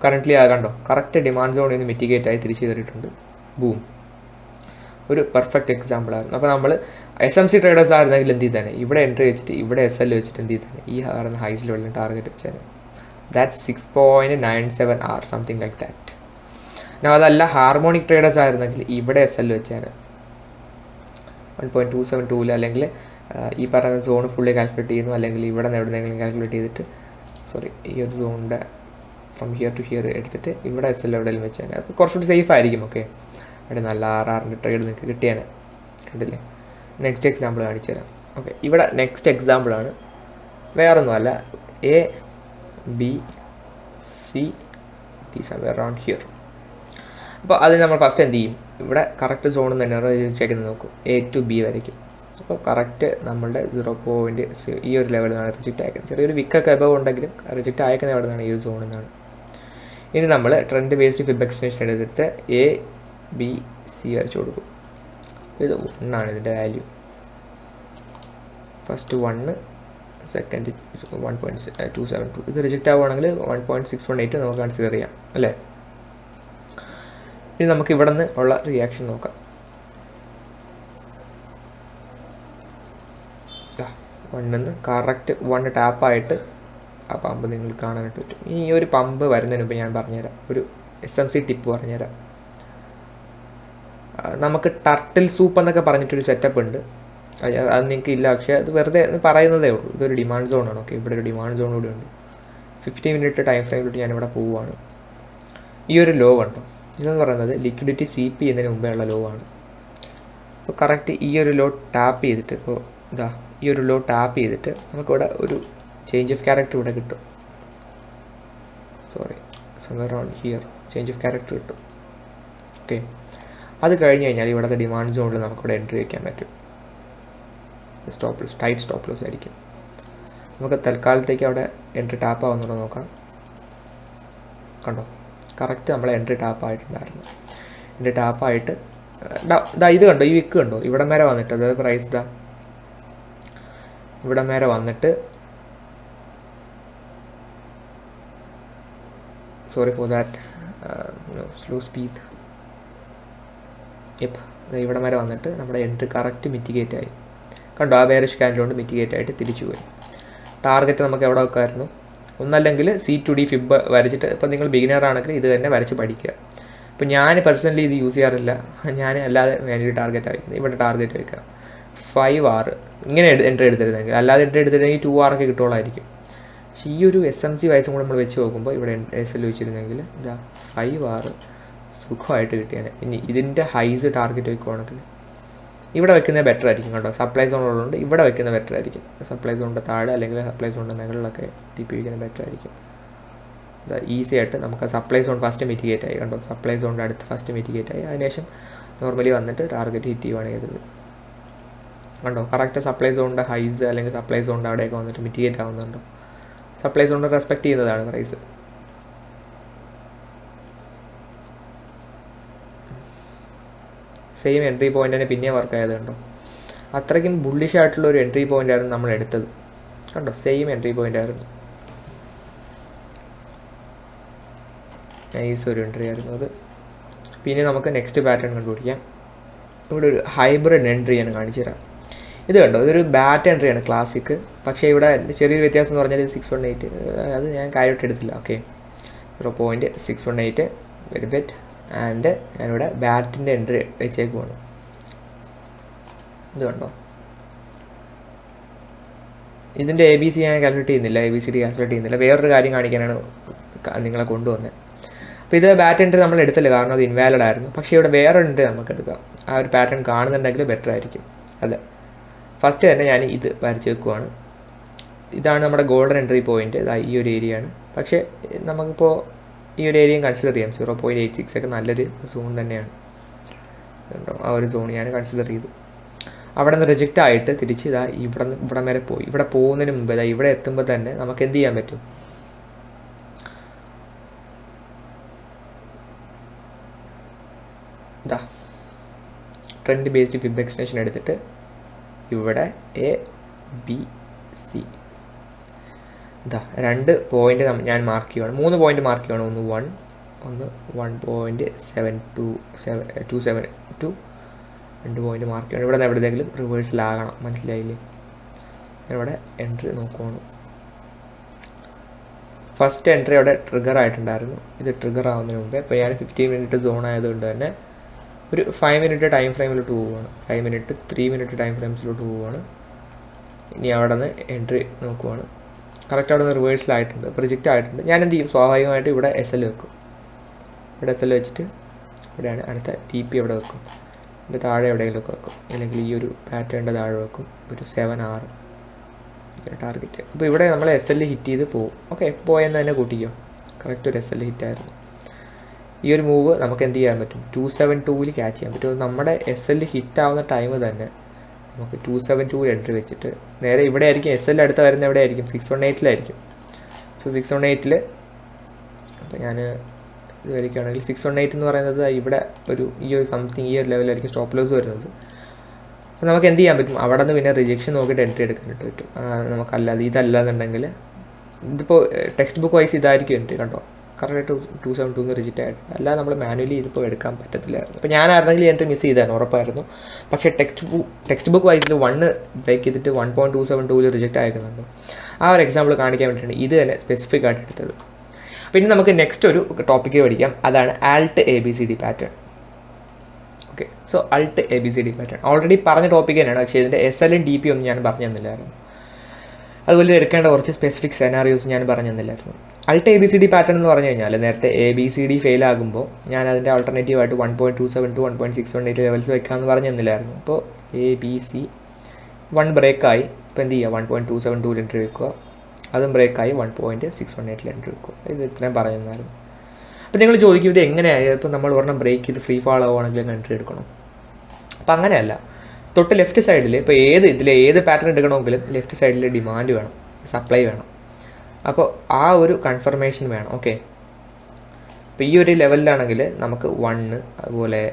കറൻ്റ്ലി അത് കണ്ടോ? കറക്റ്റ് ഡിമാൻഡ് സോണിൽ നിന്ന് മിറ്റിഗേറ്റ് ആയി തിരിച്ചു കയറിയിട്ടുണ്ട്. ബൂം, ഒരു പെർഫെക്റ്റ് എക്സാമ്പിൾ ആയിരുന്നു. അപ്പോൾ നമ്മൾ SMC ട്രേഡേഴ്സ് ആയിരുന്നെങ്കിൽ എന്ത് ചെയ്താൽ ഇവിടെ എൻട്രി വെച്ചിട്ട് ഇവിടെ SL വെച്ചിട്ട് എന്ത് ചെയ്താൽ ഈ പറയുന്ന ഹൈസിൽ വെള്ളം ടാർഗറ്റ് വെച്ചാൽ that 6.97 hour something like that. ഞാൻ അതല്ല ഹാർമോണിക് ട്രേഡേഴ്സ് ആയിരുന്നെങ്കിൽ ഇവിടെ SL വെച്ചാൽ 1.272 അല്ലെങ്കിൽ ഈ പറയുന്ന സോൺ ഫുള്ളി കാൽക്കുലേറ്റ് ചെയ്യുന്നു, അല്ലെങ്കിൽ ഇവിടെ നിന്ന് എവിടെയെങ്കിലും കാൽക്കുലേറ്റ് ചെയ്തിട്ട് ഈ ഒരു സോണിൻ്റെ ഫ്രം ഹിയർ ടു ഹിയർ എടുത്തിട്ട് ഇവിടെ SL എവിടെയെങ്കിലും വെച്ചാൽ അത് കുറച്ചുകൂടി സേഫ് ആയിരിക്കും. ഓക്കെ, അവിടെ നല്ല 6 ട്രേഡ് നിങ്ങൾക്ക് കിട്ടിയാണ്. കണ്ടില്ലേ? നെക്സ്റ്റ് എക്സാമ്പിൾ കാണിച്ചു തരാം. ഓക്കെ, ഇവിടെ നെക്സ്റ്റ് എക്സാമ്പിളാണ്. വേറൊന്നുമല്ല, A B C D somewhere around here. അപ്പോൾ അതിന് നമ്മൾ ഫസ്റ്റ് എന്ത് ചെയ്യും? ഇവിടെ കറക്റ്റ് സോൺ തന്നെ ചെക്ക് നോക്കും. എ ടു ബി വരയ്ക്കും. അപ്പോൾ കറക്റ്റ് നമ്മളുടെ 0.0 ഈ ഒരു ലെവലിലാണ് റിജക്റ്റ് അയക്കുന്നത്. ചെറിയൊരു വിക്കൊക്കെ എബവ് ഉണ്ടെങ്കിലും റിജക്റ്റ് അയക്കുന്നത് എവിടെ നിന്നാണ്? ഈ ഒരു സോണിൽ നിന്നാണ്. ഇനി നമ്മൾ ട്രെൻഡ് ബേസ്ഡ് ഫിബ് എക്സ്റ്റൻഷൻ എടുത്തിട്ട് എ ബി സി വരച്ചു കൊടുക്കും. ഇത് 1 ഇതിൻ്റെ വാല്യൂ. First 1, second 1.272. ഇത് റിജക്റ്റ് ആവുകയാണെങ്കിൽ 1.618 നമുക്ക് കൺസിഡർ ചെയ്യാം അല്ലേ? ഇനി നമുക്ക് ഇവിടെ നിന്ന് ഉള്ള റിയാക്ഷൻ നോക്കാം. 1 കറക്റ്റ് 1 ടാപ്പായിട്ട് ആ പമ്പ് നിങ്ങൾ കാണാനായിട്ട് പറ്റും. ഈ ഒരു പമ്പ് വരുന്നതിന് മുമ്പ് ഞാൻ പറഞ്ഞുതരാം, ഒരു SMC ടിപ്പ് പറഞ്ഞുതരാം. നമുക്ക് ടർട്ടിൽ സൂപ്പ് എന്നൊക്കെ പറഞ്ഞിട്ടൊരു സെറ്റപ്പ് ഉണ്ട്. അത് നിങ്ങൾക്ക് ഇല്ല, പക്ഷേ അത് വെറുതെ പറയുന്നതേ ഉള്ളൂ. ഇതൊരു ഡിമാൻഡ് സോണാണ്. ഓക്കെ, ഇവിടെ ഒരു ഡിമാൻഡ് സോൺ കൂടി ഉണ്ട്. 50 മിനിറ്റ് ടൈം ഫ്രെയിമിലോട്ട് ഞാനിവിടെ പോവുകയാണ്. ഈ ഒരു ലോ ഉണ്ടോ, ഇതെന്ന് പറയുന്നത് ലിക്വിഡിറ്റി സ്വീപ്പ് ചെയ്യുന്നതിന് മുമ്പേ ഉള്ള ലോ ആണ്. അപ്പോൾ കറക്റ്റ് ഈ ഒരു ലോ ടാപ്പ് ചെയ്തിട്ട്, ഇപ്പോൾ ഈ ഒരു ലോ ടാപ്പ് ചെയ്തിട്ട് നമുക്കിവിടെ ഒരു ചേഞ്ച് ഓഫ് ക്യാരക്ടർ ഇവിടെ കിട്ടും. Somewhere on here change of character കിട്ടും. ഓക്കെ, അത് കഴിഞ്ഞ് കഴിഞ്ഞാൽ ഇവിടുത്തെ ഡിമാൻഡ് സോണിൽ നമുക്കിവിടെ എൻട്രി വയ്ക്കാൻ പറ്റും. Stop loss, tight stop loss ആയിരിക്കും. നമുക്ക് തൽക്കാലത്തേക്ക് അവിടെ എൻട്രി ടാപ്പ് ആവുന്നുണ്ടോ നോക്കാം. കണ്ടോ, കറക്റ്റ് നമ്മളെ എൻട്രി ടാപ്പ് ആയിട്ടുണ്ടായിരുന്നു. എൻട്രി ടാപ്പായിട്ട് ഇത് കണ്ടോ, ഈ വിക്ക് കണ്ടോ, ഇവിടം വരെ വന്നിട്ട്, അതായത് പ്രൈസ് ഇവിടം വരെ വന്നിട്ട്, sorry for that, slow speed. ഇവിടം വരെ വന്നിട്ട് നമ്മുടെ എൻട്രി കറക്റ്റ് മിറ്റിഗേറ്റ് ആയി. കണ്ടോ, ആ ബെയറിഷ് ക്യാൻഡിൽ കൊണ്ട് മിറ്റിഗേറ്റ് ആയിട്ട് തിരിച്ചു പോയി. ടാർഗറ്റ് നമുക്ക് എവിടെ വെക്കാമായിരുന്നു? ഒന്നല്ലെങ്കിൽ C2D ഫിബ് വരച്ചിട്ട്, ഇപ്പോൾ നിങ്ങൾ ബിഗിനർ ആണെങ്കിൽ ഇത് തന്നെ വരച്ച് പഠിക്കുക. ഇപ്പോൾ ഞാൻ പേഴ്സണലി ഇത് യൂസ് ചെയ്യാറില്ല. ഞാൻ അല്ലാതെ മാനുവലി ടാർഗറ്റ് വയ്ക്കുന്നത്. ഇവിടെ ടാർഗറ്റ് വയ്ക്കുക 5R, ഇങ്ങനെ എൻട്രി എടുത്തിരുന്നെങ്കിൽ. അല്ലാതെ എൻട്രി എടുത്തിരുന്നെങ്കിൽ 2R ഒക്കെ കിട്ടുള്ളായിരിക്കും. പക്ഷേ ഈ ഒരു SMC വയസ്സും കൂടെ നമ്മൾ വെച്ച് നോക്കുമ്പോൾ ഇവിടെ SL വെച്ചിരുന്നെങ്കിൽ 5R സുഖമായിട്ട് കിട്ടിയാണ്. ഇനി ഇതിൻ്റെ ഹൈസ് ടാർഗറ്റ് വയ്ക്കുവാണെങ്കിൽ ഇവിടെ വെക്കുന്നത് ബെറ്റർ ആയിരിക്കും. കേട്ടോ, സപ്ലൈ സോൺ ഉള്ളതുകൊണ്ട് ഇവിടെ വെക്കുന്നത് ബെറ്റർ ആയിരിക്കും. സപ്ലൈ സോണിൻ്റെ താഴെ അല്ലെങ്കിൽ സപ്ലൈ സോണിൻ്റെ മുകളിലൊക്കെ TP വയ്ക്കുന്നത് ബെറ്റർ ആയിരിക്കും. ഈസി ആയിട്ട് നമുക്ക് സപ്ലൈ സോൺ ഫസ്റ്റ് മിറ്റിഗേറ്റ് ആയി. കണ്ടോ, സപ്ലൈ സോണിൻ്റെ അടുത്ത് ഫസ്റ്റ് മിറ്റിഗേറ്റ് ആയി. അതിനുശേഷം നോർമലി വന്നിട്ട് ടാർഗറ്റ് ഹിറ്റ് ചെയ്യുവാണ് ചെയ്തത്. കണ്ടോ, കറക്റ്റ് സപ്ലൈ സോണിൻ്റെ ഹൈസ് അല്ലെങ്കിൽ സപ്ലൈ സോണിൻ്റെ അവിടെയൊക്കെ വന്നിട്ട് മിറ്റിഗേറ്റ് ആവുന്നുണ്ടോ. സപ്ലൈ സോണിനെ റെസ്പെക്ട് ചെയ്യുന്നതാണ് പ്രൈസ്. സെയിം എൻട്രി പോയിൻ്റ് തന്നെ പിന്നെ വർക്ക് ആയത്. കണ്ടോ, അത്രയ്ക്കും ബുള്ളിഷ് ആയിട്ടുള്ള ഒരു എൻട്രി പോയിൻ്റ് ആയിരുന്നു നമ്മൾ എടുത്തത്. കണ്ടോ, സെയിം എൻട്രി പോയിൻ്റ് ആയിരുന്നു. നൈസ് ഒരു എൻട്രി ആയിരുന്നു അത്. പിന്നെ നമുക്ക് നെക്സ്റ്റ് പാറ്റേൺ കണ്ടുപിടിക്കാം. ഇവിടെ ഒരു ഹൈബ്രിഡ് എൻട്രി ഞാൻ കാണിച്ചു തരാം. ഇത് കണ്ടോ, ഇതൊരു ബാറ്റ് എൻട്രിയാണ് ക്ലാസിക്. പക്ഷേ ഇവിടെ ചെറിയൊരു വ്യത്യാസം എന്ന് പറഞ്ഞാൽ 618, അത് ഞാൻ കാര്യമായിട്ട് എടുത്തില്ല. Okay, 0.618 very bet. ആൻഡ് ഞാനിവിടെ ബാറ്റിൻ്റെ എൻട്രി വെച്ചേക്കുവാണ്. ഇത് കണ്ടോ, ഇതിൻ്റെ ABC ഞാൻ കാൽക്കുലേറ്റ് ചെയ്യുന്നില്ല, ABCD കാൽക്കുലേറ്റ് ചെയ്യുന്നില്ല. വേറൊരു കാര്യം കാണിക്കാനാണ് നിങ്ങളെ കൊണ്ടുവന്നത്. അപ്പോൾ ഇത് ബാറ്റ് എൻട്രി നമ്മൾ എടുത്തില്ല, കാരണം അത് ഇൻവാലിഡ് ആയിരുന്നു. പക്ഷേ ഇവിടെ വേറെ എൻട്രി നമുക്ക് എടുക്കാം. ആ ഒരു പാറ്റേൺ കാണുന്നുണ്ടെങ്കിൽ ബെറ്റർ ആയിരിക്കും. അതെ, ഫസ്റ്റ് തന്നെ ഞാൻ ഇത് വരച്ച് വെക്കുവാണ്. ഇതാണ് നമ്മുടെ ഗോൾഡൻ എൻട്രി പോയിൻറ്റ്. ഈ ഒരു ഏരിയയാണ്. പക്ഷേ നമുക്കിപ്പോൾ ഈ ഒരു ഏരിയയും കൺസിഡർ ചെയ്യാം. 0.86 ഒക്കെ നല്ലൊരു സോൺ തന്നെയാണ്. കണ്ടോ, ആ ഒരു സോൺ ഞാൻ കൺസിഡർ ചെയ്തു. അവിടെ നിന്ന് റിജക്റ്റ് ആയിട്ട് തിരിച്ച് ഇവിടെ വരെ പോയി. ഇവിടെ പോകുന്നതിന് മുമ്പ് ഇവിടെ എത്തുമ്പോൾ തന്നെ നമുക്ക് എന്ത് ചെയ്യാൻ പറ്റും? ട്രെൻഡ് ബേസ്ഡ് ഫിബ് എക്സ്റ്റൻഷൻ എടുത്തിട്ട് ഇവിടെ ABC 2 പോയിന്റ് ഞാൻ മാർക്ക് ചെയ്യുകയാണ്. 3 പോയിന്റ് മാർക്ക് ചെയ്യുകയാണ്. ഒന്ന് 1.272, 2 പോയിന്റ് മാർക്ക് ചെയ്യണം. ഇവിടെ നിന്ന് എവിടെയെങ്കിലും റിവേഴ്സിലാകണം. മനസ്സിലായില്ലേ? ഞാനിവിടെ എൻട്രി നോക്കുവാണ്. ഫസ്റ്റ് എൻട്രി അവിടെ ട്രിഗർ ആയിട്ടുണ്ടായിരുന്നു. ഇത് ട്രിഗർ ആവുന്നതിന് മുമ്പേ ഇപ്പോൾ ഞാൻ 15 മിനിറ്റ് സോൺ ആയതുകൊണ്ട് തന്നെ ഒരു 5 മിനിറ്റ് ടൈം ഫ്രെയിമിലോട്ട് പോവുകയാണ്. 5 മിനിറ്റ് 3 മിനിറ്റ് ടൈം ഫ്രെയിംസിലോട്ട് പോവുകയാണ്. ഇനി അവിടെ നിന്ന് എൻട്രി നോക്കുവാണ്. കറക്റ്റ് അവിടെ നിന്ന് റിവേഴ്സിലായിട്ടുണ്ട്, പ്രൊജക്റ്റ് ആയിട്ടുണ്ട്. ഞാൻ എന്ത് ചെയ്യും? സ്വാഭാവികമായിട്ട് ഇവിടെ SL വെക്കും. ഇവിടെ SL വെച്ചിട്ട് ഇവിടെയാണ് അടുത്ത TP അവിടെ വെക്കും. ഇതിൻ്റെ താഴെ എവിടെയെങ്കിലുമൊക്കെ വെക്കും, അല്ലെങ്കിൽ ഈ ഒരു പാറ്റേണിൻ്റെ താഴെ വെക്കും. ഒരു 7R ടാർഗറ്റ്. അപ്പോൾ ഇവിടെ നമ്മൾ SL ഹിറ്റ് ചെയ്ത് പോകും. ഓക്കെ, പോയെന്ന് തന്നെ കൂട്ടിക്കോ. കറക്റ്റ് ഒരു SL ഹിറ്റായിരുന്നു. ഈ ഒരു മൂവ് നമുക്ക് എന്ത് ചെയ്യാൻ പറ്റും? 272 ക്യാച്ച് ചെയ്യാൻ പറ്റും. നമ്മുടെ SL ഹിറ്റാവുന്ന ടൈം തന്നെ നമുക്ക് 272 എൻട്രി വെച്ചിട്ട് നേരെ ഇവിടെ ആയിരിക്കും. SL അടുത്ത് വരുന്ന എവിടെ ആയിരിക്കും? 618 സോ 618 അപ്പോൾ ഞാൻ ഇത് വരയ്ക്കുകയാണെങ്കിൽ 618 എന്ന് പറയുന്നത് ഇവിടെ ഈ ഒരു സംതിങ് ഈ ഒരു ലെവലായിരിക്കും സ്റ്റോപ്പ് ലോസ് വരുന്നത്. അപ്പോൾ നമുക്ക് എന്ത് ചെയ്യാൻ പറ്റും? അവിടെ നിന്ന് പിന്നെ റിജക്ഷൻ നോക്കിയിട്ട് എൻട്രി എടുക്കാനായിട്ട് പറ്റും. നമുക്കല്ലാതെ ഇതല്ലാന്നുണ്ടെങ്കിൽ ഇതിപ്പോൾ ടെക്സ്റ്റ് ബുക്ക് വൈസ് ഇതായിരിക്കും എൻട്രി. കണ്ടോ, കറക്റ്റായിട്ട് 272 റിജക്റ്റ് ആയിട്ട്. അല്ലാതെ നമ്മൾ മാനുവലി ഇതിപ്പോൾ എടുക്കാൻ പറ്റത്തില്ലായിരുന്നു. അപ്പോൾ ഞാനായിരുന്നെങ്കിൽ എൻട്രി മിസ് ചെയ്തായിരുന്നു, ഉറപ്പായിരുന്നു. പക്ഷേ ടെക്സ്റ്റ് ബുക്ക് വൈസിൽ 1 ബ്രേക്ക് ചെയ്തിട്ട് 1.272 റിജക്റ്റ് അയക്കുന്നുണ്ട്. ആ ഒരു എക്സാമ്പിൾ കാണിക്കാൻ വേണ്ടിയിട്ടാണ് ഇത് തന്നെ സ്പെസിഫിക് ആയിട്ട് എടുത്തത്. പിന്നെ നമുക്ക് നെക്സ്റ്റ് ഒരു ടോപ്പിക്ക് പഠിക്കാം. അതാണ് ALT ABCD pattern. Okay. So അൾട്ട് A B C D pattern already പറഞ്ഞ ടോപ്പിക് തന്നെയാണ്, പക്ഷേ ഇതിൻ്റെ SL DP ഒന്നും ഞാൻ പറഞ്ഞു തന്നില്ലായിരുന്നു. അതുപോലെ എടുക്കേണ്ട കുറച്ച് സ്പെസിഫിക് സെനാറിയോസ് ഞാൻ പറഞ്ഞു തന്നില്ലായിരുന്നു. അൾട്ട് ABCD പാറ്റേൺ എന്ന് പറഞ്ഞു കഴിഞ്ഞാൽ നേരത്തെ ABCD ഫെയിൽ ആകുമ്പോൾ ഞാൻ അതിൻ്റെ ആൾട്ടർനേറ്റീവായിട്ട് 1.27 to 1.618 ലെവൽസ് വെക്കാമെന്ന് പറഞ്ഞു തന്നില്ലായിരുന്നു. അപ്പോൾ ABC 1 ബ്രേക്കായി. ഇപ്പോൾ എന്ത് ചെയ്യുക, 1.272 എൻട്രി വെക്കുക. അതും ബ്രേക്കായി 1.618 എൻട്രി വെക്കുക. ഇത് ഇത്രയും പറഞ്ഞു തന്നായിരുന്നു. അപ്പോൾ നിങ്ങൾ ചോദിക്കും ഇത് എങ്ങനെയായി, ഇപ്പോൾ നമ്മൾ ഒരെണ്ണം ബ്രേക്ക് ചെയ്ത് ഫ്രീ ഫാൾ ആവുകയാണെങ്കിൽ എൻട്രി എടുക്കണം. അപ്പോൾ അങ്ങനെയല്ല. തൊട്ട് ലെഫ്റ്റ് സൈഡിൽ ഇപ്പോൾ ഏത് പാറ്റേൺ എടുക്കണമെങ്കിലും ലെഫ്റ്റ് സൈഡിൽ ഡിമാൻഡ് വേണം, സപ്ലൈ വേണം. അപ്പോൾ ആ ഒരു കൺഫർമേഷൻ വേണം. ഓക്കെ. ഇപ്പോൾ ഈ ഒരു ലെവലിലാണെങ്കിൽ നമുക്ക് 1 അതുപോലെ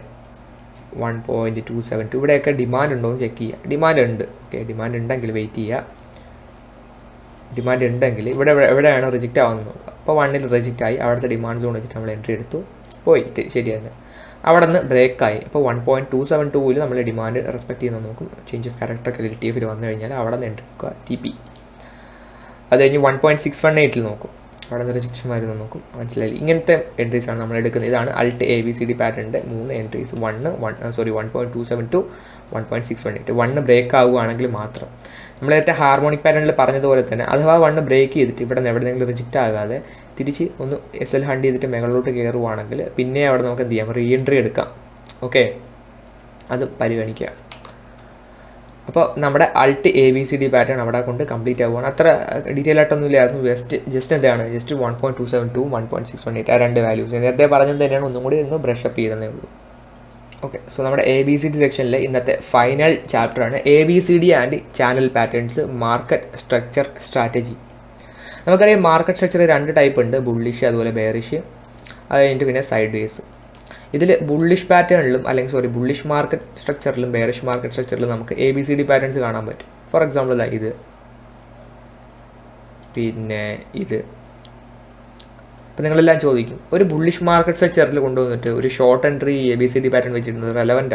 1.272 ഇവിടെയൊക്കെ ഡിമാൻഡ് ഉണ്ടോ എന്ന് ചെക്ക് ചെയ്യുക. ഡിമാൻഡ് ഉണ്ട്. ഓക്കെ. ഡിമാൻഡ് ഉണ്ടെങ്കിൽ വെയിറ്റ് ചെയ്യുക. ഡിമാൻഡ് ഉണ്ടെങ്കിൽ എവിടെയാണ് റിജക്റ്റ് ആവുന്നത് നോക്കുക. അപ്പോൾ 1ൽ റിജക്റ്റ് ആയി, അവിടുത്തെ ഡിമാൻഡ് സോൺ വെച്ചിട്ട് നമ്മൾ എൻട്രി എടുത്തു, പോയി ശരി തന്നെ. അവിടെ നിന്ന് ബ്രേക്കായി. അപ്പോൾ 1.272 നമ്മൾ ഡിമാൻഡ് റെസ്പെക്ട് ചെയ്യുന്ന നോക്കും. ചേഞ്ച് ഓഫ് ക്യാരക്ടർ LTF വന്നു കഴിഞ്ഞാൽ അവിടെ നിന്ന് എൻട്രി എടുക്കുക, TP. അത് കഴിഞ്ഞ് 1.618 നോക്കും, അവിടെ നിന്ന് റിജക്ഷൻ വരുന്ന നോക്കും. മനസ്സിലായി? ഇങ്ങനത്തെ എൻട്രീസാണ് നമ്മൾ എടുക്കുന്നത്. ഇതാണ് അൾട്ട് ABCD പാറ്റേണിൻ്റെ 3 എൻട്രീസ്. 1.272 1.618. 1 ബ്രേക്ക് ആവുകയാണെങ്കിൽ മാത്രം. നമ്മൾ നേരത്തെ ഹാർമോണിക് പാറ്റേണിൽ പറഞ്ഞതുപോലെ തന്നെ അഥവാ 1 ബ്രേക്ക് ചെയ്തിട്ട് ഇവിടെ നിന്ന് എവിടെയെങ്കിലും റിജക്റ്റ് ആകാതെ തിരിച്ച് ഒന്ന് SL ഹണ്ട് ചെയ്തിട്ട് മുകളിലോട്ട് കയറുവാണെങ്കിൽ പിന്നെ അവിടെ നമുക്ക് എന്ത് ചെയ്യാം, റീ എൻട്രി എടുക്കാം. ഓക്കെ. അത് പരിഗണിക്കുക. അപ്പോൾ നമ്മുടെ അൾട്ട് ABCD പാറ്റേൺ അവിടെ കൊണ്ട് കംപ്ലീറ്റ് ആവുകയാണ്. അത്ര ഡീറ്റെയിൽ ആയിട്ടൊന്നും ഇല്ലായിരുന്നു. ജസ്റ്റ് എന്താണ്, ജസ്റ്റ് 1.272 1.618 ആ 2 വാല്യൂസ് നേരത്തെ പറഞ്ഞത് തന്നെയാണ്, ഒന്നും കൂടി ഒന്ന് ബ്രഷ് അപ്പ് ചെയ്തതേ ഉള്ളൂ. ഓക്കെ. സോ നമ്മുടെ ABCD സെക്ഷനിൽ ഇന്നത്തെ ഫൈനൽ ചാപ്റ്ററാണ് ABCD and channel patterns, market structure strategy. നമുക്കറിയാം മാർക്കറ്റ് സ്ട്രക്ചർ 2 ടൈപ്പ് ഉണ്ട്, ബുള്ളിഷ് അതുപോലെ ബെയറിഷ്. അത് കഴിഞ്ഞിട്ട് പിന്നെ സൈഡ് വേസ്. ഇതിൽ ബുള്ളിഷ് പാറ്റേണിലും ബുള്ളിഷ് മാർക്കറ്റ് സ്ട്രക്ചറിലും ബെയറിഷ് മാർക്കറ്റ് സ്ട്രക്ചറിലും നമുക്ക് ABCD പാറ്റേൺസ് കാണാൻ പറ്റും. ഫോർ എക്സാമ്പിൾ ഇത്, പിന്നെ ഇത്. അപ്പോൾ നിങ്ങളെല്ലാം ചോദിക്കും, ഒരു ബുള്ളിഷ് മാർക്കറ്റ് സ്ട്രക്ചറിൽ കൊണ്ടുവന്നിട്ട് ഒരു ഷോർട്ട് എൻട്രി ABCD പാറ്റേൺ വെച്ചിരുന്നത് റെലവൻ്റ്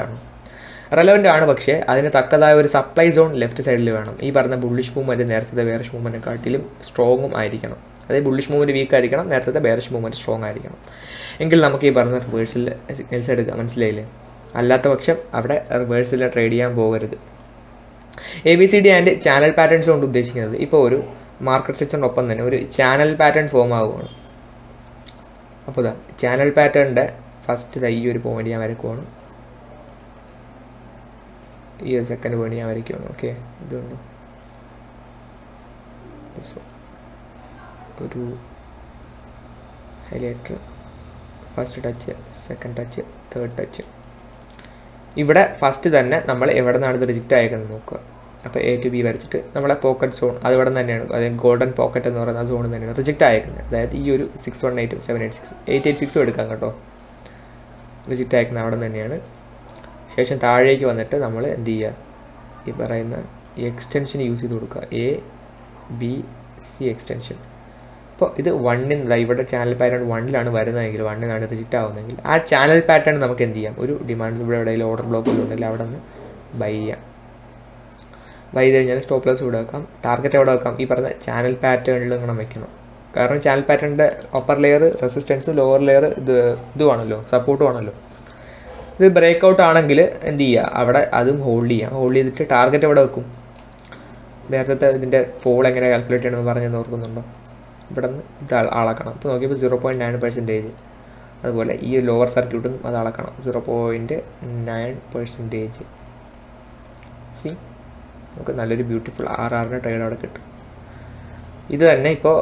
ആണ്, പക്ഷേ അതിന് തക്കതായ ഒരു സപ്ലൈ സോൺ ലെഫ്റ്റ് സൈഡിൽ വേണം. ഈ പറഞ്ഞ ബുള്ളിഷ് മൂവ്മെൻറ്റ് നേരത്തെ ബെയറിഷ് മൂവ്മെൻറ്റിനെക്കാട്ടിലും സ്ട്രോങ്ങും ആയിരിക്കണം. അതായത് ബുള്ളിഷ് മൂവ്മെൻറ്റ് വീക്ക് ആയിരിക്കണം, നേരത്തെ ബെയറിഷ് മൂവ്മെൻറ്റ് സ്ട്രോങ് ആയിരിക്കണം. എങ്കിൽ നമുക്ക് ഈ പറഞ്ഞ റിവേഴ്സിൽ സിഗ്നൽസ് എടുക്കാം. മനസ്സിലായില്ലേ? അല്ലാത്ത പക്ഷം അവിടെ റിവേഴ്സിൽ ട്രേഡ് ചെയ്യാൻ പോകരുത്. ABCD ആൻഡ് ചാനൽ പാറ്റേൺസ് കൊണ്ട് ഉദ്ദേശിക്കുന്നത് ഇപ്പോൾ ഒരു മാർക്കറ്റ് സ്ട്രക്ചറിനൊപ്പം തന്നെ ഒരു ചാനൽ പാറ്റേൺ ഫോം ആവുകയാണ്. അപ്പോൾ ചാനൽ പാറ്റേണിൻ്റെ ഫസ്റ്റ് ഈ ഒരു പോയിന്റ് ഞാൻ വരയ്ക്കുവാണ്, ഈ ഒരു സെക്കൻഡ് പോയിന്റ് ഞാൻ വരയ്ക്കുവാണ്. ഓക്കെ. ഇതുകൊണ്ട് ഒരു highlighter, first touch, second touch, third touch. ഇവിടെ ഫസ്റ്റ് തന്നെ നമ്മൾ എവിടെ നിന്നാണ് ഇത് റിജക്റ്റ് ആയേക്കുന്നത് നോക്കുക. അപ്പോൾ A to B വരച്ചിട്ട് നമ്മളെ പോക്കറ്റ് സോൺ അത് ഇവിടെ തന്നെയാണ്, അതായത് ഗോൾഡൻ പോക്കറ്റ് എന്ന് പറയുന്ന സോൺ തന്നെയാണ് റിജക്റ്റ് ആയേക്കുന്നത്. അതായത് ഈ ഒരു 618 786 886 എടുക്കാം കേട്ടോ. റിജക്റ്റ് അയക്കുന്നത് അവിടെ തന്നെയാണ്. ശേഷം താഴേക്ക് വന്നിട്ട് നമ്മൾ എന്ത് ചെയ്യുക, ഈ പറയുന്ന ഈ എക്സ്റ്റൻഷൻ യൂസ് ചെയ്ത് കൊടുക്കുക, ABC എക്സ്റ്റൻഷൻ. അപ്പോൾ ഇത് 1 ഇവിടെ ചാനൽ പാറ്റേൺ 1ലാണ് വരുന്നതെങ്കിൽ 1 റിജക്റ്റ് ആവുന്നതെങ്കിൽ ആ ചാനൽ പാറ്റേൺ നമുക്ക് എന്ത് ചെയ്യാം, ഒരു ഡിമാൻഡ് ഇവിടെ എവിടെയെങ്കിലും ഓർഡർ ബ്ലോക്കുകൾ ഉണ്ടെങ്കിൽ അവിടെ നിന്ന് ബൈ ചെയ്യാം. ബൈ ചെയ്ത് കഴിഞ്ഞാൽ സ്റ്റോപ്പ് ലോസ് ഇവിടെ വെക്കാം, ടാർഗറ്റ് എവിടെ വെക്കാം, ഈ പറഞ്ഞ ചാനൽ പാറ്റേണിൽ ഇങ്ങനെ വെക്കണം. കാരണം ചാനൽ പാറ്റേണിൻ്റെ അപ്പർ ലെയർ റെസിസ്റ്റൻസും ലോവർ ലെയർ ഇതുവാണല്ലോ, സപ്പോർട്ടും ആണല്ലോ. ഇത് ബ്രേക്ക് ഔട്ട് ആണെങ്കിൽ എന്ത് ചെയ്യുക, അവിടെ അതും ഹോൾഡ് ചെയ്തിട്ട് ടാർഗറ്റ് എവിടെ വെക്കും. നേരത്തെ ഇതിൻ്റെ പോൾ എങ്ങനെ കാൽക്കുലേറ്റ് ചെയ്യണമെന്ന് പറഞ്ഞെന്ന് ഓർക്കുന്നുണ്ടോ? ഇവിടെ നിന്ന് ഇത് അളക്കണം. ഇപ്പോൾ നോക്കിയപ്പോൾ 0.9%. അതുപോലെ ഈ ലോവർ സർക്യൂട്ടും അത് അളക്കണം, 0.9%. സി നമുക്ക് നല്ലൊരു ബ്യൂട്ടിഫുൾ RRൻ്റെ ട്രേഡ് അവിടെ കിട്ടും. ഇത് തന്നെ ഇപ്പോൾ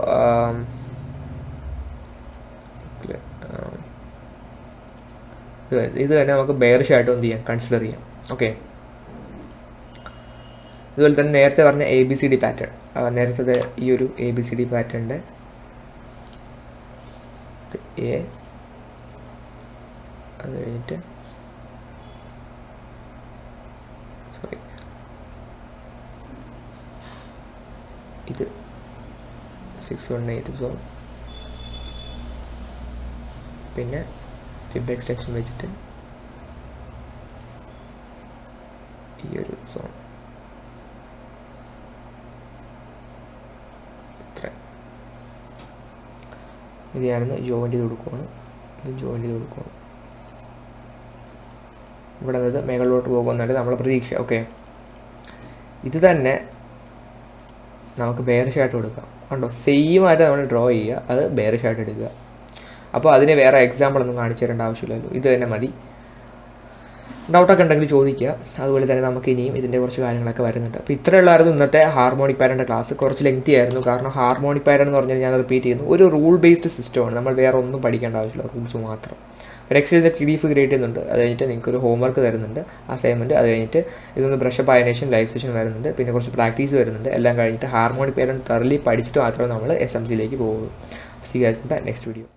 ഇത് തന്നെ നമുക്ക് ബെയറിഷ് ആയിട്ട് എന്ത് ചെയ്യാം, കൺസിഡർ ചെയ്യാം. ഓക്കെ. അതുപോലെ തന്നെ നേരത്തെ പറഞ്ഞ ABCD പാറ്റേൺ, നേരത്തെ ഈ ഒരു ABCD പാറ്റേണിൻ്റെ A, അത് കഴിഞ്ഞിട്ട് ഇത് 618 സോൺ, പിന്നെ ഫിബ് എക്സ്റ്റൻഷൻ വെച്ചിട്ട് ഈ ഒരു സോൺ ഇത്ര. ഇത് ഞാനൊന്ന് ജോയിൻ്റ് ചെയ്ത് കൊടുക്കുവാണ്, ഇത് ജോയിൻ്റ് ചെയ്ത് കൊടുക്കുവാണ്. ഇവിടെ നിന്ന് മേളിലോട്ട് പോകുമെന്നാണ് നമ്മളെ പ്രതീക്ഷ. ഓക്കെ, ഇത് തന്നെ നമുക്ക് ബെയറിഷ് ആയിട്ട് കൊടുക്കാം. കണ്ടോ, സെയിം ആയിട്ട് നമ്മൾ ഡ്രോ ചെയ്യുക, അത് ബെയറിഷ് ആയിട്ട് എടുക്കുക. അപ്പോൾ അതിന് വേറെ എക്സാമ്പിൾ ഒന്നും കാണിച്ചു തരേണ്ട ആവശ്യമില്ലല്ലോ, ഇത് തന്നെ മതി. ഡൗട്ടൊക്കെ ഉണ്ടെങ്കിൽ ചോദിക്കുക. അതുപോലെ തന്നെ നമുക്ക് ഇനിയും ഇതിൻ്റെ കുറച്ച് കാര്യങ്ങളൊക്കെ വരുന്നുണ്ട്. അപ്പോൾ ഇത്രയുള്ളായിരുന്നു ഇന്നത്തെ ഹാർമോണിക് പാറ്റേണിൻ്റെ ക്ലാസ്. കുറച്ച് ലെങ്തി ആയിരുന്നു, കാരണം ഹാർമോണിക് പാറ്റേൺ എന്ന് പറഞ്ഞാൽ ഞാൻ റിപ്പീറ്റ് ചെയ്യുന്നു, ഒരു റൂൾ ബേസ്ഡ് സിസ്റ്റമാണ്. നമ്മൾ വേറെ ഒന്നും പഠിക്കേണ്ട ആവശ്യമില്ല, റൂൾസ് മാത്രം. ഒരു എക്സലിൻ്റെ PDF ക്രിയേറ്റ് ചെയ്യുന്നുണ്ട്, അത് കഴിഞ്ഞിട്ട് നിങ്ങൾക്കൊരു ഹോംവർക്ക് തരുന്നുണ്ട്, അസൈൻമെൻറ്റ്. അത് കഴിഞ്ഞിട്ട് ഇതൊന്ന് ബ്രഷപ്പ് ആയതിനേഷൻ ലൈവ് സെഷൻ വരുന്നുണ്ട്, പിന്നെ കുറച്ച് പ്രാക്ടീസ് വരുന്നുണ്ട്. എല്ലാം കഴിഞ്ഞിട്ട് ഹാർമോണിക് പാറ്റേൺ തറലി പഠിച്ചിട്ട് മാത്രമേ നമ്മൾ SMCയിലേക്ക് പോകുള്ളൂ. See guys in the next video.